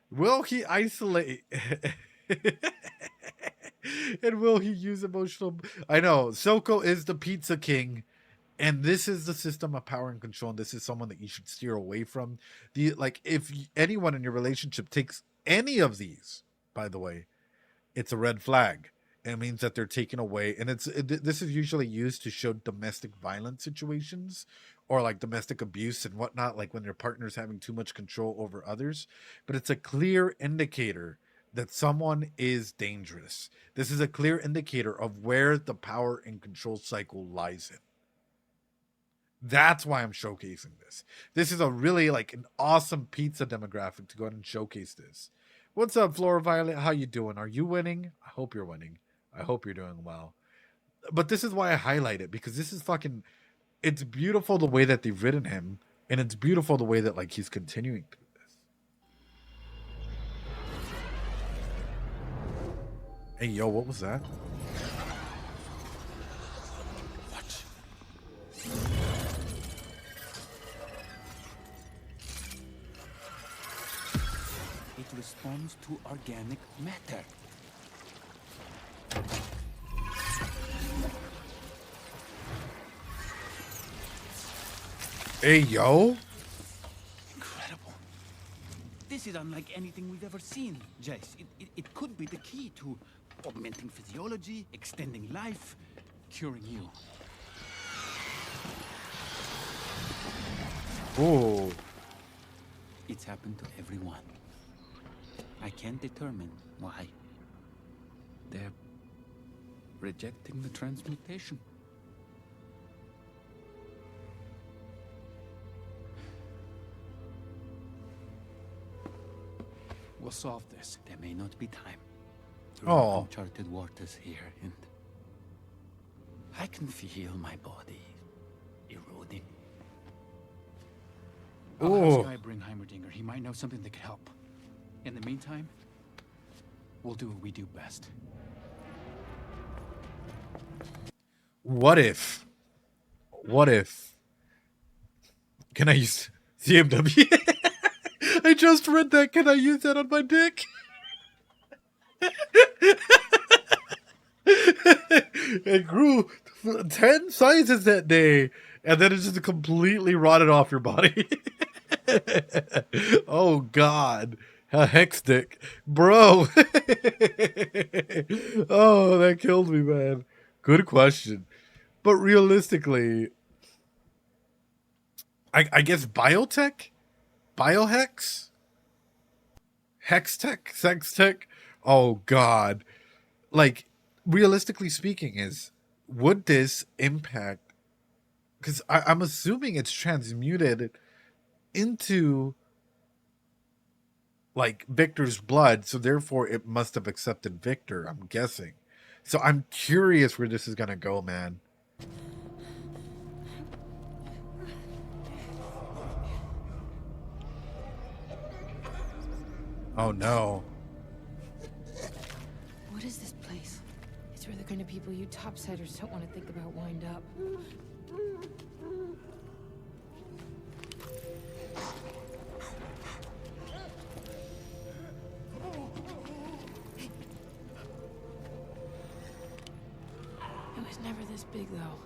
Will he isolate? And will he use emotional? I know Silco is the pizza king, and this is the system of power and control, and this is someone that you should steer away from. Like, if anyone in your relationship takes any of these, by the way, it's a red flag. It means that they're taken away, and this is usually used to show domestic violence situations or like domestic abuse and whatnot, like when your partner's having too much control over others. But it's a clear indicator that someone is dangerous. This is a clear indicator of where the power and control cycle lies in. That's why I'm showcasing this. This is a really like an awesome pizza demographic to go ahead and showcase this. What's up, Flora Violet? How you doing? Are you winning? I hope you're winning. I hope you're doing well. But this is why I highlight it, because this is fucking, it's beautiful the way that they've written him, and it's beautiful the way that like he's continuing through this. Hey, yo, what was that? Watch. It responds to organic matter. Hey, yo. Incredible. This is unlike anything we've ever seen, Jace. It could be the key to augmenting physiology, extending life, curing you. Oh. It's happened to everyone. I can't determine why. They're rejecting the transmutation. We'll solve this. There may not be time. Oh. Uncharted waters here, and I can feel my body eroding. I'll have Sky bring Heimerdinger. He might know something that could help. In the meantime, we'll do what we do best. What if? Can I use CMW? I just read that. Can I use that on my dick? It grew 10 sizes that day, and then it just completely rotted off your body. Oh, God. A hex dick. Bro. Oh, that killed me, man. Good question. But realistically, I guess biotech? Biohex? Hextech? Sextech? Oh, God. Like, realistically speaking, would this impact? Because I'm assuming it's transmuted into, like, Victor's blood, so therefore it must have accepted Victor, I'm guessing. So I'm curious where this is going to go, man. Oh, no. What is this place? It's where the kind of people you topsiders don't want to think about wind up. It was never this big, though.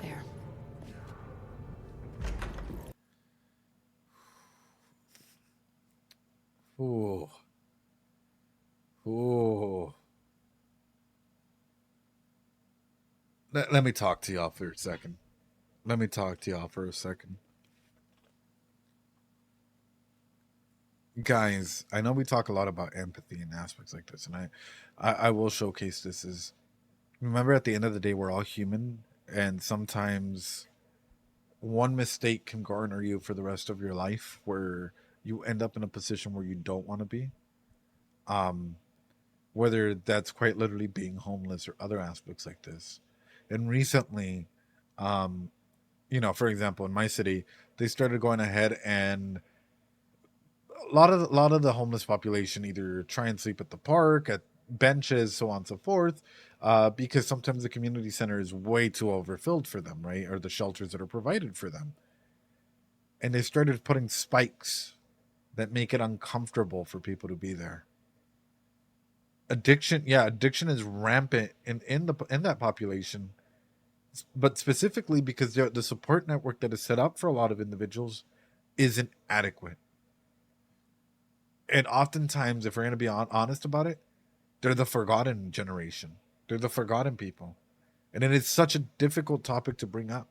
There. Ooh. Ooh. let me talk to y'all for a second. Let me talk to y'all for a second. Guys, I know we talk a lot about empathy and aspects like this, and I will showcase this as, remember, at the end of the day, we're all human, and sometimes one mistake can garner you for the rest of your life, where you end up in a position where you don't want to be. Um, Whether that's quite literally being homeless or other aspects like this. And recently, um, for example, in my city, they started going ahead, and a lot of the homeless population either try and sleep at the park, at benches, so on and so forth, because sometimes the community center is way too overfilled for them, right? Or the shelters that are provided for them. And they started putting spikes that make it uncomfortable for people to be there. Addiction is rampant in that population, but specifically because the support network that is set up for a lot of individuals isn't adequate. And oftentimes, if we're going to be honest about it, they're the forgotten generation. They're the forgotten people. And it is such a difficult topic to bring up.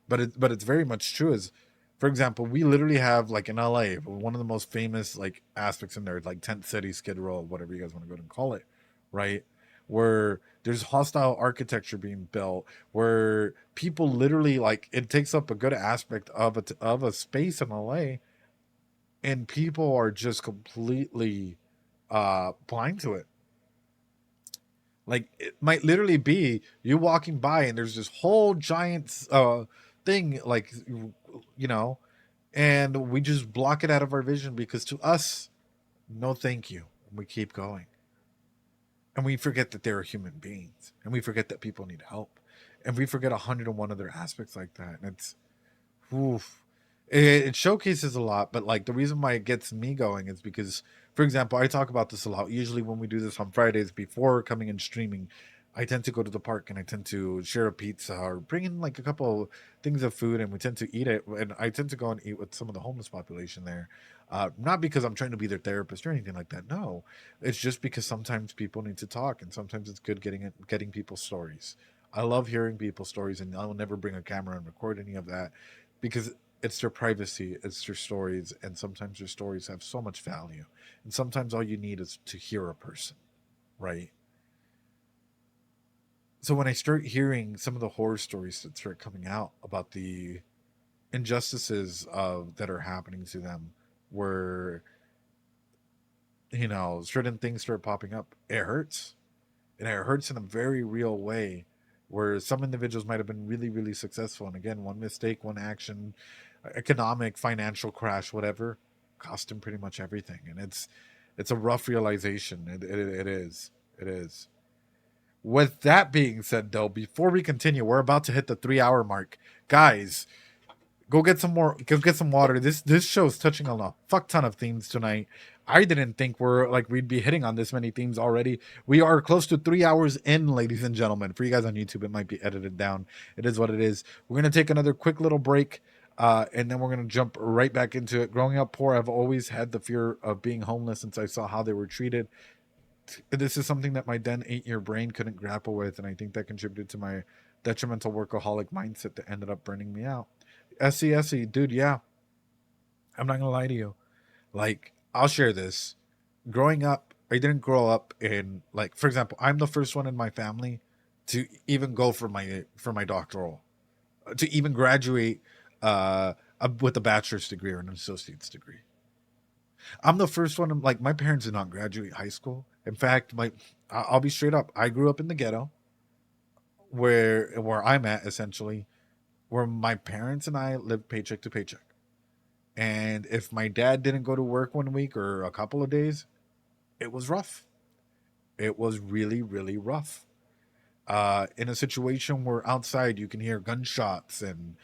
But it's very much true. As, for example, we literally have, like, in LA, one of the most famous, like, aspects in there, like Tent City, Skid Row, whatever you guys want to go ahead and call it, right? Where there's hostile architecture being built, where people literally, like, it takes up a good aspect of a space in LA, and people are just completely blind to it. Like, it might literally be you walking by and there's this whole giant thing, like, and we just block it out of our vision because to us, no thank you. We keep going. And we forget that they're human beings. And we forget that people need help. And we forget 101 other aspects like that. And it's, oof. It showcases a lot, but, like, the reason why it gets me going is because, for example, I talk about this a lot. Usually when we do this on Fridays before coming and streaming, I tend to go to the park and I tend to share a pizza or bring in, like, a couple things of food, and we tend to eat it. And I tend to go and eat with some of the homeless population there. Not because I'm trying to be their therapist or anything like that. No, it's just because sometimes people need to talk, and sometimes it's good getting people's stories. I love hearing people's stories, and I'll never bring a camera and record any of that because it's their privacy, it's their stories, and sometimes their stories have so much value. And sometimes all you need is to hear a person, right? So when I start hearing some of the horror stories that start coming out about the injustices that are happening to them, where, certain things start popping up, it hurts. And it hurts in a very real way, where some individuals might have been really, really successful. And again, one mistake, one action, economic, financial crash, whatever, cost them pretty much everything. And it's a rough realization. It is. It is. With that being said, though, before we continue, we're about to hit the 3-hour mark. Guys, go get some water. This show is touching on a fuck ton of themes tonight. I didn't think we'd be hitting on this many themes already. We are close to 3 hours in, ladies and gentlemen. For you guys on YouTube, it might be edited down. It is what it is. We're going to take another quick little break, and then we're going to jump right back into it. Growing up poor, I've always had the fear of being homeless since I saw how they were treated. This is something that my then 8-year brain couldn't grapple with, and I think that contributed to my detrimental workaholic mindset that ended up burning me out. SCSE, dude, yeah. I'm not going to lie to you. Like, I'll share this. Growing up, I didn't grow up in, like, for example, I'm the first one in my family to even go for my doctoral, to even graduate with a bachelor's degree or an associate's degree. I'm the first one. Like, my parents did not graduate high school. In fact, I'll be straight up. I grew up in the ghetto, where I'm at, essentially, where my parents and I lived paycheck to paycheck. And if my dad didn't go to work one week or a couple of days, it was rough. It was really, really rough. In a situation where outside you can hear gunshots and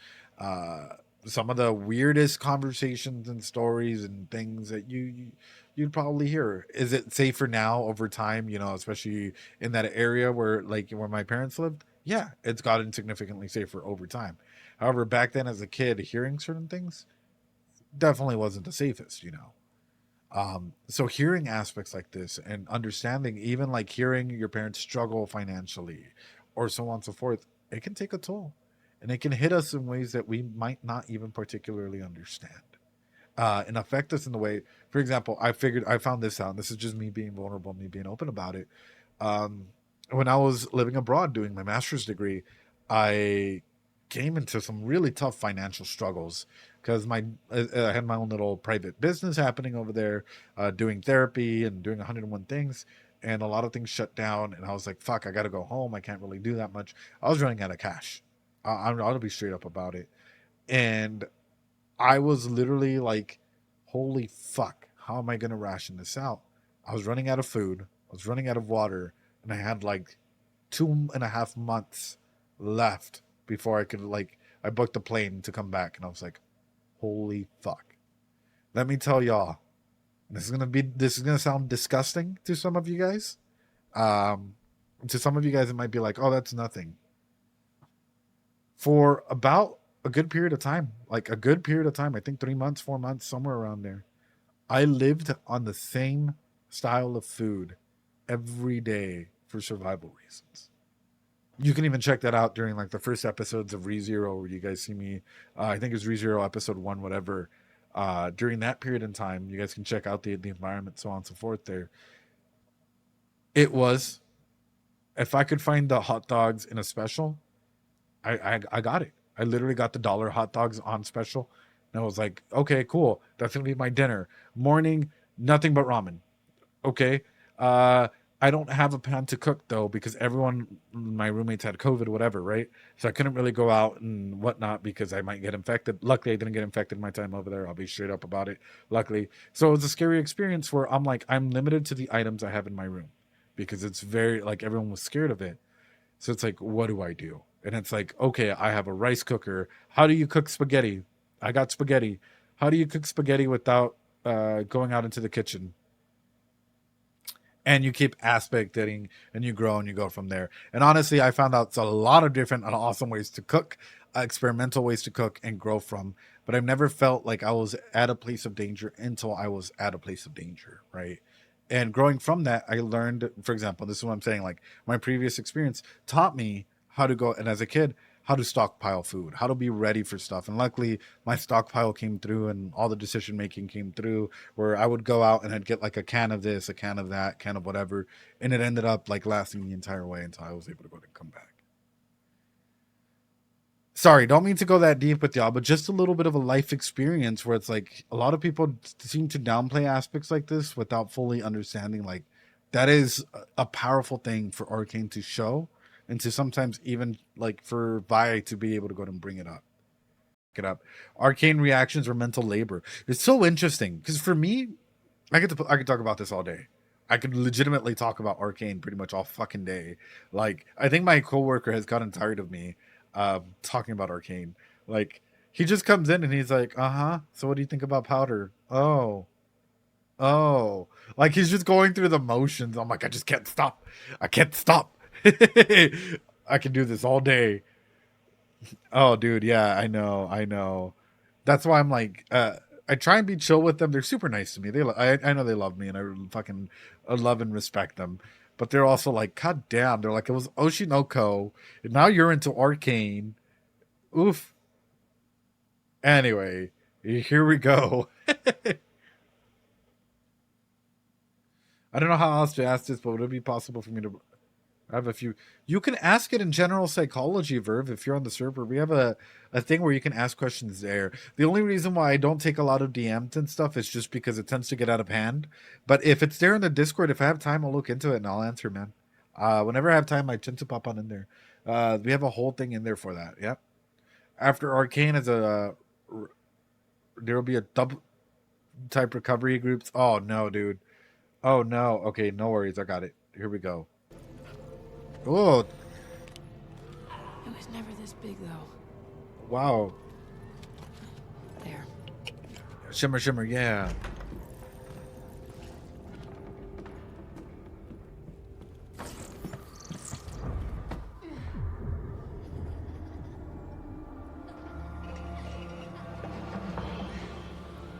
some of the weirdest conversations and stories and things that you'd probably hear. Is it safer now over time, especially in that area where my parents lived? Yeah, it's gotten significantly safer over time. However, back then as a kid, hearing certain things definitely wasn't the safest, So hearing aspects like this and understanding, even like hearing your parents struggle financially or so on and so forth, it can take a toll, and it can hit us in ways that we might not even particularly understand, and affect us in the way. For example, I found this out, and this is just me being vulnerable, me being open about it. When I was living abroad doing my master's degree, I came into some really tough financial struggles because I had my own little private business happening over there, doing therapy and doing 101 things, and a lot of things shut down. And I was like, fuck, I got to go home. I can't really do that much. I was running out of cash. I'll be straight up about it. And I was literally like, holy fuck, how am I going to ration this out? I was running out of food. I was running out of water. And I had like 2.5 months left before I could, like, I booked a plane to come back. And I was like, holy fuck. Let me tell y'all, this is gonna sound disgusting to some of you guys. To some of you guys, it might be like, oh, that's nothing. For about a good period of time, I think 3 months, 4 months, somewhere around there, I lived on the same style of food every day for survival reasons. You can even check that out during like the first episodes of ReZero, where you guys see me. I think it's ReZero episode 1, whatever. During that period in time, you guys can check out the environment, so on and so forth. There, it was, if I could find the hot dogs in a special, I got it. I literally got the $1 hot dogs on special, and I was like, okay, cool. That's gonna be my dinner. Morning, nothing but ramen. Okay. I don't have a pan to cook though, because my roommates had COVID, whatever, right? So I couldn't really go out and whatnot because I might get infected. Luckily, I didn't get infected my time over there. I'll be straight up about it. Luckily. So it was a scary experience where I'm like, I'm limited to the items I have in my room because it's very, like, everyone was scared of it. So it's like, what do I do? And it's like, okay, I have a rice cooker. How do you cook spaghetti? I got spaghetti. How do you cook spaghetti without going out into the kitchen? And you keep aspecting and you grow and you go from there. And honestly, I found out a lot of different and awesome ways to cook, experimental ways to cook and grow from. But I've never felt like I was at a place of danger until I was at a place of danger, right? And growing from that, I learned, for example, this is what I'm saying, like my previous experience taught me how to go, and as a kid, how to stockpile food, how to be ready for stuff. And luckily my stockpile came through and all the decision making came through, where I would go out and I'd get like a can of this, a can of that, can of whatever. And it ended up like lasting the entire way until I was able to go and come back. Sorry, don't mean to go that deep with y'all, but just a little bit of a life experience where it's like a lot of people seem to downplay aspects like this without fully understanding, like, that is a powerful thing for Arcane to show. And to sometimes even like for Vi to be able to go and bring it up. Arcane reactions or mental labor. It's so interesting because for me, I could talk about this all day. I could legitimately talk about Arcane pretty much all fucking day. Like, I think my coworker has gotten tired of me talking about Arcane. Like, he just comes in and he's like, so what do you think about Powder? Oh, like he's just going through the motions. I'm like, I just can't stop. I can't stop. I can do this all day. Oh, dude, yeah, I know. That's why I'm like, I try and be chill with them. They're super nice to me. I know they love me, and I love and respect them. But they're also like, god damn. They're like, it was Oshinoko, and now you're into Arcane. Oof. Anyway, here we go. I don't know how else to ask this, but would it be possible for me to... I have a few. You can ask it in general psychology, Verve, if you're on the server. We have a thing where you can ask questions there. The only reason why I don't take a lot of DMs and stuff is just because it tends to get out of hand. But if it's there in the Discord, if I have time, I'll look into it and I'll answer, man. Whenever I have time, I tend to pop on in there. We have a whole thing in there for that. Yep. After Arcane is there will be a double type recovery groups. Oh, no, dude. Oh, no. Okay, no worries. I got it. Here we go. Oh. It was never this big, though. Wow. There. Shimmer, yeah.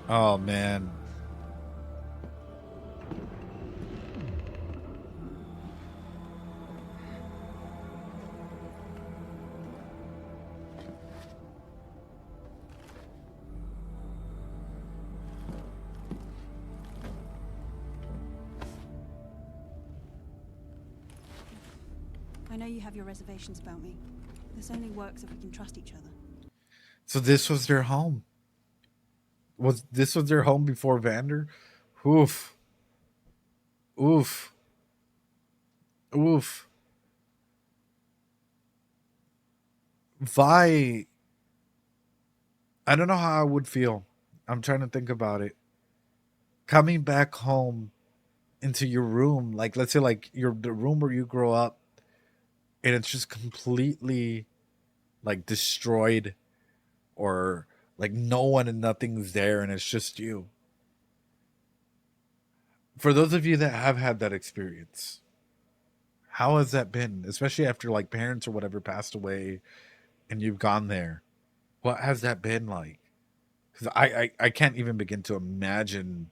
Oh, man. I know you have your reservations about me. This only works if we can trust each other. So this was their home. This was their home before Vander? Oof. Oof. Oof. Vi, I don't know how I would feel. I'm trying to think about it. Coming back home into your room, like let's say like the room where you grow up, and it's just completely like destroyed, or like no one and nothing's there and it's just you. For those of you that have had that experience, how has that been? Especially after like parents or whatever passed away and you've gone there. What has that been like? Because I can't even begin to imagine,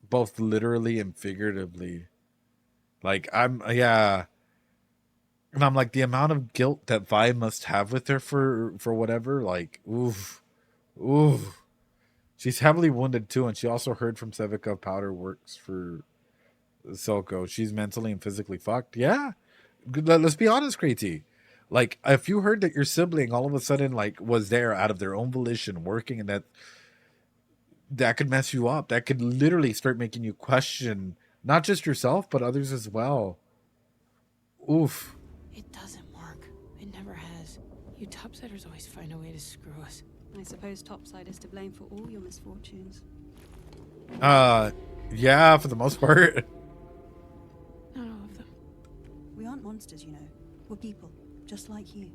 both literally and figuratively. Like and I'm like, the amount of guilt that Vi must have with her for whatever, like, oof. She's heavily wounded too, and she also heard from Sevica powder works for Silco. She's mentally and physically fucked. Yeah. Let's be honest, Crazy. Like, if you heard that your sibling all of a sudden like was there out of their own volition working, and that could mess you up. That could literally start making you question not just yourself, but others as well. Oof. It doesn't work. It never has. You topsiders always find a way to screw us. I suppose Topside is to blame for all your misfortunes. Yeah, for the most part. Not all of them. We aren't monsters, you know. We're people, just like you.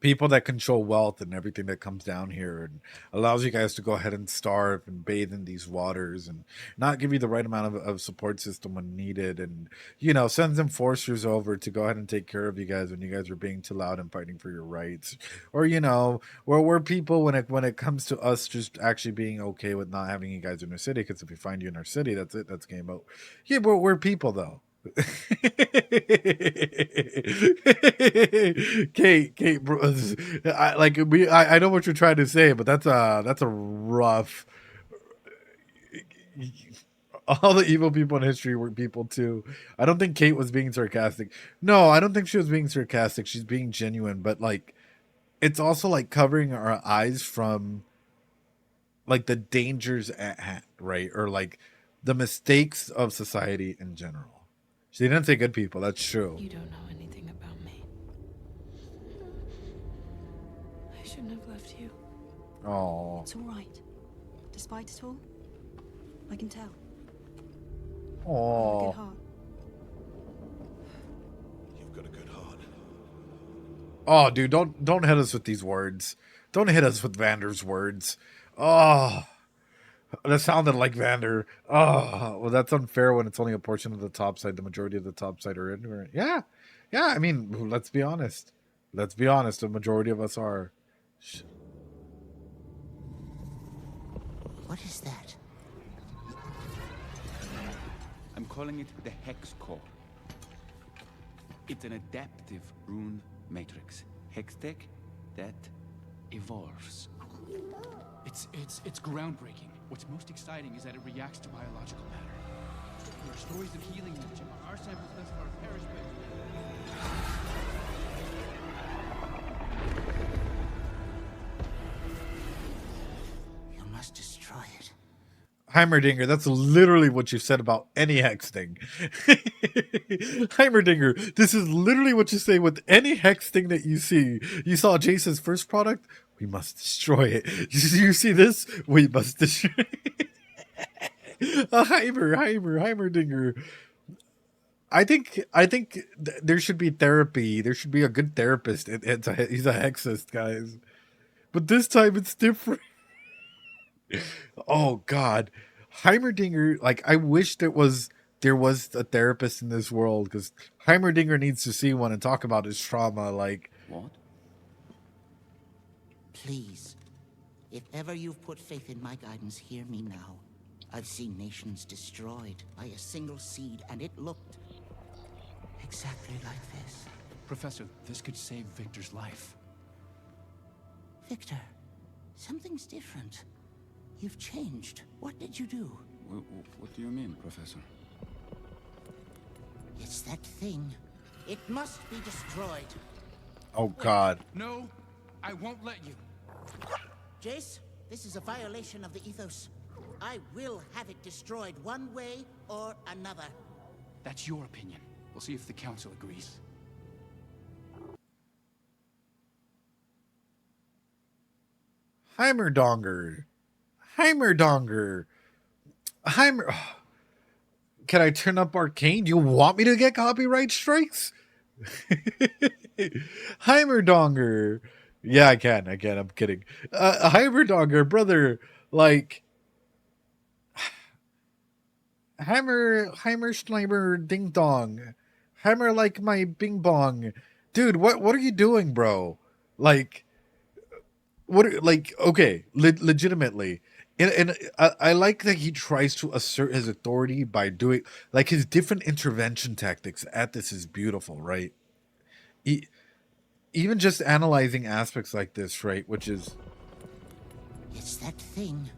People that control wealth and everything that comes down here, and allows you guys to go ahead and starve and bathe in these waters and not give you the right amount of support system when needed, and sends enforcers over to go ahead and take care of you guys when you guys are being too loud and fighting for your rights, or we're people when it comes to us just actually being okay with not having you guys in our city, because if we find you in our city, that's it, that's game over. Yeah, but we're people though. Kate, bro, I know what you're trying to say, but that's a rough. All the evil people in history were people too. I don't think Kate was being sarcastic. No, I don't think she was being sarcastic. She's being genuine, but like, it's also like covering our eyes from like the dangers at hand, right? Or like the mistakes of society in general. She didn't say good people, that's true. You don't know anything about me. I shouldn't have left you. Oh. It's all right. Despite it all, I can tell. Oh. Good heart. You've got a good heart. Oh, dude, don't hit us with these words. Don't hit us with Vander's words. Oh. That sounded like Vander. Oh, well, that's unfair when it's only a portion of the top side. The majority of the top side are ignorant. Yeah. I mean, let's be honest. The majority of us are. What is that? I'm calling it the Hex Core. It's an adaptive rune matrix. Hextech that evolves. It's groundbreaking. What's most exciting is that it reacts to biological matter. There are stories of healing which our samples thus far perished You must destroy it. Heimerdinger, that's literally what you said about any hex thing. Heimerdinger, this is literally what you say with any hex thing that you see. You saw Jason's first product? We must destroy it. You see this? We must destroy it. Heimerdinger. I think there should be therapy. There should be a good therapist. He's a hexist, guys. But this time it's different. Oh God, Heimerdinger. Like, I wish there was a therapist in this world, because Heimerdinger needs to see one and talk about his trauma. Like, what? Please, if ever you've put faith in my guidance, hear me now. I've seen nations destroyed by a single seed, and it looked exactly like this. Professor, this could save Victor's life. Victor, something's different. You've changed. What did you do? What do you mean, Professor? It's that thing. It must be destroyed. Oh, God. No, I won't let you. Jace, this is a violation of the ethos. I will have it destroyed one way or another. That's your opinion. We'll see if the council agrees. Heimerdonger. Heimerdonger. Heimer. Can I turn up Arcane? Do you want me to get copyright strikes? Heimerdonger. Yeah, I can. I'm kidding. Heimerdonger, brother. Like, Heimer ding dong. Heimer like my bing bong. Dude, what are you doing, bro? Like, okay, legitimately. And I like that he tries to assert his authority by doing, like, his different intervention tactics at this is beautiful, right? Even just analyzing aspects like this, right, which is... It's that thing.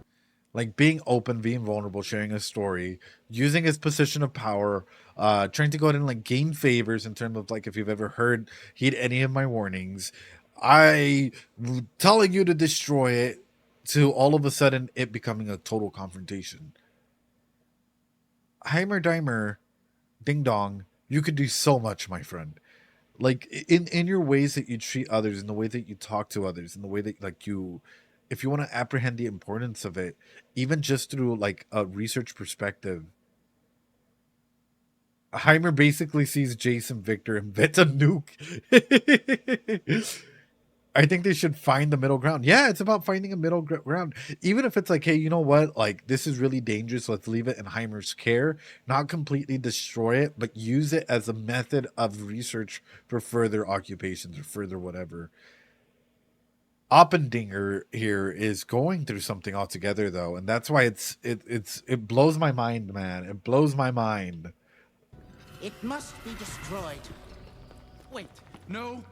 Like being open, being vulnerable, sharing a story, using his position of power, trying to go ahead and like gain favors in terms of like if you've ever heed any of my warnings, telling you to destroy it, to all of a sudden it becoming a total confrontation. Heimer ding dong, you could do so much, my friend. Like in your ways that you treat others, in the way that you talk to others, in the way that like you, if you want to apprehend the importance of it, even just through like a research perspective, Heimer basically sees Jason Victor and invent a nuke. I think they should find the middle ground. Yeah, it's about finding a middle ground. Even if it's like, hey, you know what? Like, this is really dangerous. Let's leave it in Heimer's care. Not completely destroy it, but use it as a method of research for further occupations or further whatever. Oppendinger here is going through something altogether, though, and that's why it blows my mind, man. It blows my mind. It must be destroyed. Wait, no,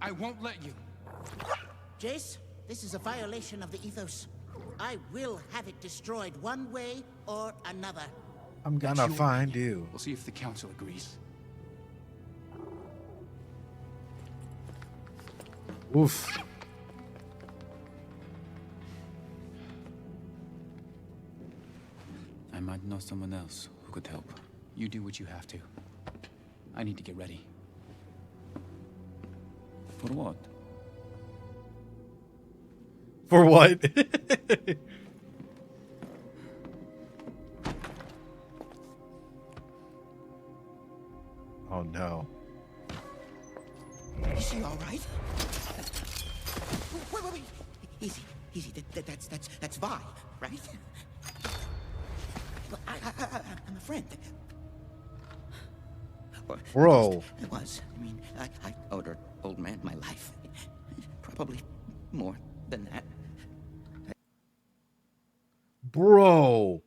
I won't let you. Jace, this is a violation of the ethos. I will have it destroyed one way or another. I'm gonna find you. We'll see if the council agrees. Oof. I might know someone else who could help. You do what you have to. I need to get ready. For what? For what? Oh no. Is she all right? Wait. Easy. That's Vi, right? I'm a friend. Bro. I was. I mean, I owed her old man my life. Probably more than that. Bro.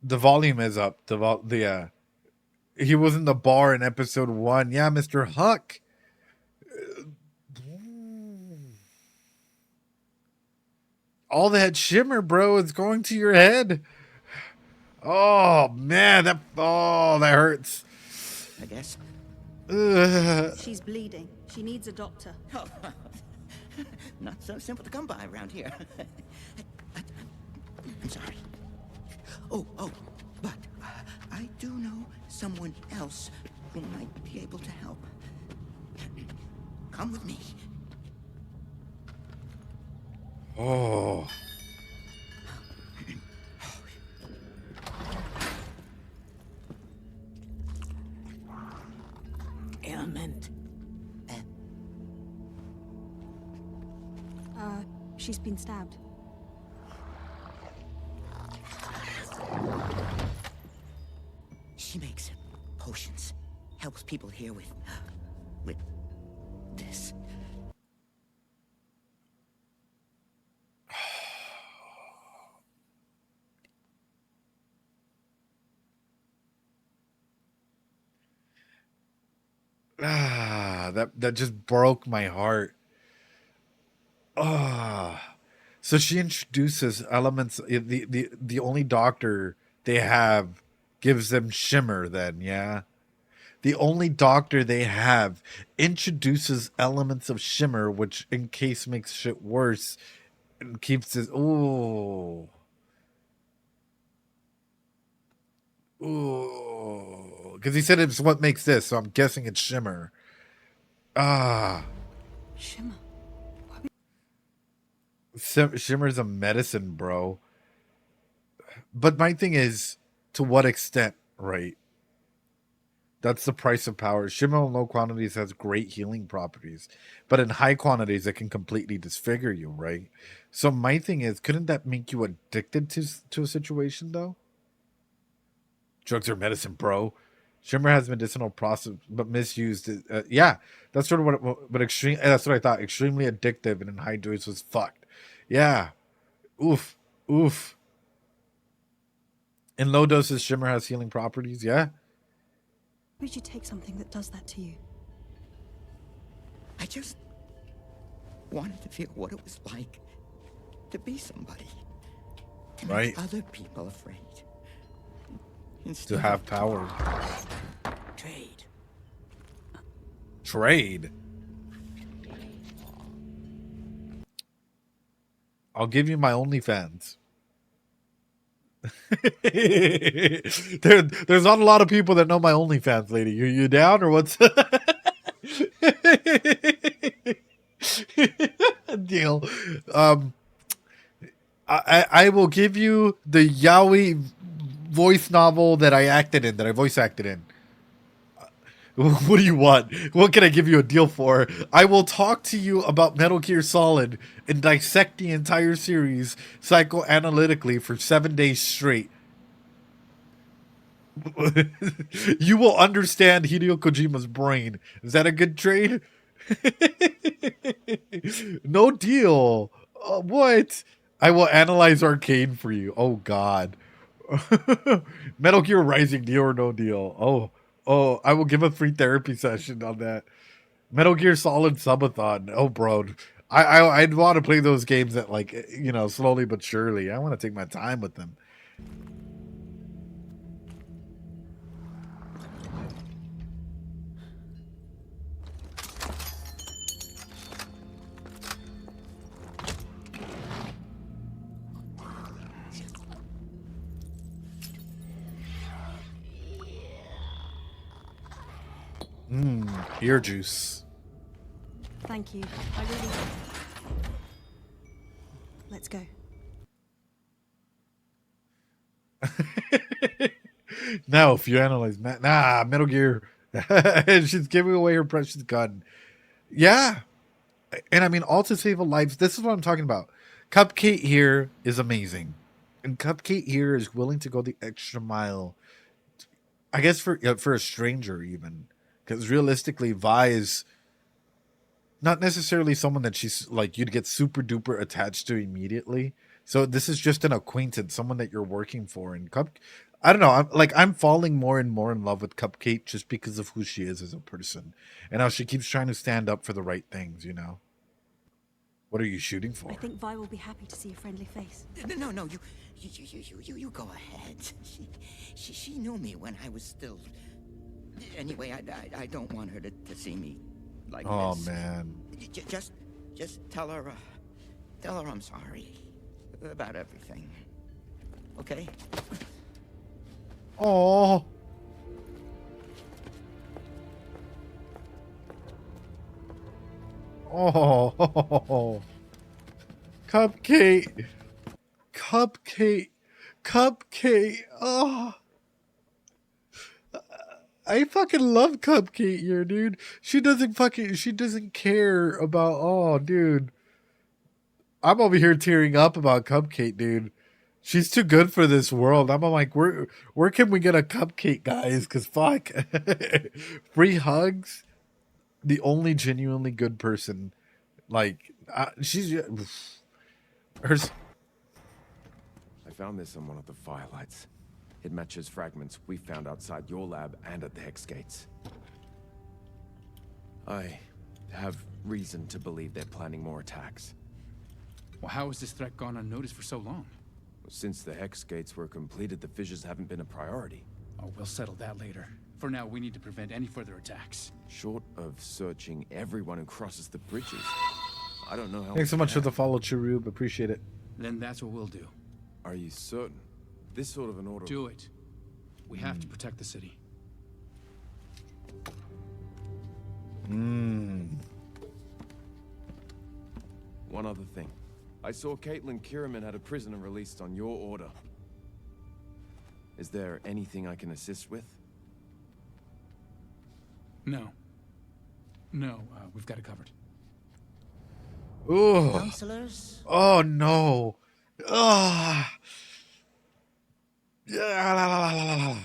The volume is up. He was in the bar in episode 1. Yeah, Mr. Huck. All that shimmer, bro, is going to your head. Oh man, that hurts. I guess. She's bleeding. She needs a doctor. Oh, not so simple to come by around here. I'm sorry. Oh, but I do know someone else who might be able to help. Come with me. Oh. Ailment. She's been stabbed. She makes potions. Helps people here with this. That just broke my heart. So she introduces elements. The only doctor they have gives them shimmer. Then yeah, the only doctor they have introduces elements of shimmer, which in case makes shit worse and keeps it. Ooh. Ooh, because he said it's what makes this, so I'm guessing it's shimmer. Ah, Shimmer. Shimmer's a medicine, bro. But my thing is, to what extent, right? That's the price of power. Shimmer in low quantities has great healing properties, but in high quantities, it can completely disfigure you, right? So my thing is, couldn't that make you addicted to a situation, though? Drugs are medicine, bro. Shimmer has medicinal process, but misused. Yeah, that's sort of what. But extreme. That's what I thought. Extremely addictive, and in high doses was fucked. Yeah. Oof. Oof. In low doses, Shimmer has healing properties. Yeah. Would you take something that does that to you? I just wanted to feel what it was like to be somebody. To right. Make other people afraid. To have power. Trade. Trade. I'll give you my OnlyFans. There's not a lot of people that know my OnlyFans, lady. You down or what's deal? I will give you the yaoi voice novel that I acted in, that I voice acted in. What do you want? What can I give you a deal for? I will talk to you about Metal Gear Solid and dissect the entire series psychoanalytically for 7 days straight. You will understand Hideo Kojima's brain. Is that a good trade? No deal. What? I will analyze Arcane for you. Oh, God. Metal Gear Rising, deal or no deal? Oh, I will give a free therapy session on that. Metal Gear Solid Subathon. Oh, bro. I'd want to play those games that, like, you know, slowly but surely. I want to take my time with them. Ear juice. Thank you. I really... Let's go. Now, if you analyze... Metal Gear. She's giving away her precious gun. Yeah. And I mean, all to save a life. This is what I'm talking about. Cupcake here is amazing. And Cupcake here is willing to go the extra mile. I guess for a stranger even. Because realistically, Vi is not necessarily someone that she's like you'd get super duper attached to immediately. So this is just an acquaintance, someone that you're working for. And I don't know. I'm falling more and more in love with Cupcake just because of who she is as a person and how she keeps trying to stand up for the right things. You know. What are you shooting for? I think Vi will be happy to see a friendly face. No, you go ahead. She knew me when I was still. Anyway, I don't want her to see me like this. Oh, man. Just tell her I'm sorry about everything. Okay? Oh. Oh. Cupcake. Oh. I fucking love Cupcake here, dude. She doesn't care about, oh, dude. I'm over here tearing up about Cupcake, dude. She's too good for this world. I'm like, where can we get a Cupcake, guys? Because fuck. Free hugs. The only genuinely good person. Like, she's... I found this on one of the firelights. It matches fragments we found outside your lab and at the Hex Gates. I have reason to believe they're planning more attacks. Well, how has this threat gone unnoticed for so long? Since the Hex Gates were completed, the fissures haven't been a priority. Oh, we'll settle that later. For now, we need to prevent any further attacks. Short of searching everyone who crosses the bridges, I don't know how. Thanks so much for the follow, Chirube. Appreciate it. Then that's what we'll do. Are you certain? This sort of an order. Do it. We have to protect the city. One other thing. I saw Caitlin Kierman had a prisoner released on your order. Is there anything I can assist with? No. No, we've got it covered. Ooh. Counselors? Oh no. Oh. Yeah. La, la, la, la,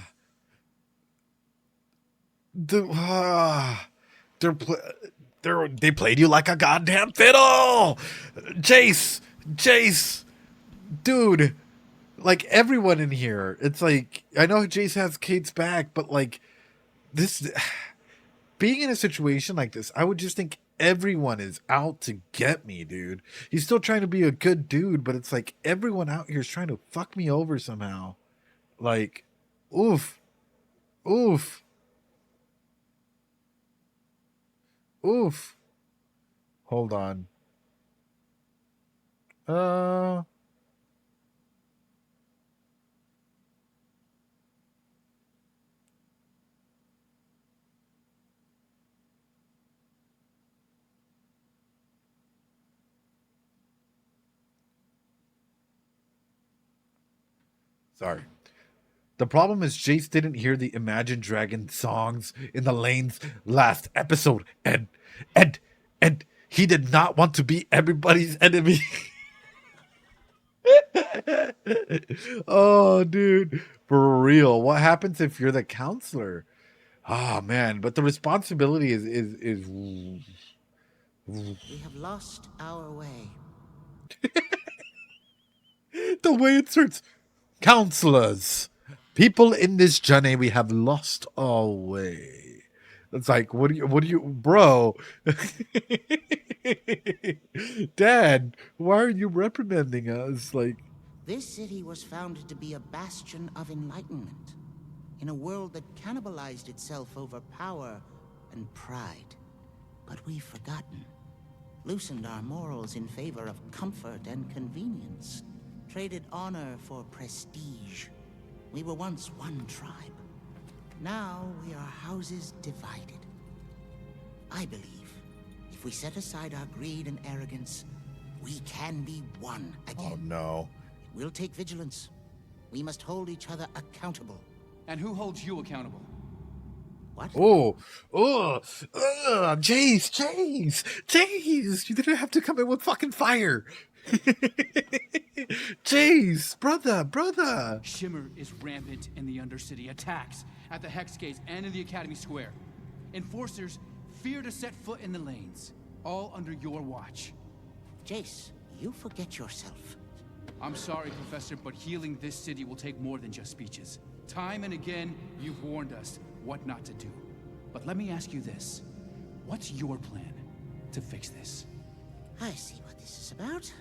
la. They played you like a goddamn fiddle. Jace, dude. Like everyone in here, it's like I know Jace has Kate's back, but like this, being in a situation like this, I would just think everyone is out to get me, dude. He's still trying to be a good dude, but it's like everyone out here is trying to fuck me over somehow. Like, oof. Hold on. Sorry. The problem is Jace didn't hear the Imagine Dragon songs in the lanes last episode, and he did not want to be everybody's enemy. Oh, dude. For real. What happens if you're the counselor? Oh, man. But the responsibility is We have lost our way. The way it starts. Counselors. People in this journey, we have lost our way. It's like, what do you, bro? Dad, why are you reprimanding us? Like, This city was founded to be a bastion of enlightenment in a world that cannibalized itself over power and pride. But we've forgotten, loosened our morals in favor of comfort and convenience, traded honor for prestige. We were once one tribe. Now we are houses divided. I believe if we set aside our greed and arrogance, we can be one again. oh no. It will take vigilance. We must hold each other accountable. And who holds you accountable? What? Jace, you didn't have to come in with fucking fire. Jace, brother. Shimmer is rampant in the Undercity. Attacks at the Hex Gates and in the Academy Square. Enforcers fear to set foot in the lanes. All under your watch. Jace, you forget yourself. I'm sorry, Professor, but healing this city will take more than just speeches. Time and again, you've warned us what not to do. But let me ask you this. What's your plan to fix this? I see what this is about.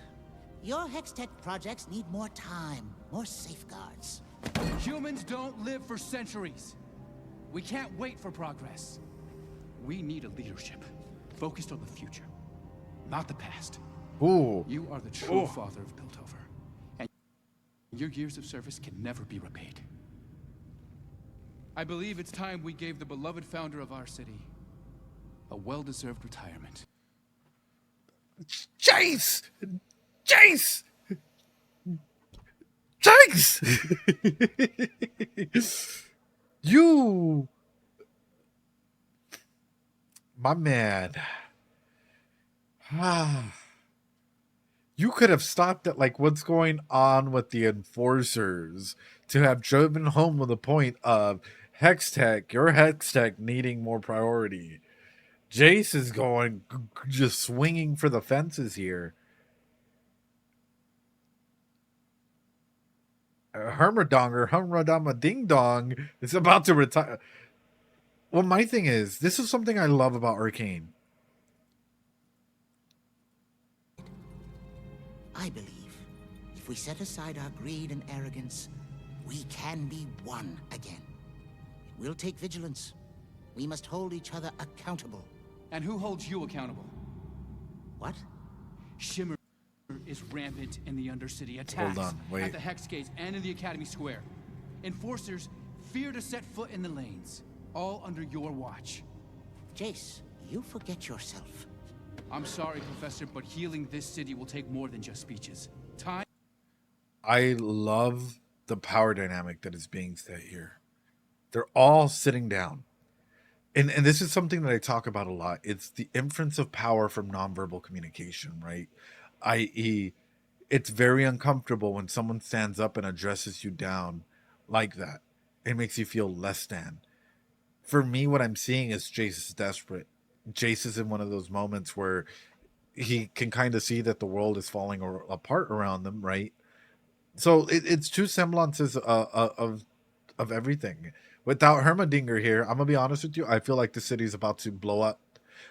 Your Hextech projects need more time, more safeguards. Humans don't live for centuries. We can't wait for progress. We need a leadership focused on the future, not the past. Ooh. You are the true father of Piltover, and your years of service can never be repaid. I believe it's time we gave the beloved founder of our city a well-deserved retirement. Jace! You, my man. You could have stopped at like what's going on with the enforcers to have driven home with the point of your Hextech needing more priority. Jace is going just swinging for the fences here. Hermadama Ding Dong is about to retire. Well, my thing is, this is something I love about Arcane. I believe if we set aside our greed and arrogance, we can be one again. It will take vigilance. We must hold each other accountable. And who holds you accountable? What? Shimmer is rampant in the Undercity. Attacks Hold on, wait. at the Hex Gates and in the Academy Square. Enforcers fear to set foot in the lanes, all under your watch. Jace, you forget yourself. I'm sorry, Professor, but healing this city will take more than just speeches. Time. I love the power dynamic that is being set here. They're all sitting down. And this is something that I talk about a lot. It's the inference of power from nonverbal communication, right? I.e., it's very uncomfortable when someone stands up and addresses you down like that. It makes you feel less than. For me, what I'm seeing is Jace is desperate. Jace is in one of those moments where he can kind of see that the world is falling apart around them, right? So it's two semblances of everything. Without Heimerdinger here, I'm going to be honest with you, I feel like the city's about to blow up.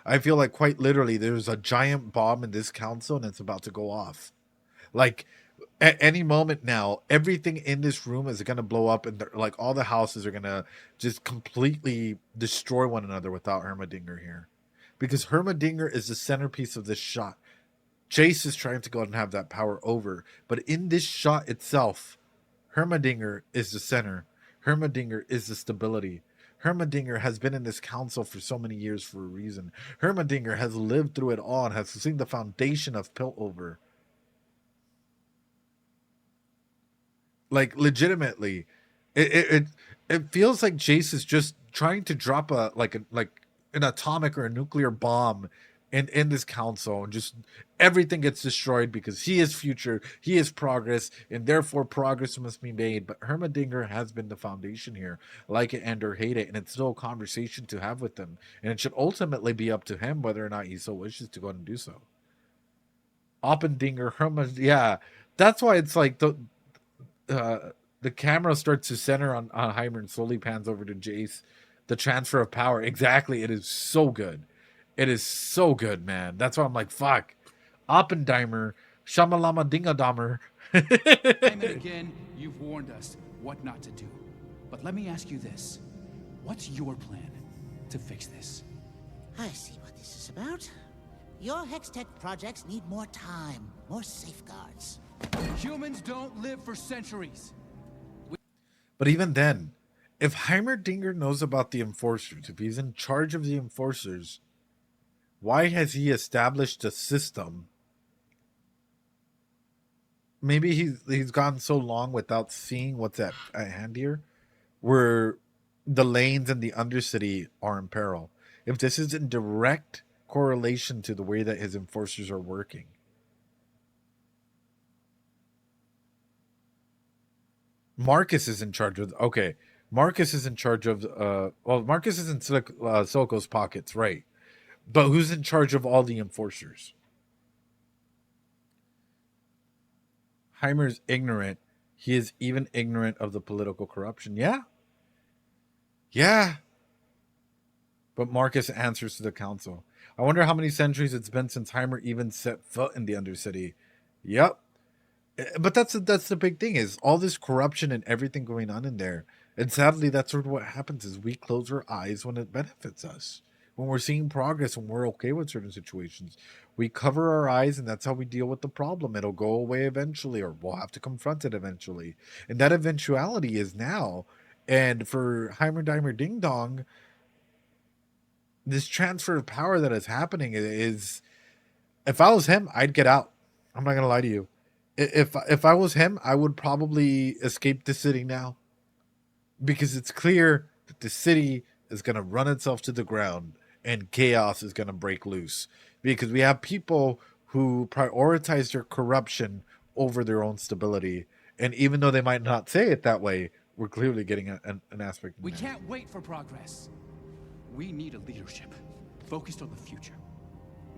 I feel like quite literally there's a giant bomb in this council and it's about to go off. Like, at any moment now, everything in this room is going to blow up and like all the houses are going to just completely destroy one another without Heimerdinger here. Because Heimerdinger is the centerpiece of this shot. Jace is trying to go and have that power over. But in this shot itself, Heimerdinger is the center. Heimerdinger is the stability. Heimerdinger has been in this council for so many years for a reason. Heimerdinger has lived through it all and has seen the foundation of Piltover. Like, legitimately, it feels like Jace is just trying to drop an atomic or a nuclear bomb in this council, and just everything gets destroyed because he is future, he is progress, and therefore progress must be made. But Heimerdinger has been the foundation here, like it and or hate it, and it's still a conversation to have with him, and it should ultimately be up to him whether or not he so wishes to go and do so. Oppendinger, yeah, that's why it's like the camera starts to center on Heimer and slowly pans over to Jace. The transfer of power, exactly. It is so good. It is so good, man. That's why I'm like, fuck. Oppendimer, Shamalama Dingadammer. Time and again, you've warned us what not to do. But let me ask you this. What's your plan to fix this? I see what this is about. Your Hextech projects need more time, more safeguards. Humans don't live for centuries. But even then, if Heimerdinger knows about the Enforcers, if he's in charge of the Enforcers, why has he established a system? Maybe he's gone so long without seeing what's at hand here, where the lanes and the Undercity are in peril. If this is in direct correlation to the way that his Enforcers are working. Marcus is in charge of... Okay, Marcus is in charge of... Marcus is in Silco's pockets, right? But who's in charge of all the Enforcers? Heimer's ignorant. He is even ignorant of the political corruption. Yeah. Yeah. But Marcus answers to the council. I wonder how many centuries it's been since Heimer even set foot in the Undercity. Yep. But that's the big thing, is all this corruption and everything going on in there. And sadly, that's sort of what happens, is we close our eyes when it benefits us. When we're seeing progress, when we're okay with certain situations, we cover our eyes, and that's how we deal with the problem. It'll go away eventually, or we'll have to confront it eventually. And that eventuality is now. And for Heimerdinger Ding Dong, this transfer of power that is happening is, if I was him, I'd get out. I'm not going to lie to you. If I was him, I would probably escape the city now. Because it's clear that the city is going to run itself to the ground and chaos is going to break loose. Because we have people who prioritize their corruption over their own stability. And even though they might not say it that way, we're clearly getting an aspect. We can't wait for progress. We need a leadership focused on the future,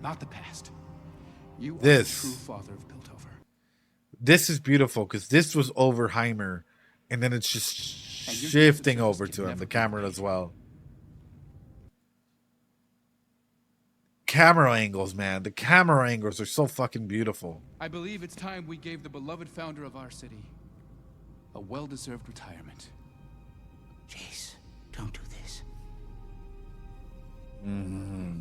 not the past. You are the true father of Piltover. This is beautiful, because this was over Heimer, and then it's just shifting over to him, the camera as well. camera angles, man. The camera angles are so fucking beautiful. I believe it's time we gave the beloved founder of our city a well-deserved retirement. Jace, don't do this. Mm-hmm.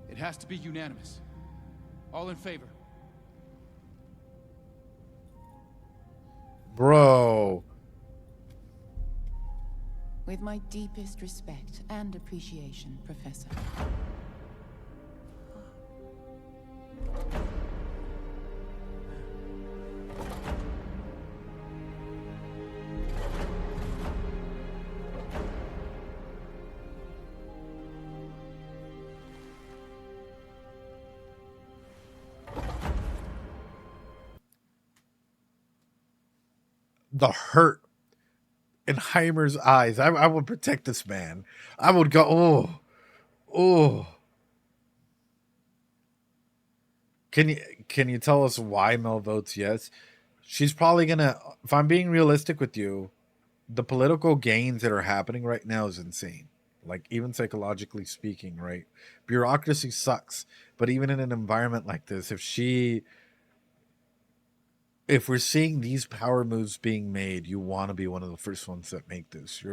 It has to be unanimous. All in favor? Bro. With my deepest respect and appreciation, Professor. The hurt in Heimer's eyes. I would protect this man. I would go, oh. Can you tell us why Mel votes yes? She's probably gonna, if I'm being realistic with you, the political gains that are happening right now is insane. Like, even psychologically speaking, right? Bureaucracy sucks. But even in an environment like this, if we're seeing these power moves being made, you want to be one of the first ones that make this.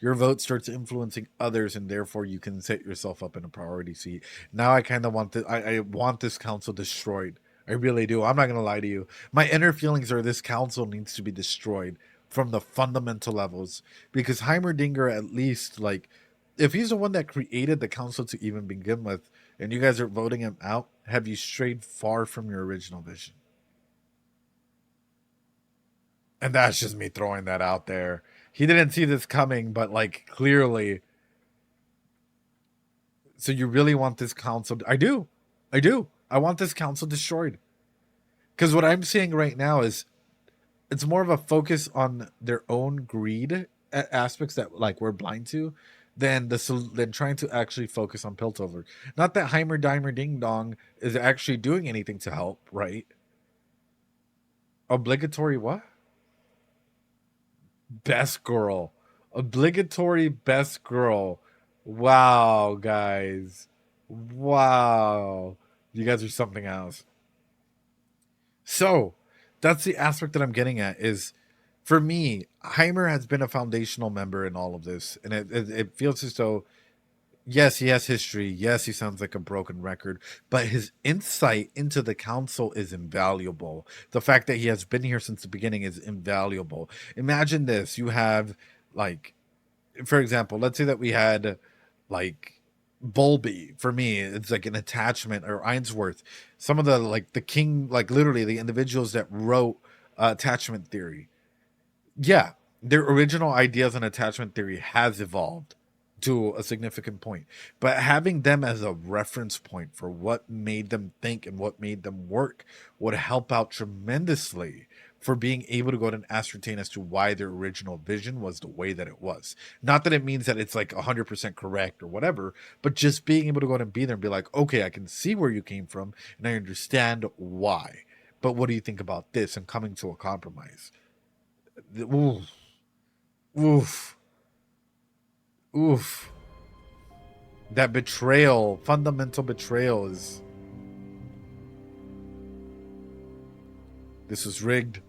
Your vote starts influencing others, and therefore you can set yourself up in a priority seat. Now I kind of want I want this council destroyed. I really do. I'm not going to lie to you. My inner feelings are this council needs to be destroyed from the fundamental levels. Because Heimerdinger, at least, like, if he's the one that created the council to even begin with, and you guys are voting him out, have you strayed far from your original vision? And that's just me throwing that out there. He didn't see this coming, but, like, clearly. So you really want this council? I do. I want this council destroyed. Because what I'm seeing right now is it's more of a focus on their own greed aspects that, like, we're blind to than trying to actually focus on Piltover. Not that Heimer Dimer Ding Dong is actually doing anything to help, right? Obligatory what? Best girl. Obligatory best girl. Wow, guys. Wow. You guys are something else. So, that's the aspect that I'm getting at is, for me, Heimer has been a foundational member in all of this. And it feels as though, yes, he has history. Yes, he sounds like a broken record. But his insight into the council is invaluable. The fact that he has been here since the beginning is invaluable. Imagine this. You have, like, for example, let's say that we had, like, Bulby. For me, it's like an attachment, or Ainsworth. Some of the, like, the king, like, literally the individuals that wrote attachment theory. Yeah, their original ideas on attachment theory has evolved to a significant point, but having them as a reference point for what made them think and what made them work would help out tremendously for being able to go and ascertain as to why their original vision was the way that it was. Not that it means that it's like 100% correct or whatever, but just being able to go and be there and be like, okay, I can see where you came from and I understand why, but what do you think about this, and coming to a compromise. Oof. That betrayal, fundamental betrayal is... This is rigged.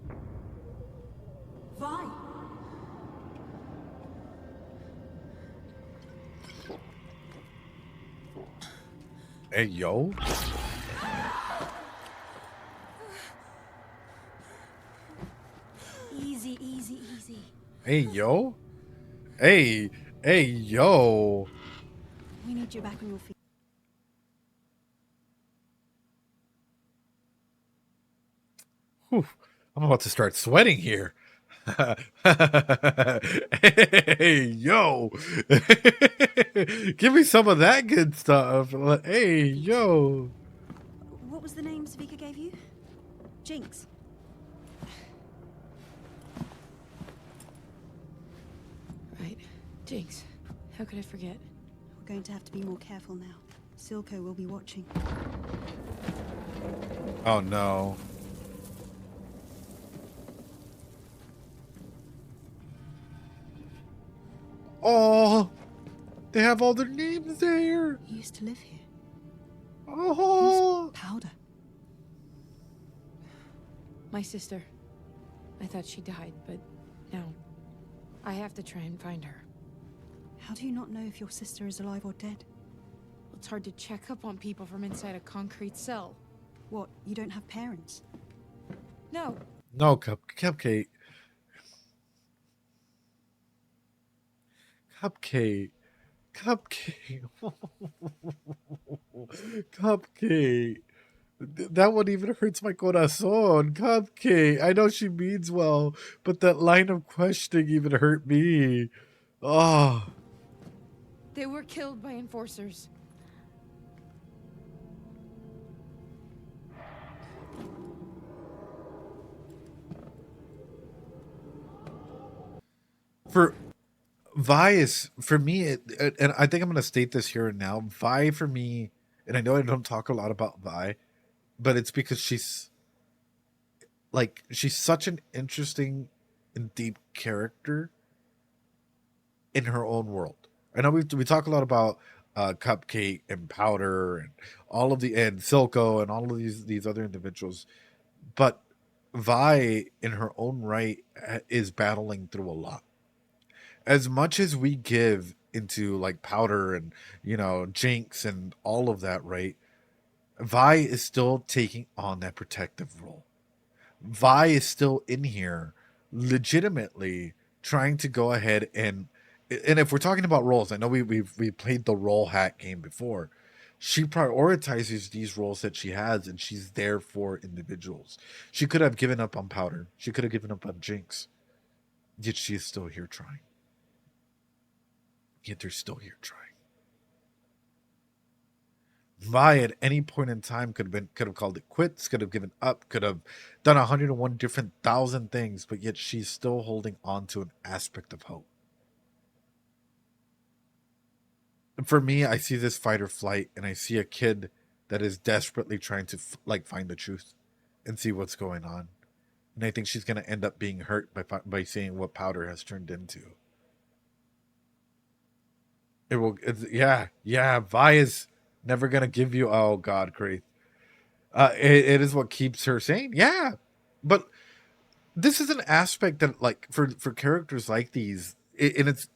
Vi! Hey, yo. Easy. Hey, yo. Hey, yo. We need you back on your feet. Whew. I'm about to start sweating here. Hey, yo. Give me some of that good stuff. Hey, yo. What was the name Svika gave you? Jinx. Right. Jinx. How could I forget? We're going to have to be more careful now. Silco will be watching. Oh, no. Oh, they have all their names there. You used to live here. Oh. Who's Powder? My sister. I thought she died, but now I have to try and find her. How do you not know if your sister is alive or dead? It's hard to check up on people from inside a concrete cell. What, you don't have parents? No. No, Cupcake. Cupcake. Cupcake. Cupcake. That one even hurts my corazón. Cupcake. I know she means well, but that line of questioning even hurt me. Oh. They were killed by enforcers. For Vi is, for me, and I think I'm going to state this here and now. Vi for me, and I know I don't talk a lot about Vi, but it's because she's such an interesting and deep character in her own world. I know we talk a lot about Cupcake and Powder and all of and Silco and all of these other individuals, but Vi in her own right is battling through a lot. As much as we give into like Powder and, you know, Jinx and all of that, right? Vi is still taking on that protective role. Vi is still in here legitimately trying to go ahead and if we're talking about roles, I know we played the role hack game before. She prioritizes these roles that she has, and she's there for individuals. She could have given up on Powder. She could have given up on Jinx. Yet she is still here trying. Yet they're still here trying. Vi at any point in time could have called it quits, could have given up, could have done 101 different thousand things, but yet she's still holding on to an aspect of hope. And for me, I see this fight or flight, and I see a kid that is desperately trying to find the truth and see what's going on. And I think she's going to end up being hurt by seeing what Powder has turned into. Vi is never gonna give you. Oh God, Kraith. It is what keeps her sane. Yeah, but this is an aspect that, like, for characters like these, and it's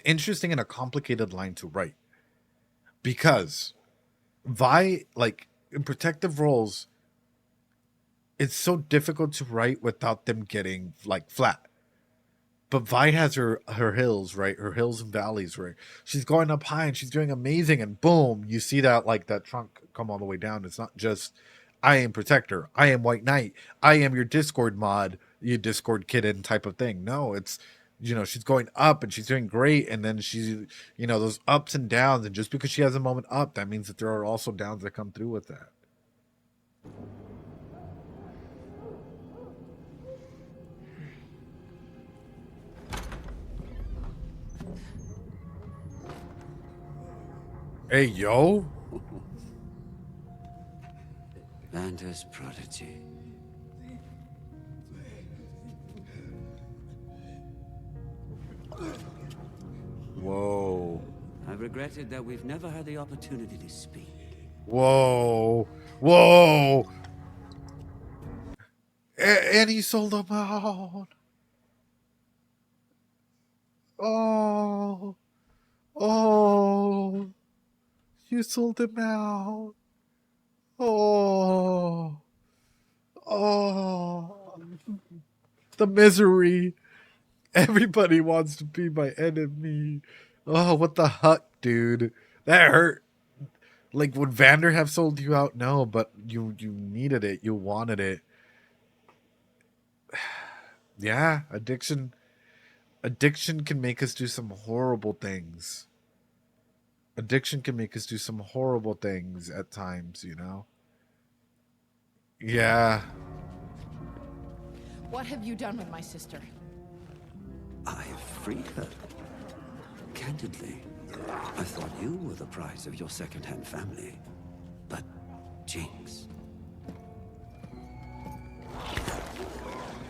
interesting and a complicated line to write, because Vi, like, in protective roles, it's so difficult to write without them getting like flat. But Vi has her hills, right? Her hills and valleys, right? She's going up high and she's doing amazing, and boom, you see that, like, that trunk come all the way down. It's not just, I am Protector, I am White Knight, I am your Discord mod, you Discord kitten type of thing. No, it's, you know, she's going up and she's doing great, and then she's, you know, those ups and downs, and just because she has a moment up, that means that there are also downs that come through with that. Hey, yo. Vanta's prodigy. Whoa. I've regretted that we've never had the opportunity to speak. Whoa. Whoa. And he sold them out. Oh. Oh. You sold him out. Oh. Oh. The misery. Everybody wants to be my enemy. Oh, what the heck, dude? That hurt. Like, would Vander have sold you out? No, but you needed it. You wanted it. Yeah, addiction can make us do some horrible things. Addiction can make us do some horrible things at times, you know? Yeah. What have you done with my sister? I have freed her. Candidly, I thought you were the prize of your second-hand family. But Jinx...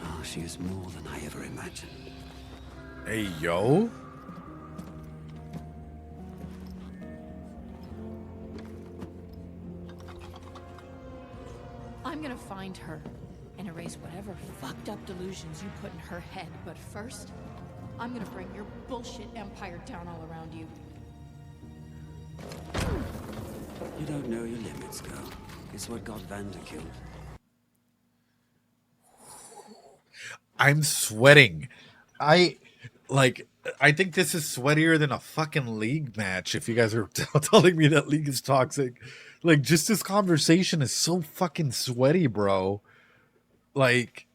Oh, she is more than I ever imagined. Hey, yo. I'm gonna find her and erase whatever fucked up delusions you put in her head. But first, I'm gonna bring your bullshit empire down all around you. You don't know your limits, girl. It's what got Vander killed. I'm sweating. I think this is sweatier than a fucking League match. If you guys are telling me that League is toxic, like, just this conversation is so fucking sweaty, bro. Like,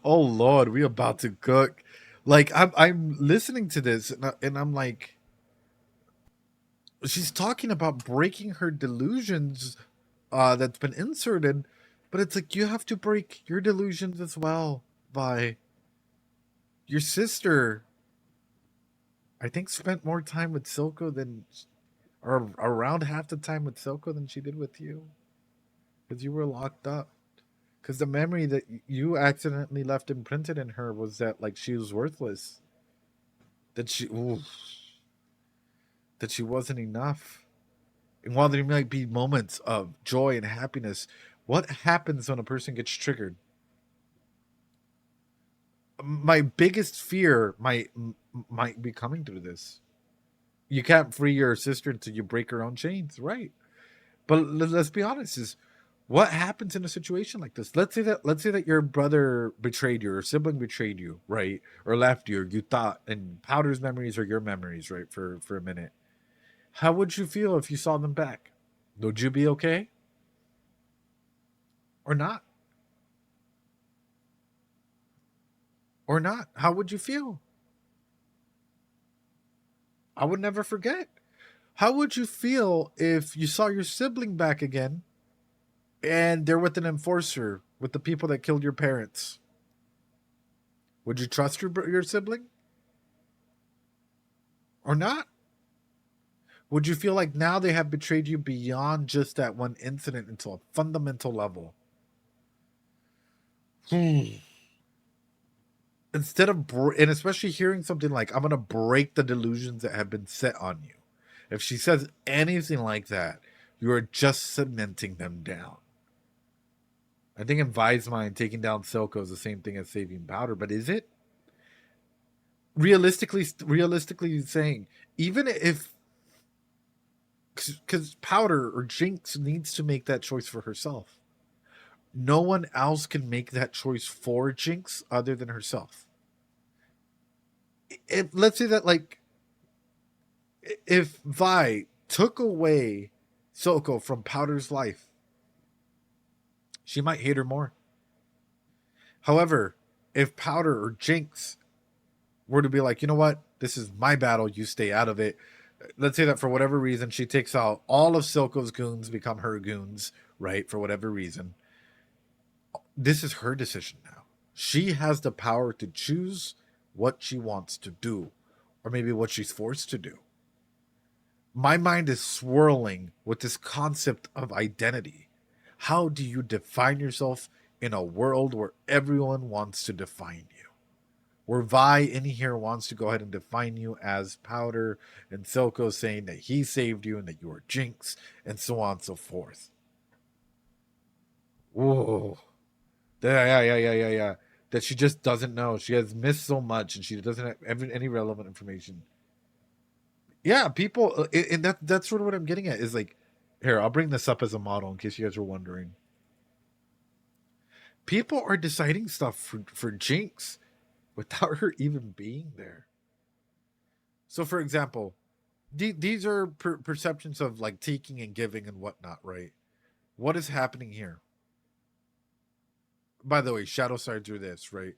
oh Lord, we about to cook. Like, I'm listening to this and I'm like, she's talking about breaking her delusions that's been inserted, but it's like, you have to break your delusions as well. By your sister, I think, spent more time with Silco than, or around half the time with Silco than she did with you, because you were locked up. Because the memory that you accidentally left imprinted in her was that, like, she was worthless, that she wasn't enough. And while there might be moments of joy and happiness, what happens when a person gets triggered? My biggest fear might be coming through this. You can't free your sister until you break her own chains, right? But let's be honest, is what happens in a situation like this? Let's say that your brother betrayed you, or sibling betrayed you, right? Or left you, or you thought, and Powder's memories are your memories, right? For a minute. How would you feel if you saw them back? Would you be okay? Or not? Or not? How would you feel? I would never forget. How would you feel if you saw your sibling back again and they're with an enforcer, with the people that killed your parents? Would you trust your sibling? Or not? Would you feel like now they have betrayed you beyond just that one incident into a fundamental level? Instead of, and especially hearing something like, I'm going to break the delusions that have been set on you. If she says anything like that, you are just cementing them down. I think in Vi's mind, taking down Silco is the same thing as saving Powder, but is it? Realistically saying, even if, because Powder or Jinx needs to make that choice for herself. No one else can make that choice for Jinx other than herself. Let's say that, like, if Vi took away Silco from Powder's life, she might hate her more. However, if Powder or Jinx were to be like, you know what, this is my battle, you stay out of it. Let's say that for whatever reason, she takes out all of Silco's goons, become her goons, right? For whatever reason. This is her decision now. She has the power to choose what she wants to do, or maybe what she's forced to do. My mind is swirling with this concept of identity. How do you define yourself in a world where everyone wants to define you? Where Vi in here wants to go ahead and define you as Powder, and Silco saying that he saved you and that you are Jinx, and so on and so forth. Whoa. Yeah. That she just doesn't know. She has missed so much, and she doesn't have any relevant information. Yeah, people, and that's sort of what I'm getting at, is like, here, I'll bring this up as a model in case you guys are wondering. People are deciding stuff for Jinx without her even being there. So, for example, these are perceptions of, like, taking and giving and whatnot, right? What is happening here? By the way, shadow sides are this, right?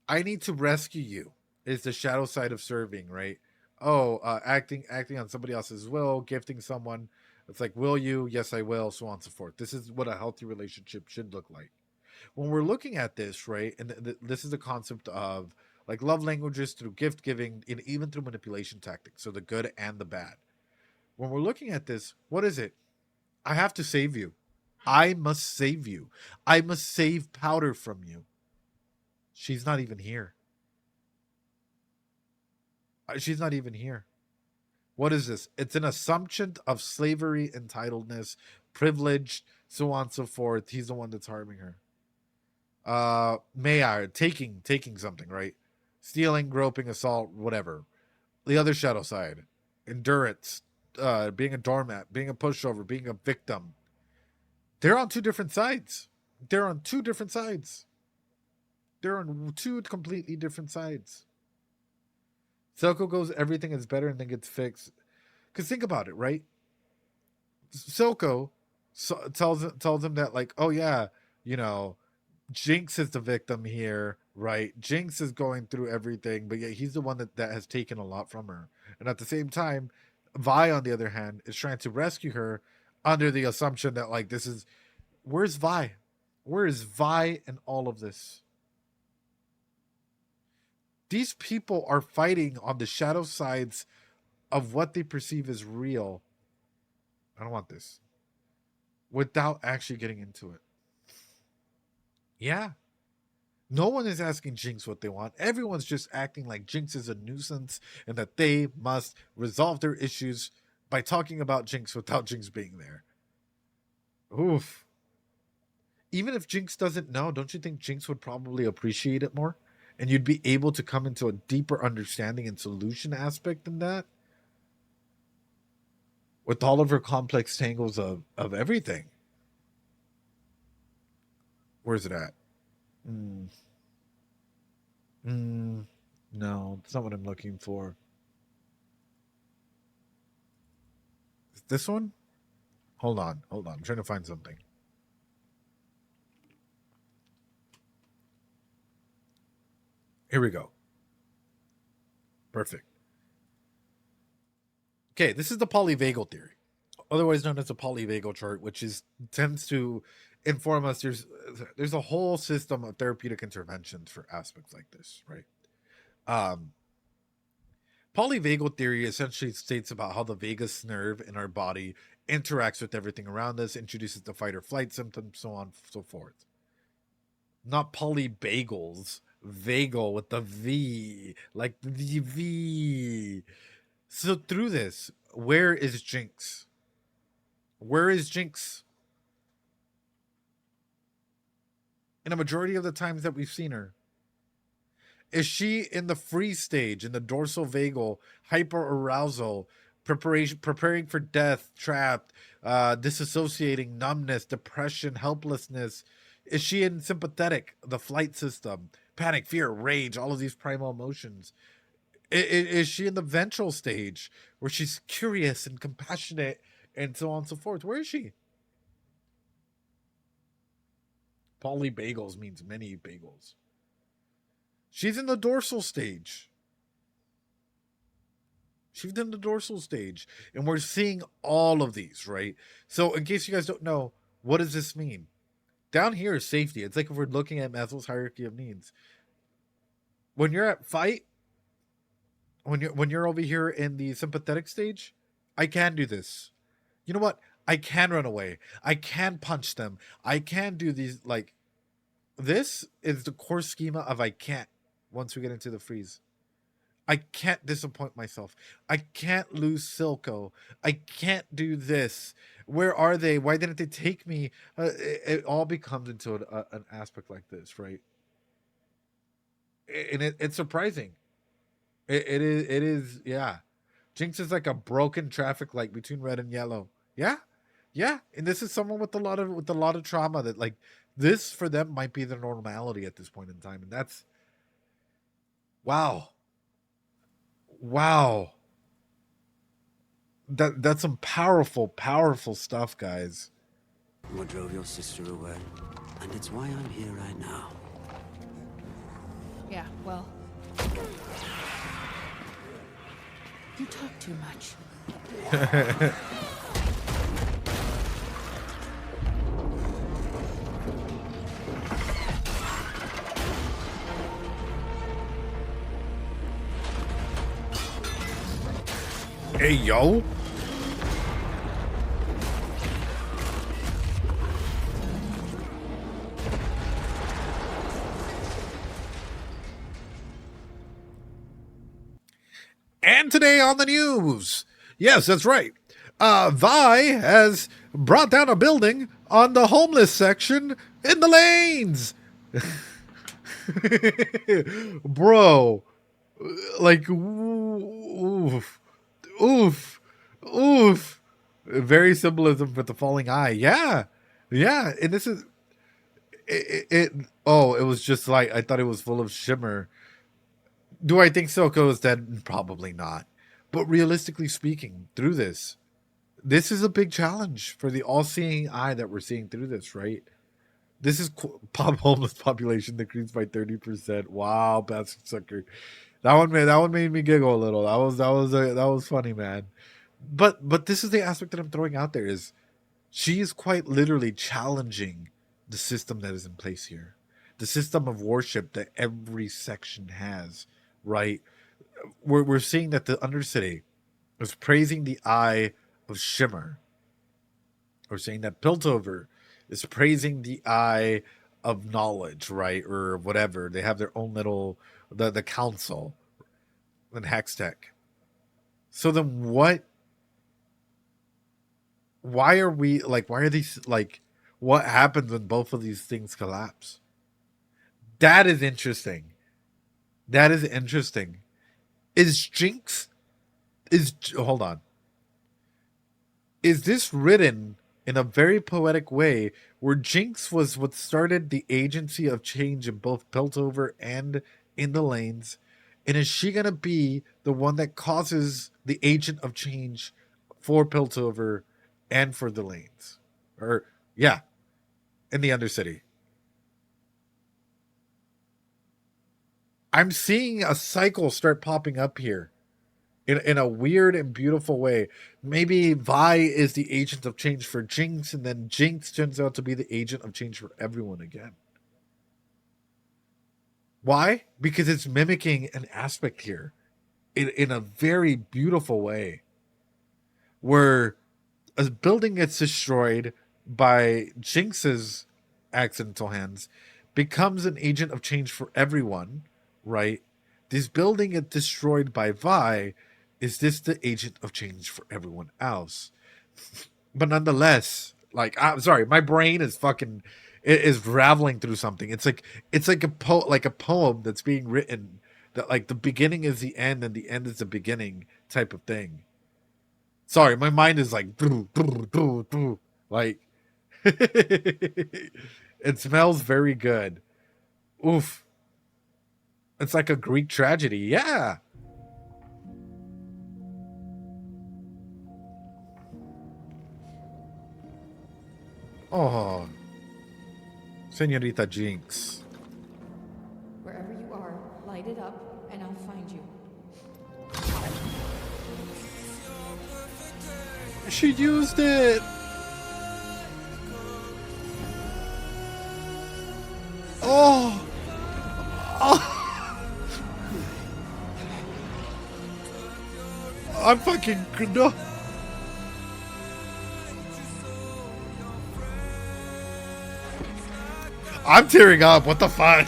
I need to rescue you is the shadow side of serving, right? Oh, acting on somebody else's will, gifting someone. It's like, will you? Yes, I will, so on and so forth. This is what a healthy relationship should look like. When we're looking at this, right, and this is the concept of, like, love languages through gift giving and even through manipulation tactics, so the good and the bad. When we're looking at this, what is it? I have to save you. I must save you. I must save Powder from you. She's not even here. She's not even here. What is this? It's an assumption of slavery, entitledness, privilege, so on and so forth. He's the one that's harming her. Mayar, taking something, right? Stealing, groping, assault, whatever. The other shadow side. Endurance, being a doormat, being a pushover, being a victim. They're on two different sides. They're on two completely different sides. Silco goes, everything is better, and then gets fixed. Because think about it, right? Silco tells him that, like, oh yeah, you know, Jinx is the victim here, right? Jinx is going through everything, but yet he's the one that has taken a lot from her. And at the same time, Vi, on the other hand, is trying to rescue her under the assumption that, like, this is... Where's Vi? Where is Vi in all of this? These people are fighting on the shadow sides of what they perceive as real. I don't want this. Without actually getting into it. Yeah. No one is asking Jinx what they want. Everyone's just acting like Jinx is a nuisance and that they must resolve their issues by talking about Jinx without Jinx being there. Oof. Even if Jinx doesn't know, don't you think Jinx would probably appreciate it more? And you'd be able to come into a deeper understanding and solution aspect than that? With all of her complex tangles of everything. Where's it at? No, it's not what I'm looking for. Is this one? Hold on. I'm trying to find something. Here we go. Perfect. Okay, this is the polyvagal theory, otherwise known as the polyvagal chart, which tends to inform us there's a whole system of therapeutic interventions for aspects like this, right? Polyvagal theory essentially states about how the vagus nerve in our body interacts with everything around us, introduces the fight or flight symptoms, so on and so forth. Not polybagels. Vagal with the V, like the V. So through this, where is Jinx? Where is Jinx? In a majority of the times that we've seen her, is she in the freeze stage, in the dorsal vagal, hyperarousal, preparing for death, trapped, disassociating, numbness, depression, helplessness? Is she in sympathetic, the flight system? Panic, fear, rage, all of these primal emotions. Is she in the ventral stage where she's curious and compassionate and so on and so forth? Where is she? Polybagels means many bagels. She's in the dorsal stage. She's in the dorsal stage. And we're seeing all of these, right? So in case you guys don't know, what does this mean? Down here is safety. It's like if we're looking at Maslow's hierarchy of needs. When you're at fight, when you're over here in the sympathetic stage, I can do this. You know what? I can run away. I can punch them. I can do these, like, this is the core schema of I can't once we get into the freeze. I can't disappoint myself. I can't lose Silco. I can't do this. Where are they? Why didn't they take me? It all becomes into an aspect like this, right? And it's surprising. It is, yeah. Jinx is like a broken traffic light between red and yellow. Yeah. And this is someone with a lot of trauma that, like, this for them might be the normality at this point in time, and that's wow. That's some powerful stuff, guys. What drove your sister away? And it's why I'm here right now. Yeah, well... You talk too much. Hey, yo. And today on the news, yes, that's right. Vi has brought down a building on the homeless section in the lanes. Bro, like, oof, oof, oof. Very symbolism for the falling eye. Yeah, yeah. And this is it. Oh, it was just like I thought it was full of shimmer. Do I think Silco is dead? Probably not. But realistically speaking, through this is a big challenge for the all-seeing eye that we're seeing through this, right? This is homeless population decreased by 30%. Wow, bastard sucker. That one made me giggle a little. That was funny, man. But this is the aspect that I'm throwing out there is she is quite literally challenging the system that is in place here. The system of worship that every section has, right? We're seeing that the Undercity is praising the eye of Shimmer. We're saying that Piltover is praising the eye of knowledge, right? Or whatever. They have their own little the council and Hextech. So then what why are these like what happens when both of these things collapse? That is interesting. That is interesting. Hold on. Is this written in a very poetic way where Jinx was what started the agency of change in both Piltover and in the lanes? And is she going to be the one that causes the agent of change for Piltover and for the lanes? Or, yeah, in the Undercity. I'm seeing a cycle start popping up here. In a weird and beautiful way. Maybe Vi is the agent of change for Jinx, and then Jinx turns out to be the agent of change for everyone again. Why? Because it's mimicking an aspect here in a very beautiful way. Where a building gets destroyed by Jinx's accidental hands, becomes an agent of change for everyone, right? This building gets destroyed by Vi. Is this the agent of change for everyone else? But nonetheless, like, I'm sorry, my brain is raveling through something. It's like a poem that's being written that like the beginning is the end and the end is the beginning type of thing. Sorry, my mind is like like it smells very good. Oof. It's like a Greek tragedy. Yeah. Oh, Senorita Jinx. Wherever you are, light it up, and I'll find you. She used it. Oh. Oh. I'm fucking no. I'm tearing up. What the fuck?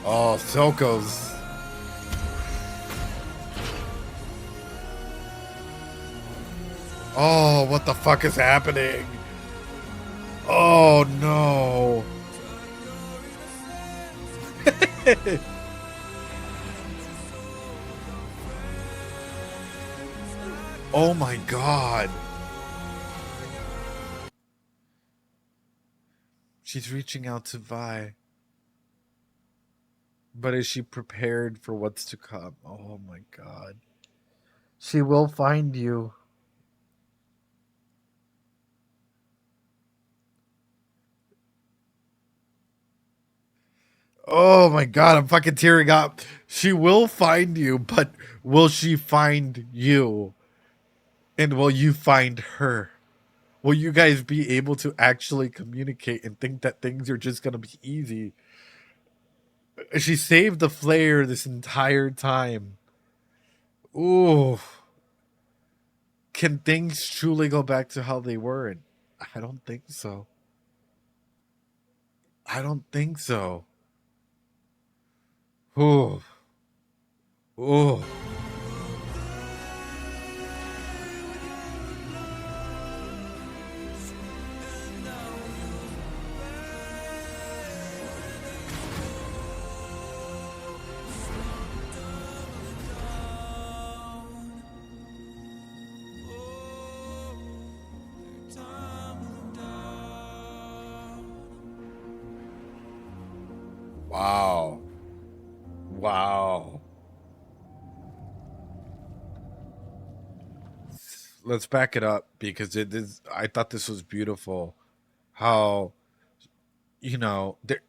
Oh, Silco's. Oh, what the fuck is happening? Oh, no. Oh, my God. She's reaching out to Vi. But is she prepared for what's to come? Oh, my God. She will find you. Oh my God, I'm fucking tearing up. She will find you, but will she find you? And will you find her? will you guys be able to actually communicate and think that things are just gonna be easy? She saved the flare this entire time. Ooh. Can things truly go back to how they were? And I don't think so. I don't think so. Ooh. Ooh. Wow. Wow. Let's back it up because it is. I thought this was beautiful. How,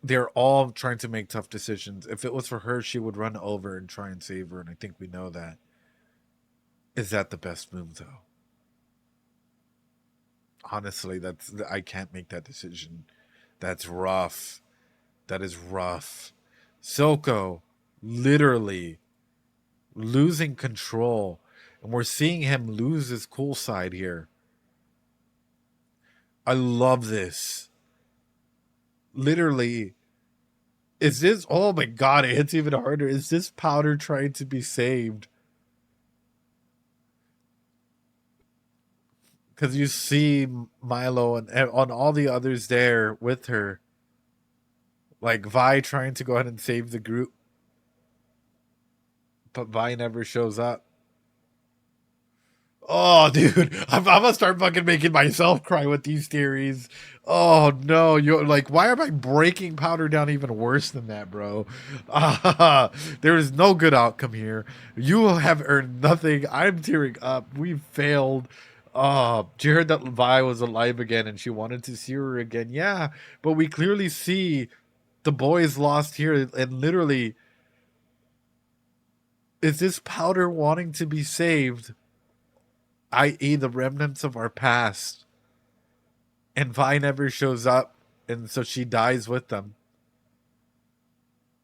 they're all trying to make tough decisions. If it was for her, she would run over and try and save her, and I think we know that. Is that the best move though? Honestly, I can't make that decision. That's rough. That is rough. Silco literally losing control, and we're seeing him lose his cool side here. I love this. Literally, is this, oh my god, it hits even harder. Is this Powder trying to be saved? Because you see Milo and on all the others there with her. Like Vi trying to go ahead and save the group. But Vi never shows up. Oh, dude. I'm gonna start fucking making myself cry with these theories. Oh, no. You're like, why am I breaking Powder down even worse than that, bro? There is no good outcome here. You have earned nothing. I'm tearing up. We failed. She heard that Vi was alive again and she wanted to see her again. Yeah, but we clearly see the boys lost here, and literally, is this Powder wanting to be saved, i.e. the remnants of our past, and Vi never shows up, and so she dies with them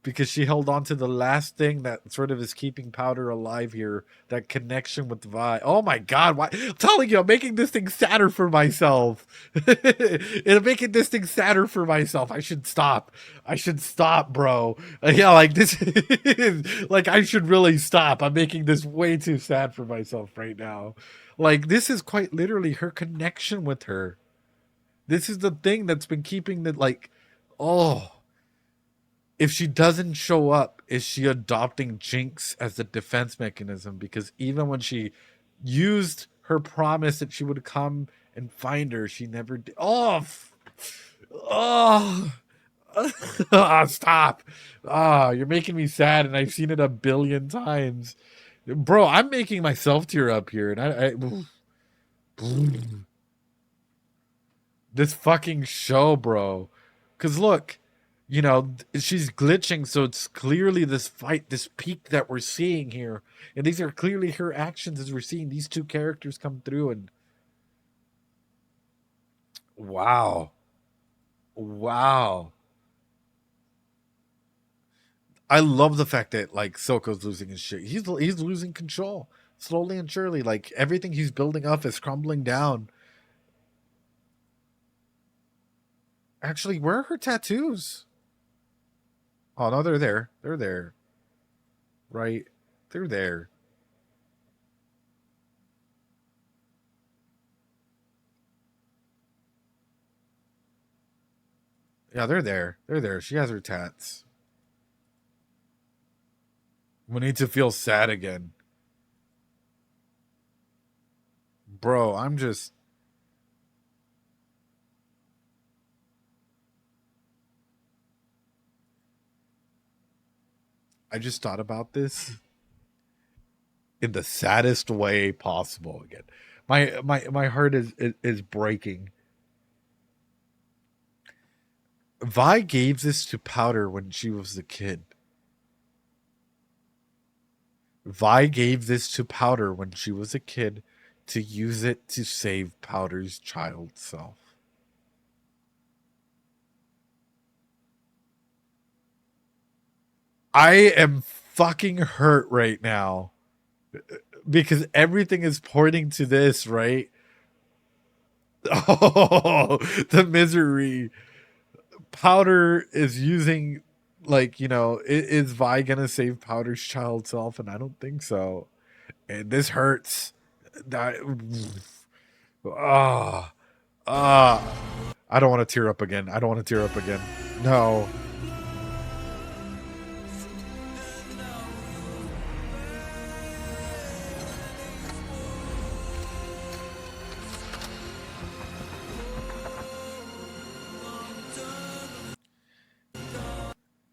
because she held on to the last thing that sort of is keeping Powder alive here, that connection with Vi. Oh my god, why? I'm telling you, I'm making this thing sadder for myself. I'm making this thing sadder for myself. I should stop, bro. Yeah, like this like, I should really stop. I'm making this way too sad for myself right now. Like, this is quite literally her connection with her. This is the thing that's been keeping the, like, oh. If she doesn't show up, is she adopting Jinx as the defense mechanism? Because even when she used her promise that she would come and find her, she never did. Oh, stop. You're making me sad, and I've seen it 1,000,000,000 times. Bro, I'm making myself tear up here, and this fucking show, bro. Because look, she's glitching, so it's clearly this fight, this peak that we're seeing here. And these are clearly her actions as we're seeing these two characters come through. And wow. I love the fact that, like, Silco's losing his shit. He's losing control slowly and surely. Like, everything he's building up is crumbling down. Actually, where are her tattoos? Oh, no, they're there. They're there. Right? They're there. Yeah, they're there. They're there. She has her tats. We need to feel sad again. Bro, I just thought about this in the saddest way possible again. My heart is breaking. Vi gave this to Powder when she was a kid. Vi gave this to Powder when she was a kid, to use it to save Powder's child self. I am fucking hurt right now because everything is pointing to this, right? Oh, the misery. Powder is using, like, you know, is Vi gonna save Powder's child self? And I don't think so. And this hurts. I don't want to tear up again. I don't want to tear up again. No.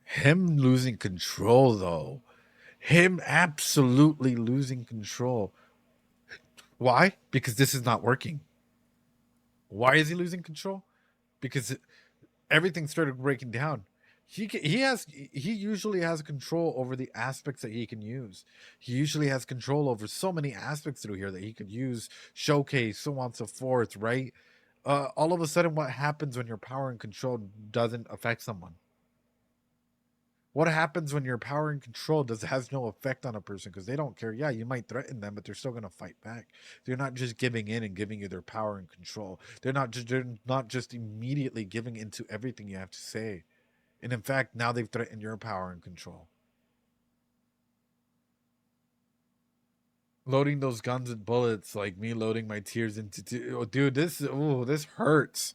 Him losing control, though. Him absolutely losing control. Why? Because this is not working. Why is he losing control? Because everything started breaking down. He usually has control over the aspects that he can use. He usually has control over so many aspects through here that he could use, showcase, so on and so forth, right? All of a sudden, what happens when your power and control doesn't affect someone? What happens when your power and control has no effect on a person because they don't care? Yeah, you might threaten them, but they're still going to fight back. They're not just giving in and giving you their power and control. They're not just immediately giving into everything you have to say. And in fact, now they've threatened your power and control. Loading those guns and bullets, like me loading my tears into... Oh, dude, this hurts.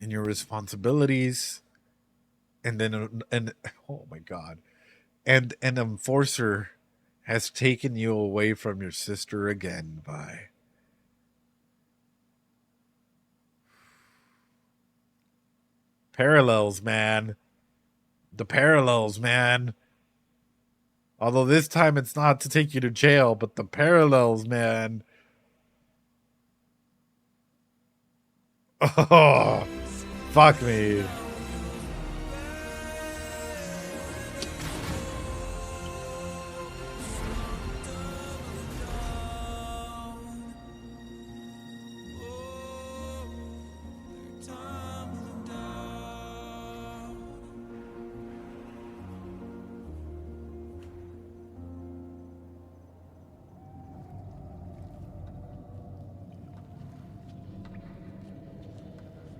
And your responsibilities, and then oh my god, and an enforcer has taken you away from your sister again. By parallels, man. The parallels, man. Although this time it's not to take you to jail, but the parallels, man. Oh, fuck me.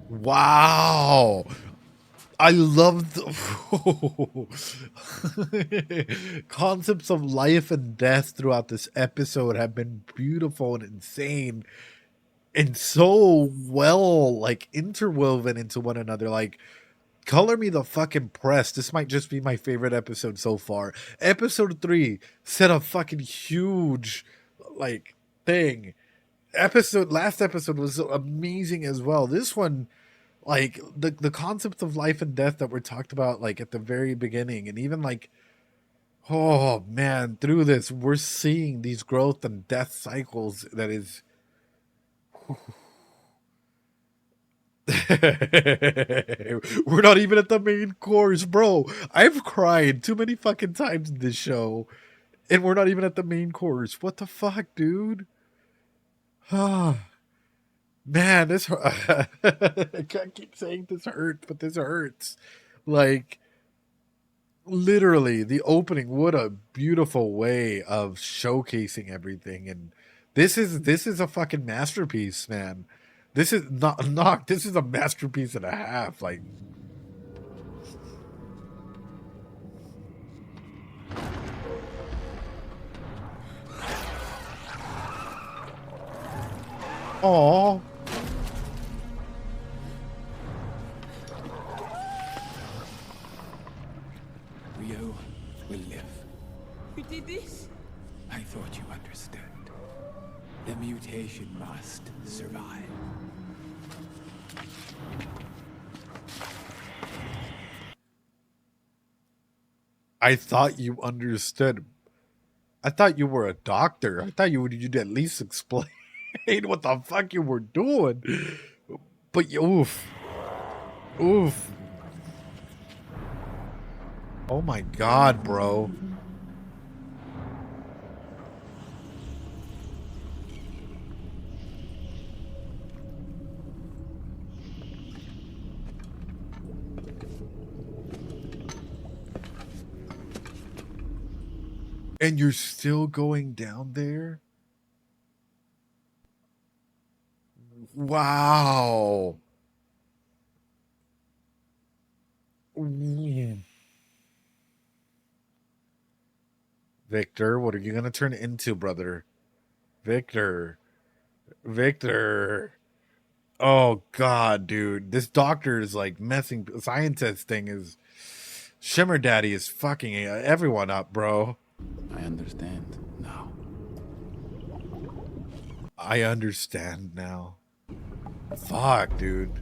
Wow. I love the concepts of life and death throughout this episode have been beautiful and insane and so well, like, interwoven into one another. Like, color me the fucking impressed. This might just be my favorite episode so far. Episode 3 set a fucking huge, like, thing. Last episode was amazing as well. This one, like, the concept of life and death that were talked about, like, at the very beginning, and even, like, oh man, through this we're seeing these growth and death cycles that is we're not even at the main course, bro. I've cried too many fucking times in this show and we're not even at the main course. What the fuck, dude? Man, this I can't keep saying this hurts, but this hurts. Like, literally, the opening, what a beautiful way of showcasing everything. And this is a fucking masterpiece, man. This is not this is a masterpiece and a half. Like, oh, Rio will live. You did this? The mutation must survive. I thought you understood. I thought you were a doctor. I thought you'd at least explain what the fuck you were doing. But oof. Oof. Oh my god, bro. And you're still going down there? Wow. Victor, what are you going to turn into, brother? Victor. Victor. Oh, God, dude. This doctor is like messing. Scientist thing is. Shimmer Daddy is fucking everyone up, bro. I understand now. I understand now. Fuck, dude.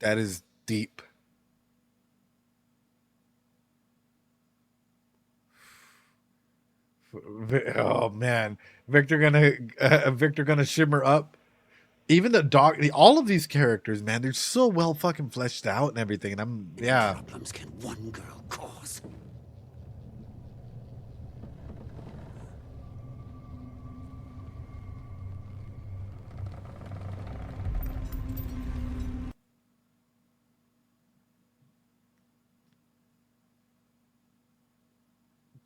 That is deep. Oh man, Victor gonna shimmer up. Even the dog, all of these characters, man, they're so well fucking fleshed out and everything. And yeah. Problems can one girl cause?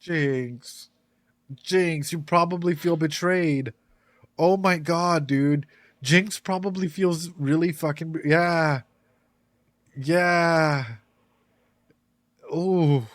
Jinx, you probably feel betrayed. Oh my god, dude. Jinx probably feels really fucking... Yeah. Yeah. Ooh.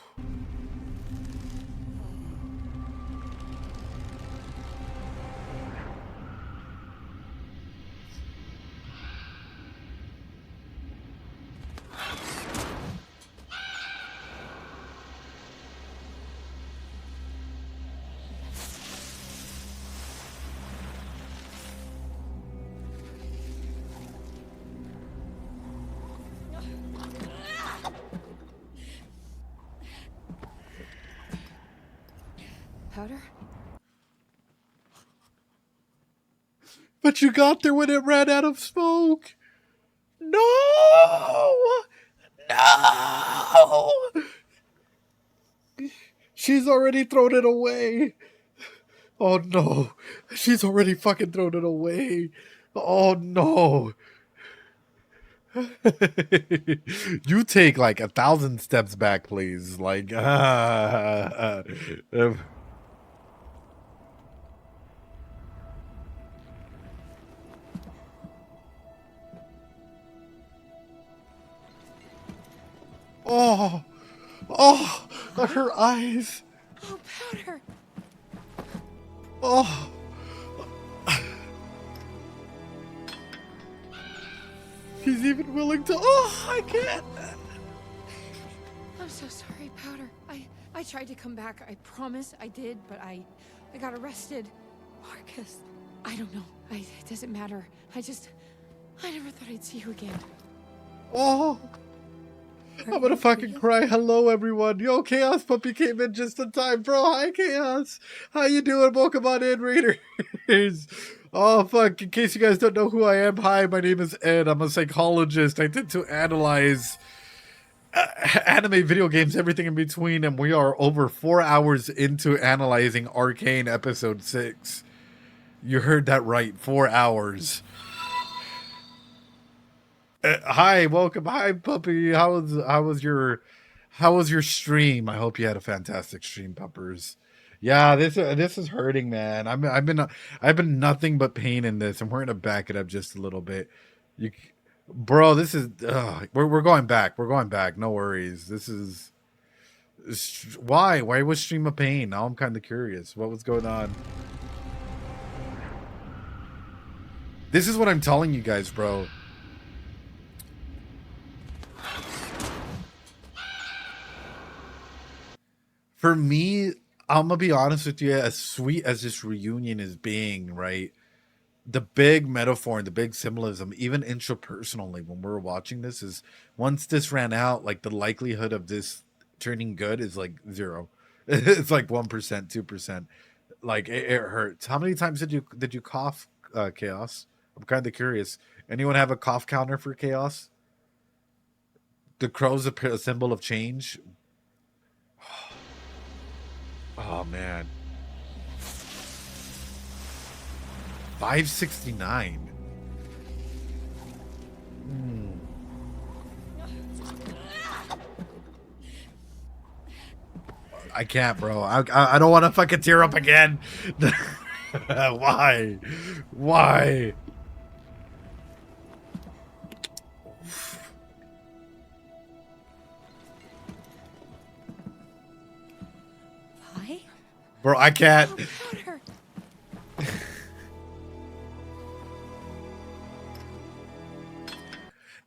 Powder? But you got there when it ran out of smoke. No! No! She's already thrown it away. Oh no. She's already fucking thrown it away. Oh no. You take like 1,000 steps back, please. Like, oh, her eyes. Oh, Powder. Oh. He's even willing to. Oh, I can't. I'm so sorry, Powder. I tried to come back. I promise I did, but I got arrested. Marcus. I don't know. It doesn't matter. I never thought I'd see you again. Oh. I'm gonna fucking cry. Hello, everyone. Yo, Chaos Puppy came in just in time, bro. Hi, Chaos. How you doing? Welcome on in, Raiders. Oh, fuck. In case you guys don't know who I am, hi, my name is Ed. I'm a psychologist. I tend to analyze anime, video games, everything in between, and we are over 4 hours into analyzing Arcane Episode 6. You heard that right. 4 hours. Hi, welcome. Hi, puppy. How was your stream? I hope you had a fantastic stream, puppers. Yeah, this is hurting, man. I've been nothing but pain in this, and we're gonna back it up just a little bit. Bro, this is we're going back. We're going back. No worries. This is why was stream a pain? Now I'm kind of curious. What was going on? This is what I'm telling you guys, bro. For me, I'm gonna be honest with you, as sweet as this reunion is being, right? The big metaphor and the big symbolism, even intrapersonally, when we're watching this, is once this ran out, like the likelihood of this turning good is like 0. It's like 1%, 2%. Like it hurts. How many times did you cough, Chaos? I'm kind of curious. Anyone have a cough counter for Chaos? The crow's a symbol of change. Oh man. 569. I can't, bro. I don't want to fucking tear up again. Why? Why? Why? Bro, I can't.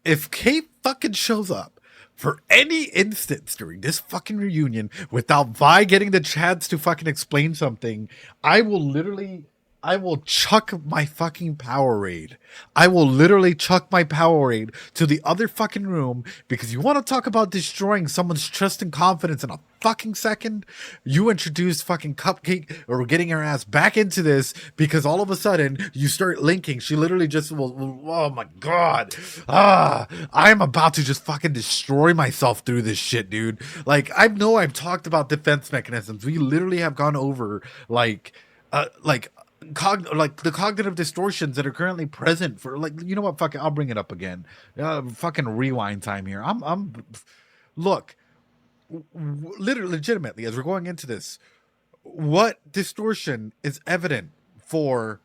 If Kate fucking shows up for any instance during this fucking reunion without Vi getting the chance to fucking explain something, I will chuck my fucking power raid. I will literally chuck my power raid to the other fucking room, because you want to talk about destroying someone's trust and confidence in a fucking second? You introduced fucking Cupcake, or getting her ass back into this because all of a sudden you start linking. She literally just will, oh my god. I'm about to just fucking destroy myself through this shit, dude. Like, I know I've talked about defense mechanisms. We literally have gone over like the cognitive distortions that are currently present for, like, you know what, fucking, I'll bring it up again. Fucking rewind time here. Look, literally, legitimately, as we're going into this, what distortion is evident for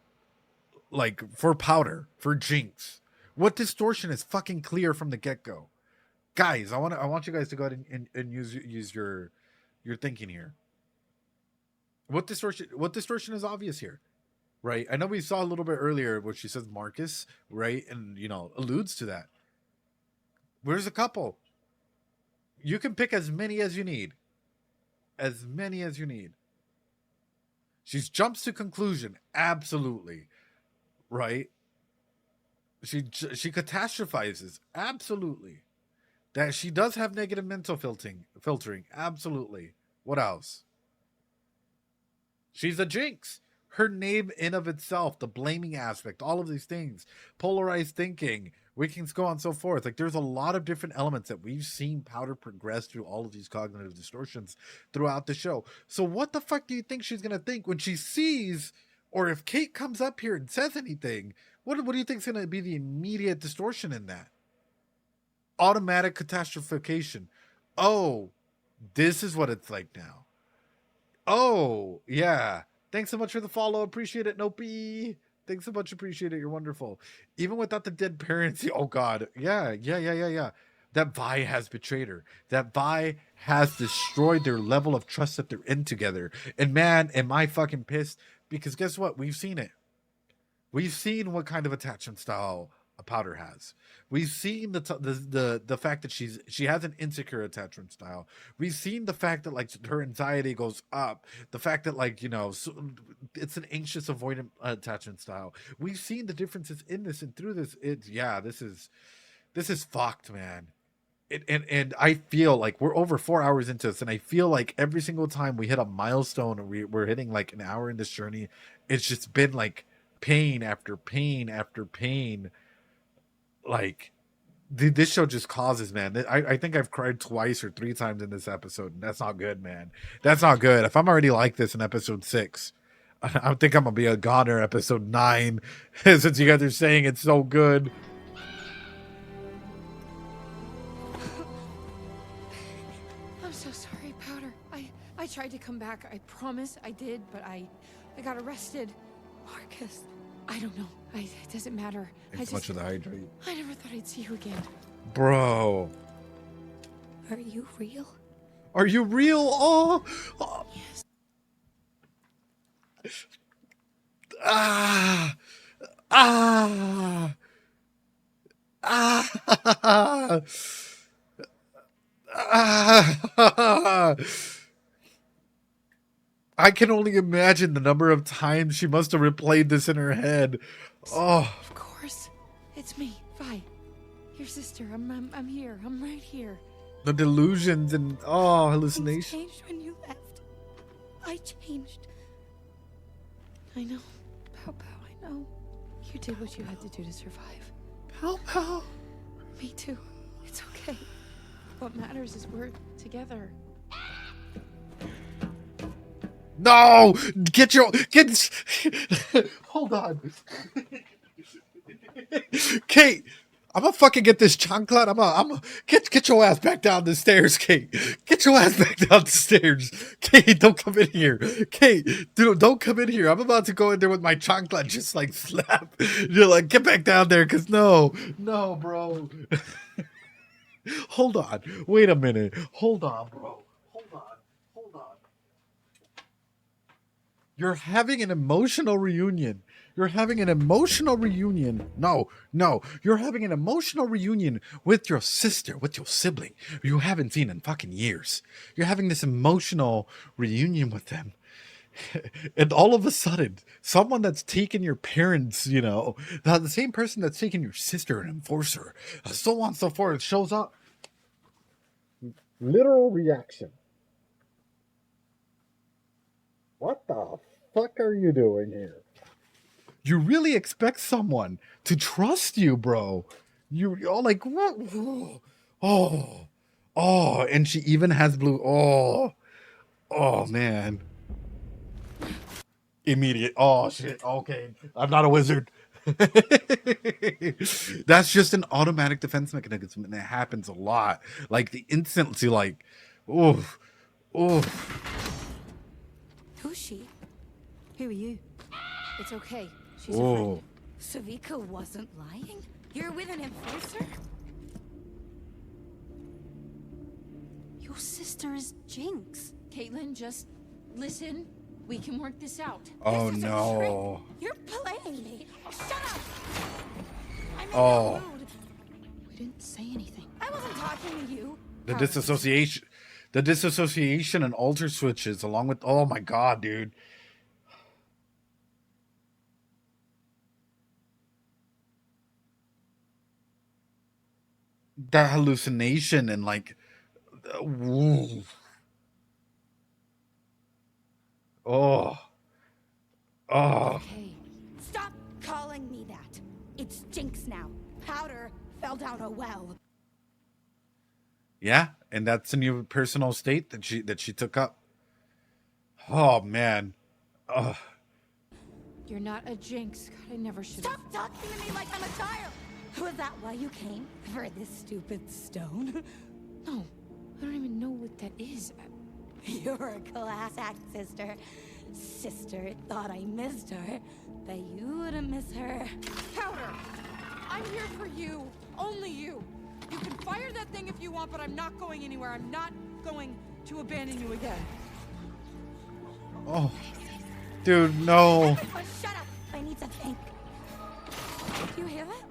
Powder, for Jinx? What distortion is fucking clear from the get-go? Guys, I want you guys to go ahead and use your thinking here. What distortion is obvious here? Right? I know we saw a little bit earlier where she says Marcus, right? And, alludes to that. Where's a couple? You can pick as many as you need. As many as you need. She jumps to conclusion. Absolutely. Right? She catastrophizes. Absolutely. That she does have negative mental filtering. Absolutely. What else? She's a Jinx. Her name in of itself, the blaming aspect, all of these things, polarized thinking, we can go on so forth. Like, there's a lot of different elements that we've seen Powder progress through all of these cognitive distortions throughout the show. So what the fuck do you think she's going to think when she sees, or if Kate comes up here and says anything, what do you think is going to be the immediate distortion in that? Automatic catastrophication. Oh, this is what it's like now. Oh, yeah. Thanks so much for the follow. Appreciate it, Nopey. Thanks so much. Appreciate it. You're wonderful. Even without the dead parents. Oh, God. Yeah. That Vi has betrayed her. That Vi has destroyed their level of trust that they're in together. And man, am I fucking pissed. Because guess what? We've seen it. We've seen what kind of attachment style a Powder has. We've seen the fact that she has an insecure attachment style. We've seen the fact that, like, her anxiety goes up. The fact that, like, it's an anxious avoidant attachment style. We've seen the differences in this, and through this, this is fucked, man. And I feel like we're over 4 hours into this, and I feel like every single time we hit a milestone, and we're hitting like an hour in this journey, it's just been like pain after pain after pain. Like, this show just causes, man. I think I've cried twice or 3 times in this episode, and that's not good, man. That's not good. If I'm already like this in episode 6, I think I'm gonna be a goner episode 9, since you guys are saying it's so good. I'm so sorry, Powder. I tried to come back. I promise I did, but I got arrested. Marcus, I don't know. It doesn't matter. Thanks so much for the hydrate. I never thought I'd see you again. Bro. Are you real? Are you real? Oh. Yes. Ah. Ah. Ah. I can only imagine the number of times she must have replayed this in her head. Oh. Of course. It's me, Vi. Your sister. I'm here. I'm right here. The delusions and hallucinations. Things changed when you left. I changed. I know. Pow Pow, I know. You did what you had to do to survive. Pow Pow. Me too. It's okay. What matters is we're together. No! Get hold on. Kate, I'm gonna fucking get this chancla. I'm gonna get your ass back down the stairs, Kate. Get your ass back down the stairs. Kate, don't come in here. Kate, dude, don't come in here. I'm about to go in there with my chancla and just like slap. You're like, get back down there, cause no, bro. Hold on. Wait a minute. Hold on, bro. Hold on. You're having an emotional reunion. You're having an emotional reunion. No. You're having an emotional reunion with your sister, with your sibling you haven't seen in fucking years. You're having this emotional reunion with them. And all of a sudden, someone that's taken your parents, the same person that's taken your sister and enforcer, so on and so forth, shows up. Literal reaction. What the fuck are you doing here? You really expect someone to trust you, bro. You're like, what? Oh, and she even has blue. Oh, man. Immediate. Oh, shit. Okay. I'm not a wizard. That's just an automatic defense mechanism, and it happens a lot. Like, the instantly, like, oof. Who's she? Who are you? It's okay. She's a friend. Savika wasn't lying? You're with an enforcer? Your sister is Jinx. Caitlin, just listen. We can work this out. Oh, This is a no. trick. You're playing me. Shut up! I'm in Oh. no mood. We didn't say anything. I wasn't talking to you. The disassociation and alter switches along with, oh my god, dude. That hallucination and like, woo. Oh. Okay. Stop calling me that. It's Jinx now. Powder fell down a well. Yeah, and that's a new personal state that she took up. Oh man. Oh. You're not a Jinx. God, I never should have. Stop talking to me like I'm a child. Was that why you came? For this stupid stone? No, I don't even know what that is. You're a class act, sister. Sister thought I missed her, but you wouldn't miss her. Powder! I'm here for you. Only you. You can fire that thing if you want, but I'm not going anywhere. I'm not going to abandon you again. Oh. Dude, no. Everyone, shut up. I need to think. Do you hear that?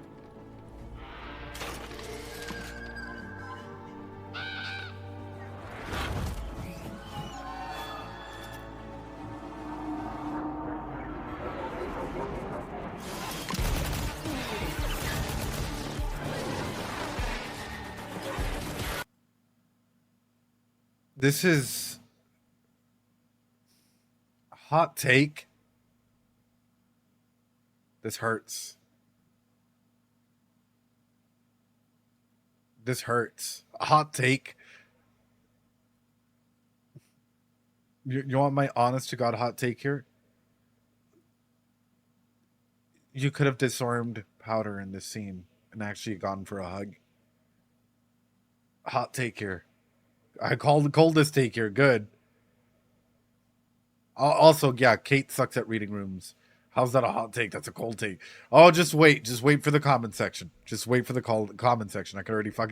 This is a hot take. This hurts. This hurts. A hot take. You want my honest to God hot take here? You could have disarmed Powder in this scene and actually gone for a hug. Hot take here. I called the coldest take here. Good. Also, yeah, Kate sucks at reading rooms. How's that a hot take? That's a cold take. Oh, just wait. Just wait for the comment section. Just wait for the comment section. I can already feel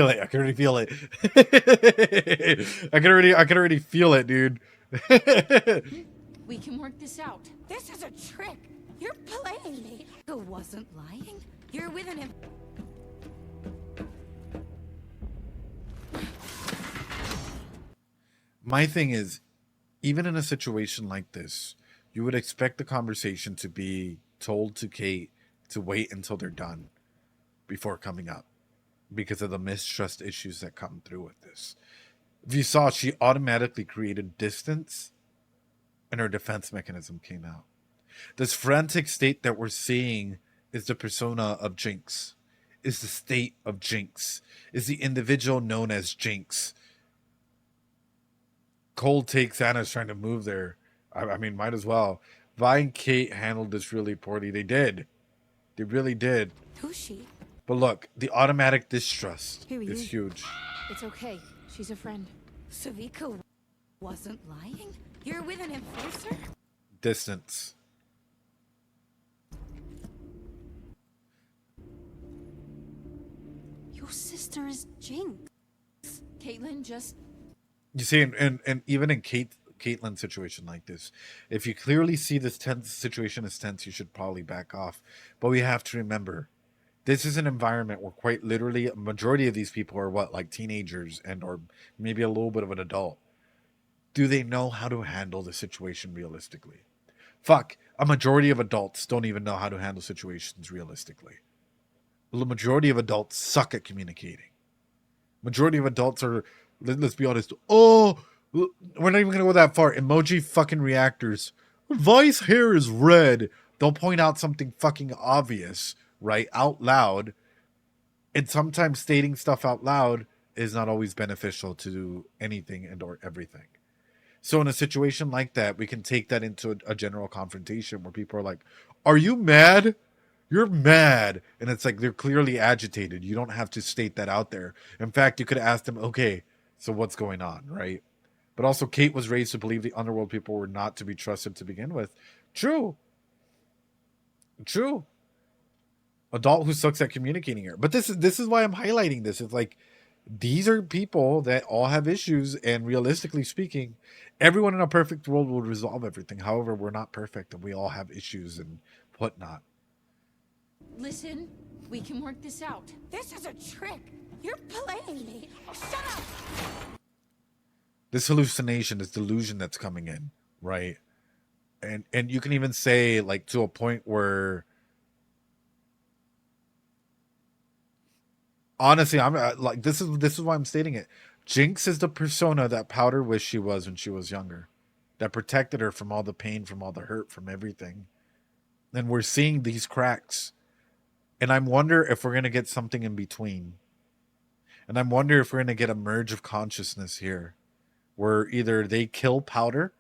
it. I can already feel it. I can already feel it, dude. We can work this out. This is a trick. You're playing me. Who wasn't lying? You're with an My thing is, even in a situation like this, you would expect the conversation to be told to Kate to wait until they're done before coming up because of the mistrust issues that come through with this. If you saw, she automatically created distance and her defense mechanism came out. This frantic state that we're seeing is the persona of Jinx, is the state of Jinx, is the individual known as Jinx. Cold takes Anna's trying to move there. I mean, might as well. Vi and Kate handled this really poorly. They did. They really did. Who's she? But look, the automatic distrust Who are is you? huge. It's okay. She's a friend. Savika wasn't lying? You're with an enforcer? Distance. Your sister is Jinx. Caitlin just... You see, and even in Caitlin's situation like this, if you clearly see this tense situation is tense, you should probably back off. But we have to remember, this is an environment where quite literally a majority of these people are what, like teenagers and or maybe a little bit of an adult. Do they know how to handle the situation realistically? Fuck, a majority of adults don't even know how to handle situations realistically. The majority of adults suck at communicating. Majority of adults are, let's be honest, we're not even gonna go that far. Emoji fucking reactors. Vi's hair is red. They'll point out something fucking obvious, right, out loud. And sometimes stating stuff out loud is not always beneficial to anything and or everything. So in a situation like that, we can take that into a general confrontation where people are like, are you mad? You're mad. And it's like, they're clearly agitated. You don't have to state that out there. In fact, you could ask them, okay, so what's going on, right? But also, Kate was raised to believe the underworld people were not to be trusted to begin with. True. True. Adult who sucks at communicating here. But this is why I'm highlighting this. It's like, these are people that all have issues, and realistically speaking, everyone in a perfect world will resolve everything. However, we're not perfect, and we all have issues and whatnot. Listen, we can work this out. This is a trick. You're playing me. Shut up. This hallucination, this delusion that's coming in, right? And you can even say, like, to a point where, honestly, I'm like, this is why I'm stating it. Jinx is the persona that Powder wished she was when she was younger, that protected her from all the pain, from all the hurt, from everything. And we're seeing these cracks, and I wonder if we're gonna get something in between. And I wonder if we're gonna get a merge of consciousness here, where either they kill Powder,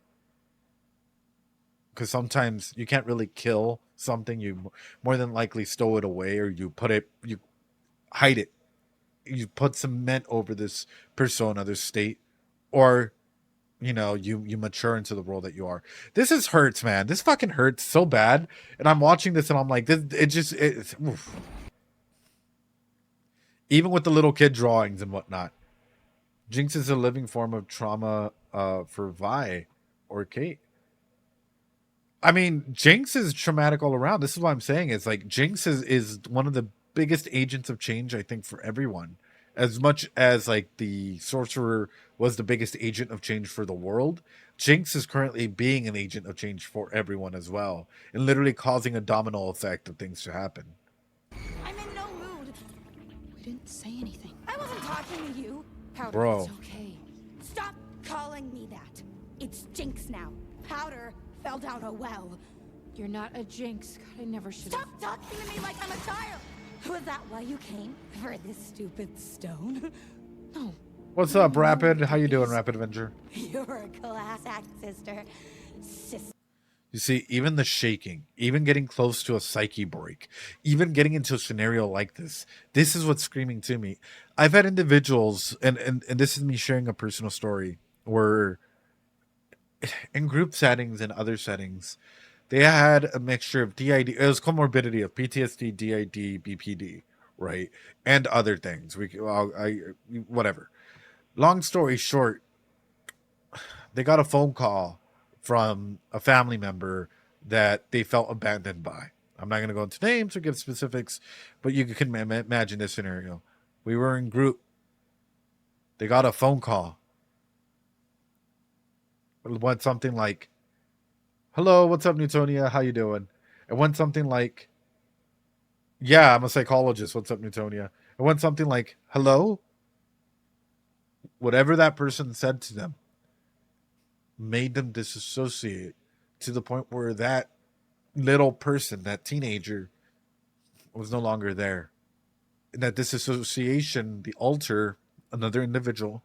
because sometimes you can't really kill something. You more than likely stow it away, or you hide it. You put cement over this persona, this state, or you mature into the world that you are. This hurts, man. This fucking hurts so bad. And I'm watching this and I'm like, it's oof. Even with the little kid drawings and whatnot. Jinx is a living form of trauma for Vi or Kate. I mean, Jinx is traumatic all around. This is what I'm saying. It's like Jinx is one of the biggest agents of change, I think, for everyone. As much as like the sorcerer was the biggest agent of change for the world, Jinx is currently being an agent of change for everyone as well, and literally causing a domino effect of things to happen. I'm in no mood. We didn't say anything. I wasn't talking to you. Powder, Bro. it's okay. Stop calling me that. It's Jinx now. Powder fell down a well. You're not a Jinx. God, I never should have. Stop talking to me like I'm a child. Was that why you came? For this stupid stone? No. What's up, Rapid? How you doing, Rapid Avenger? You're a class act, sister. You see, even the shaking, even getting close to a psyche break, even getting into a scenario like this is what's screaming to me. I've had individuals, and this is me sharing a personal story, where in group settings and other settings, they had a mixture of DID, it was comorbidity of PTSD, DID, BPD, right? And other things. Whatever. Long story short, they got a phone call from a family member that they felt abandoned by. I'm not going to go into names or give specifics, but you can imagine this scenario. We were in group. They got a phone call. It went something like, "Hello, what's up, Newtonia? How you doing?" It went something like, "Yeah, I'm a psychologist. What's up, Newtonia?" It went something like, "Hello?" Whatever that person said to them made them disassociate to the point where that little person, that teenager, was no longer there. And that disassociation, the alter, another individual,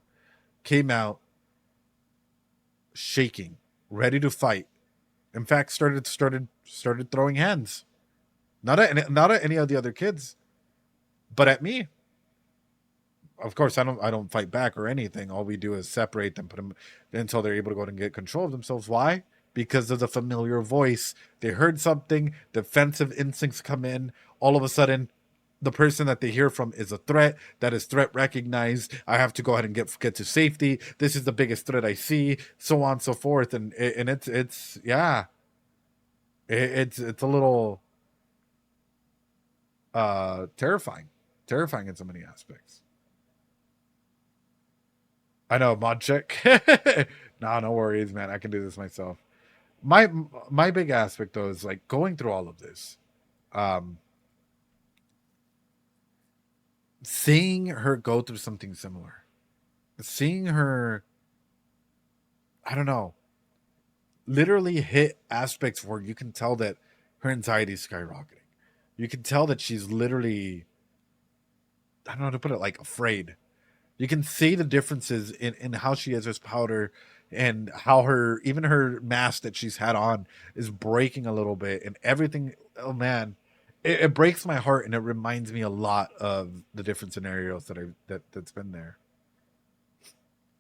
came out shaking, ready to fight. In fact, started throwing hands. Not at any of the other kids, but at me. Of course, I don't fight back or anything. All we do is separate them, put them until they're able to go and get control of themselves. Why? Because of the familiar voice. They heard something, defensive instincts come in. All of a sudden, the person that they hear from is a threat. That is threat recognized. I have to go ahead and get to safety. This is the biggest threat I see, so on and so forth. And it's a little terrifying in so many aspects. I know, mod check. Nah, no worries, man. I can do this myself. My big aspect though is like going through all of this. Seeing her go through something similar. Seeing her, I don't know, literally hit aspects where you can tell that her anxiety is skyrocketing. You can tell that she's literally, I don't know how to put it, like afraid. You can see the differences in how she is as Powder and how even her mask that she's had on is breaking a little bit and everything. Oh man, it breaks my heart, and it reminds me a lot of the different scenarios that's been there.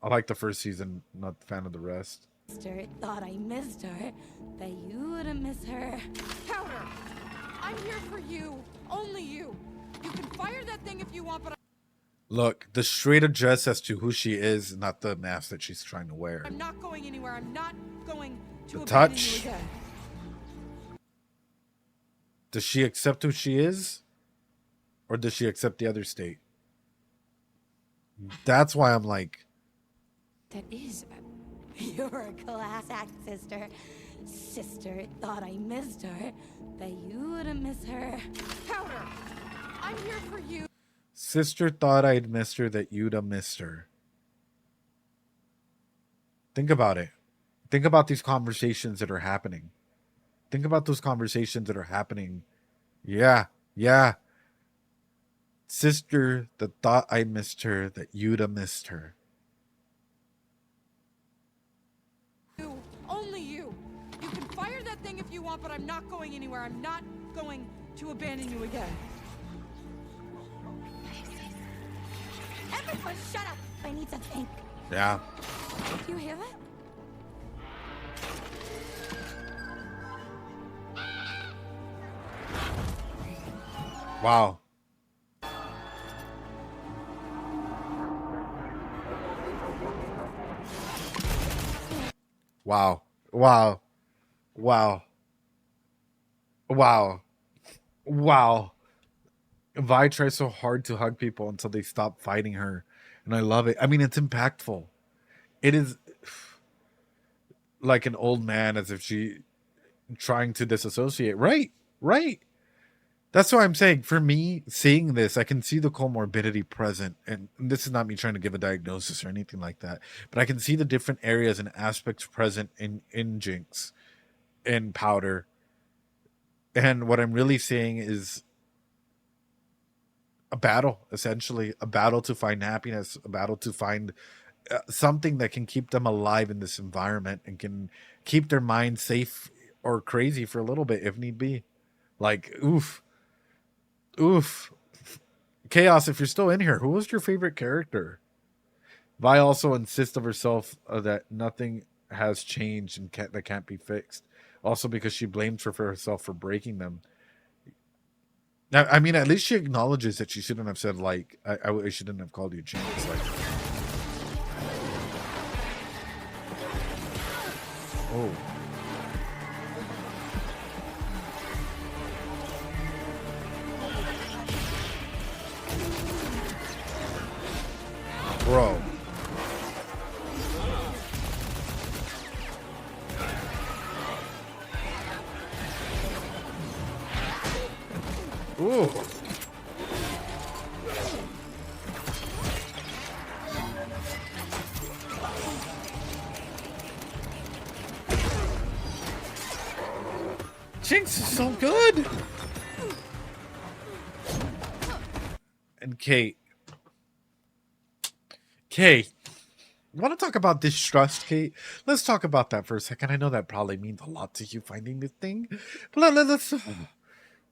I like the first season, not a fan of the rest. Sister thought I missed her, but you wouldn't miss her. Powder! I'm here for you. Only you. You can fire that thing if you want, but Look, the straight address as to who she is, not the mask that she's trying to wear. I'm not going anywhere. I'm not going to The abandon touch. you again. Does she accept who she is? Or does she accept the other state? That's why I'm like... That is... You're a class act, sister. Sister thought I missed her, but you wouldn't miss her. Powder! I'm here for you. Sister thought I'd missed her, that you'd have missed her. Think about it. Think about these conversations that are happening. Think about those conversations that are happening. Yeah. Sister that thought I missed her, that you'd have missed her. Only you. You can fire that thing if you want, but I'm not going anywhere. I'm not going to abandon you again. Everyone shut up! I need to think. Yeah. Do you hear that? Wow. Wow. Wow. Wow. Wow. Wow. Vi tries so hard to hug people until they stop fighting her. And I love it. I mean, it's impactful. It is like an old man, as if she trying to disassociate. Right. That's what I'm saying. For me, seeing this, I can see the comorbidity present. And this is not me trying to give a diagnosis or anything like that. But I can see the different areas and aspects present in Jinx, in Powder. And what I'm really seeing is a battle, essentially. A battle to find happiness. A battle to find something that can keep them alive in this environment and can keep their mind safe or crazy for a little bit if need be. Like, oof. Chaos, if you're still in here, who was your favorite character? Vi also insists of herself that nothing has changed and that can't be fixed. Also because she blames for herself for breaking them. Now, I mean, at least she acknowledges that she shouldn't have said, like, I shouldn't have called you Jinx. Like, oh. Bro. Ooh. Jinx is so good. And Kate. Kate. You want to talk about distrust, Kate? Let's talk about that for a second. I know that probably means a lot to you finding this thing. But let's...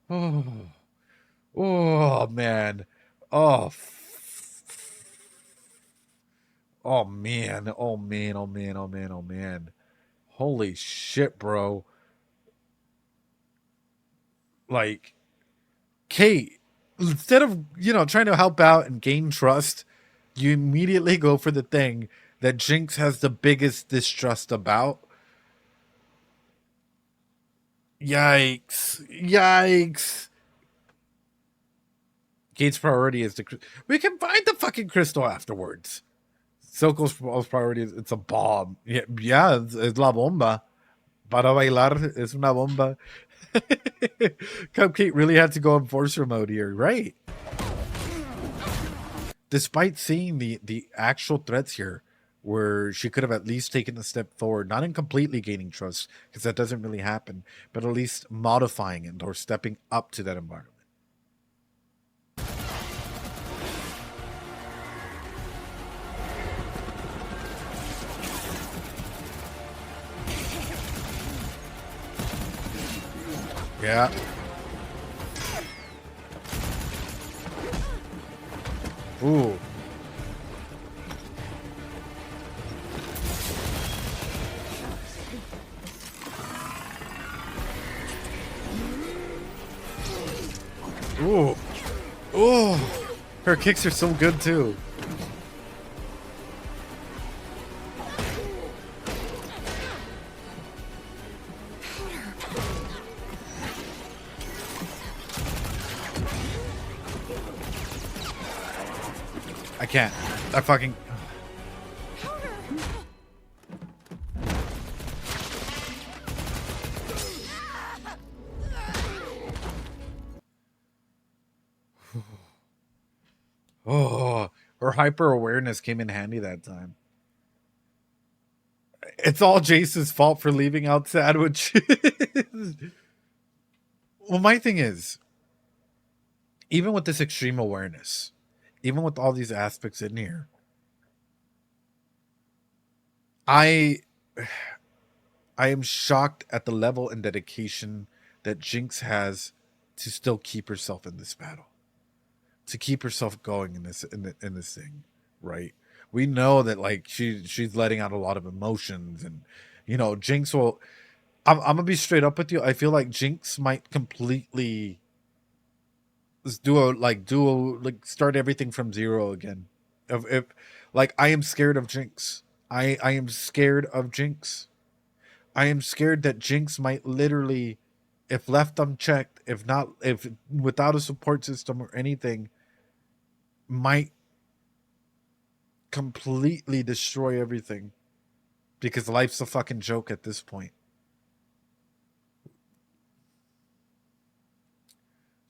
Oh. Oh, man. Oh. Oh, man. Oh, man. Oh, man. Oh, man. Oh, man. Holy shit, bro. Like, Kate, instead of, you know, trying to help out and gain trust, you immediately go for the thing that Jinx has the biggest distrust about. Yikes. Yikes. Kate's priority is to... We can find the fucking crystal afterwards. Silco's priority is... It's a bomb. Yeah, it's la bomba. Para bailar es una bomba. Cupcake really had to go enforcer mode here, right? Despite seeing the actual threats here, where she could have at least taken a step forward, not in completely gaining trust, because that doesn't really happen, but at least modifying it or stepping up to that environment. Yeah. Ooh. Ooh. Ooh. Her kicks are so good too. I can't. I fucking... Oh, her hyper awareness came in handy that time. It's all Jace's fault for leaving out sandwich. Well, my thing is, even with this extreme awareness, even with all these aspects in here, I am shocked at the level and dedication that Jinx has to still keep herself in this battle, to keep herself going in this thing, right? We know that like she's letting out a lot of emotions, and you know, Jinx will. I'm gonna be straight up with you. I feel like Jinx might completely start everything from zero again. If like, I am scared of Jinx. I am scared of Jinx. I am scared that Jinx might literally, if left unchecked, if without a support system or anything, might completely destroy everything, because life's a fucking joke at this point.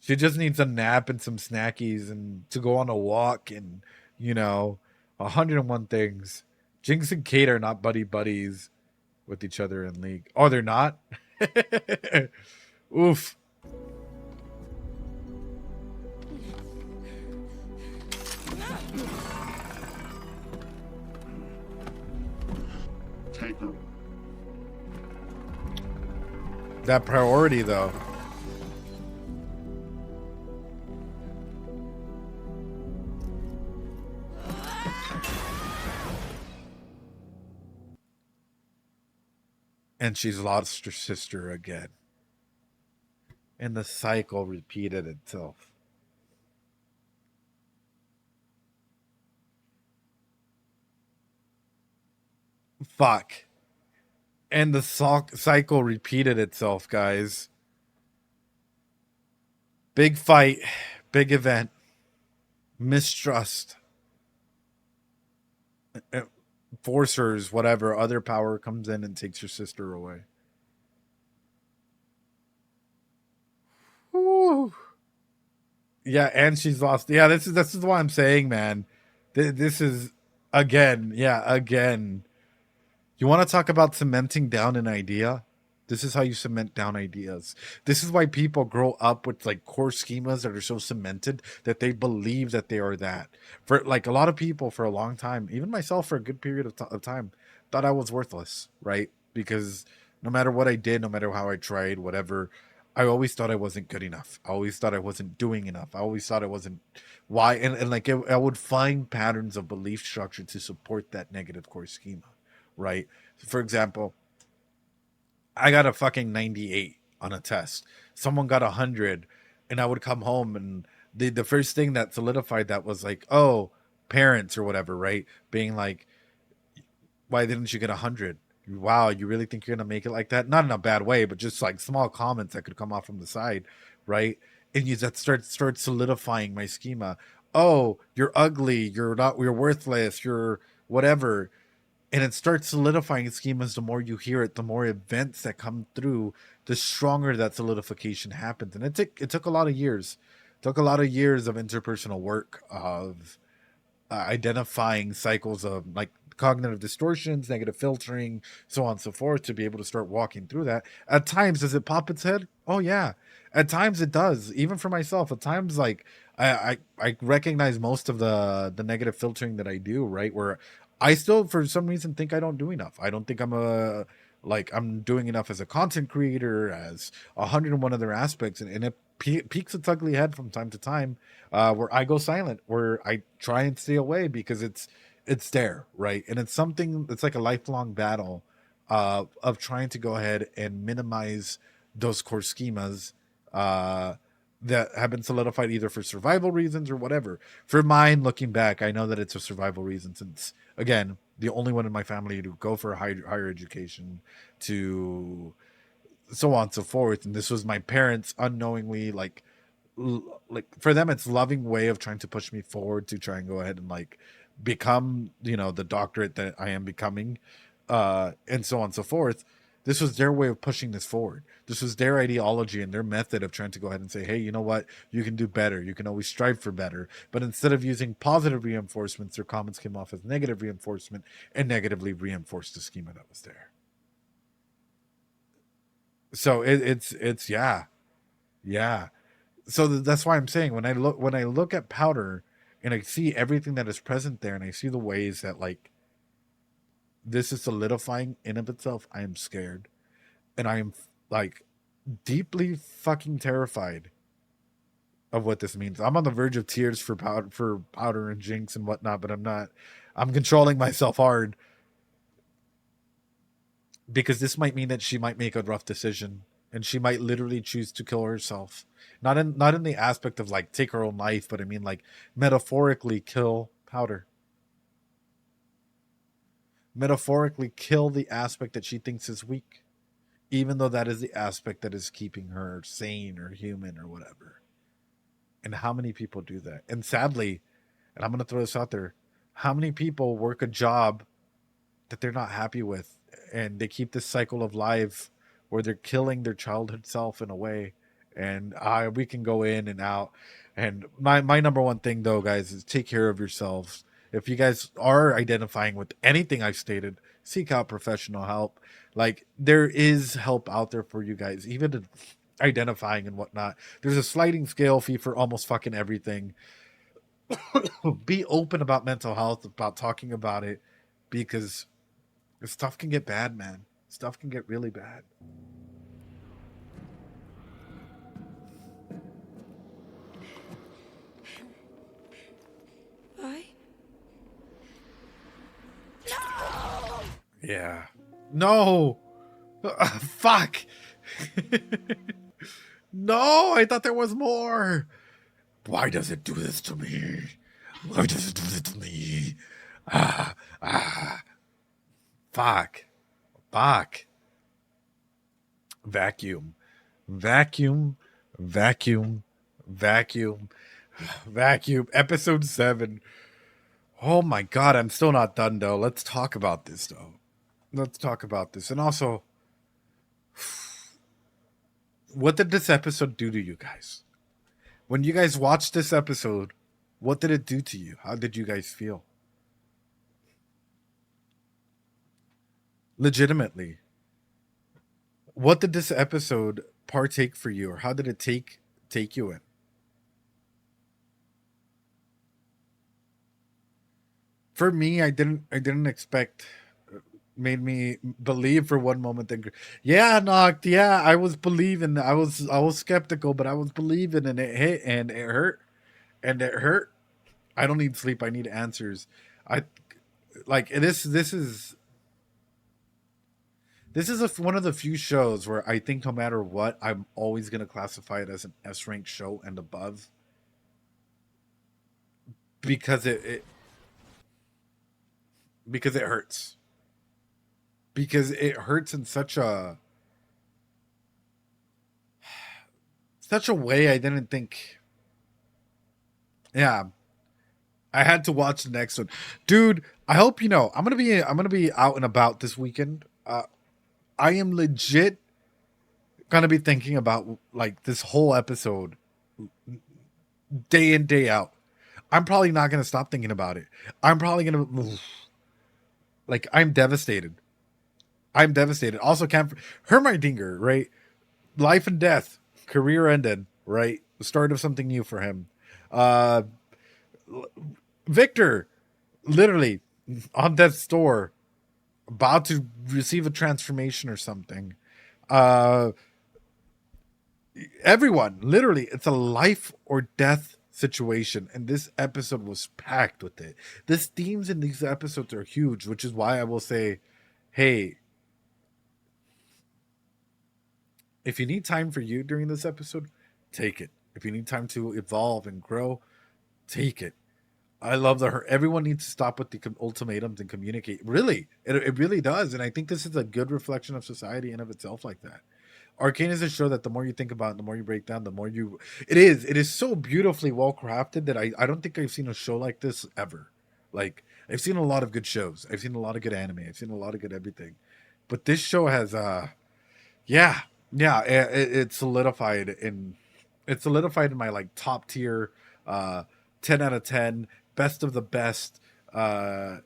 She just needs a nap and some snackies and to go on a walk and, you know, 101 things. Jinx and Kate are not buddies with each other in League. Oh, they're not? Oof. Take her. That priority, though. And she's lost her sister again. And the cycle repeated itself. Fuck. And the cycle repeated itself, guys. Big fight. Big event. Mistrust. Forcers, whatever, other power comes in and takes your sister away. Whew. Yeah, and she's lost. Yeah, this is what I'm saying, man. This is again, yeah, again. You want to talk about cementing down an idea? This is how you cement down ideas. This is why people grow up with like core schemas that are so cemented that they believe that they are that. For like a lot of people for a long time, even myself for a good period of time, thought I was worthless, right? Because no matter what I did, no matter how I tried, whatever, I always thought I wasn't good enough. I always thought I wasn't doing enough. I always thought I wasn't why. And like I would find patterns of belief structure to support that negative core schema, right? For example, I got a fucking 98 on a test. Someone got 100, and I would come home, and the first thing that solidified that was like, oh, parents or whatever, right? Being like, why didn't you get 100? Wow, you really think you're gonna make it like that? Not in a bad way, but just like small comments that could come off from the side, right? And you that start solidifying my schema. Oh, you're ugly. You're not. You're worthless. You're whatever. And it starts solidifying schemas. The more you hear it, the more events that come through, the stronger that solidification happens. And it took a lot of years. It took a lot of years of interpersonal work of identifying cycles of like cognitive distortions, negative filtering, so on and so forth, to be able to start walking through that. At times, does it pop its head? Oh yeah. At times it does. Even for myself, at times like I recognize most of the negative filtering that I do, right? Where I still, for some reason, think I don't do enough. I don't think I'm doing enough as a content creator, as 101 other aspects, and it peeks its ugly head from time to time, where I go silent, where I try and stay away because it's there, right? And it's something that's like a lifelong battle of trying to go ahead and minimize those core schemas that have been solidified either for survival reasons or whatever. For mine, looking back, I know that it's a survival reason, since again, the only one in my family to go for a higher education, to so on and so forth. And this was my parents unknowingly, like for them, it's loving way of trying to push me forward to try and go ahead and like become, the doctorate that I am becoming, and so on and so forth. This was their way of pushing this forward. This was their ideology and their method of trying to go ahead and say, hey, you know what? You can do better. You can always strive for better. But instead of using positive reinforcements, their comments came off as negative reinforcement and negatively reinforced the schema that was there. So it's yeah. So that's why I'm saying when I look at powder and I see everything that is present there, and I see the ways that like this is solidifying in of itself, I am scared. And I am like deeply fucking terrified of what this means. I'm on the verge of tears for powder and Jinx and whatnot, but I'm not. I'm controlling myself hard, because this might mean that she might make a rough decision, and she might literally choose to kill herself. Not in the aspect of like take her own life, but I mean like metaphorically kill powder. Metaphorically kill the aspect that she thinks is weak, even though that is the aspect that is keeping her sane or human or whatever. And how many people do that? And sadly, and I'm going to throw this out there, how many people work a job that they're not happy with, and they keep this cycle of life where they're killing their childhood self in a way. And we can go in and out. And my number one thing though, guys, is take care of yourselves. If you guys are identifying with anything I've stated, seek out professional help. Like, there is help out there for you guys, even identifying and whatnot. There's a sliding scale fee for almost fucking everything. Be open about mental health, about talking about it, because stuff can get bad, man. Stuff can get really bad. No! Yeah. No! Fuck! No! I thought there was more! Why does it do this to me? Why does it do this to me? Fuck. Fuck. Vacuum. Vacuum. Vacuum. Vacuum. Vacuum. Episode 7. Oh my god, I'm still not done though. Let's talk about this though. Let's talk about this. And also, what did this episode do to you guys? When you guys watched this episode, what did it do to you? How did you guys feel? Legitimately. What did this episode partake for you, or how did it take you in? For me, I didn't expect. Made me believe for one moment that, yeah, knocked, yeah, I was believing. I was skeptical, but I was believing, and it hit, and it hurt, and it hurt. I don't need sleep. I need answers. I like this. This is one of the few shows where I think no matter what, I'm always going to classify it as an S-ranked show and above, because it hurts. Because it hurts in such a way I didn't think. Yeah, I had to watch the next one, dude. I hope you know I'm gonna be out and about this weekend. I am legit gonna be thinking about like this whole episode, day in day out. I'm probably not gonna stop thinking about it. I'm probably gonna I'm devastated. I'm devastated. Also, Hermeidinger, right? Life and death, career ended, right? The start of something new for him. Victor, literally on death's door, about to receive a transformation or something. Everyone, literally, it's a life or death situation, and this episode was packed with it. The themes in these episodes are huge, which is why I will say, hey, if you need time for you during this episode, take it. If you need time to evolve and grow, take it. I love everyone needs to stop with the ultimatums and communicate. Really, it really does. And I think this is a good reflection of society in of itself like that. Arcane is a show that the more you think about it, the more you break down, the more you... It is so beautifully well crafted that I don't think I've seen a show like this ever. Like, I've seen a lot of good shows. I've seen a lot of good anime. I've seen a lot of good everything. But this show has, it's solidified in my like top tier 10 out of 10 best of the best Hakuna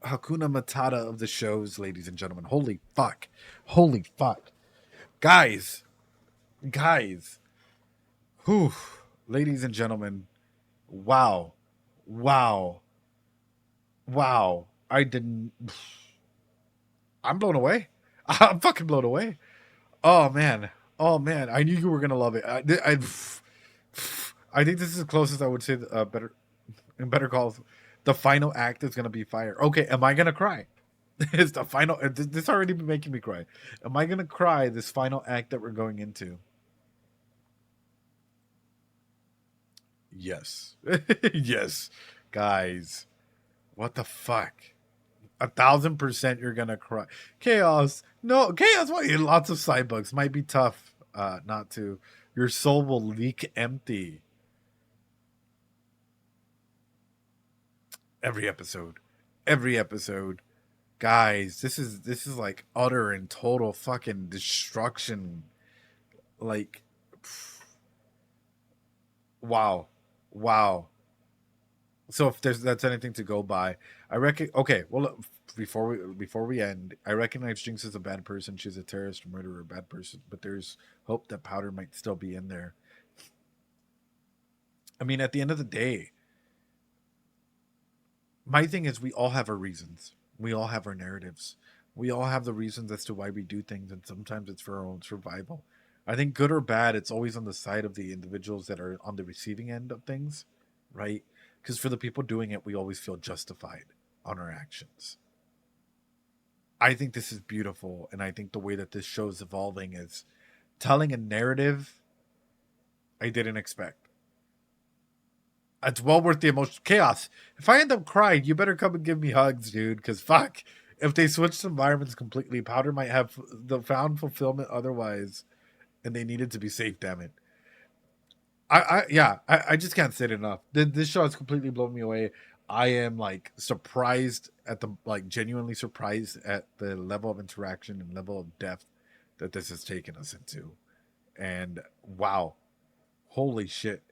Matata of the shows, ladies and gentlemen. Holy fuck, guys, whew, ladies and gentlemen, wow, I'm blown away. I'm fucking blown away. Oh man, I knew you were gonna love it. I think this is as close as I would say. Better Calls. The final act is gonna be fire. Okay, am I gonna cry? It's the final. This already been making me cry. Am I gonna cry this final act that we're going into? Yes, yes, guys. What the fuck? 1,000% you're gonna cry. Chaos. No, Chaos. What? Lots of side bugs. Might be tough not to. Your soul will leak empty. Every episode. Guys, this is like utter and total fucking destruction. Like, wow. So if that's anything to go by, I reckon. Okay, well, before we end, I recognize Jinx is a bad person. She's a terrorist, murderer, bad person. But there's hope that Powder might still be in there. I mean, at the end of the day, my thing is we all have our reasons. We all have our narratives. We all have the reasons as to why we do things, and sometimes it's for our own survival. I think good or bad, it's always on the side of the individuals that are on the receiving end of things, right? Because for the people doing it, we always feel justified on our actions. I think this is beautiful, and I think the way that this show is evolving is telling a narrative I didn't expect. It's well worth the emotion. Chaos. If I end up crying, you better come and give me hugs, dude, because fuck. If they switched environments completely, Powder might have the found fulfillment otherwise, and they needed to be safe, damn it. I just can't say it enough. This show has completely blown me away. I am like surprised at the like genuinely surprised at the level of interaction and level of depth that this has taken us into. And wow, holy shit.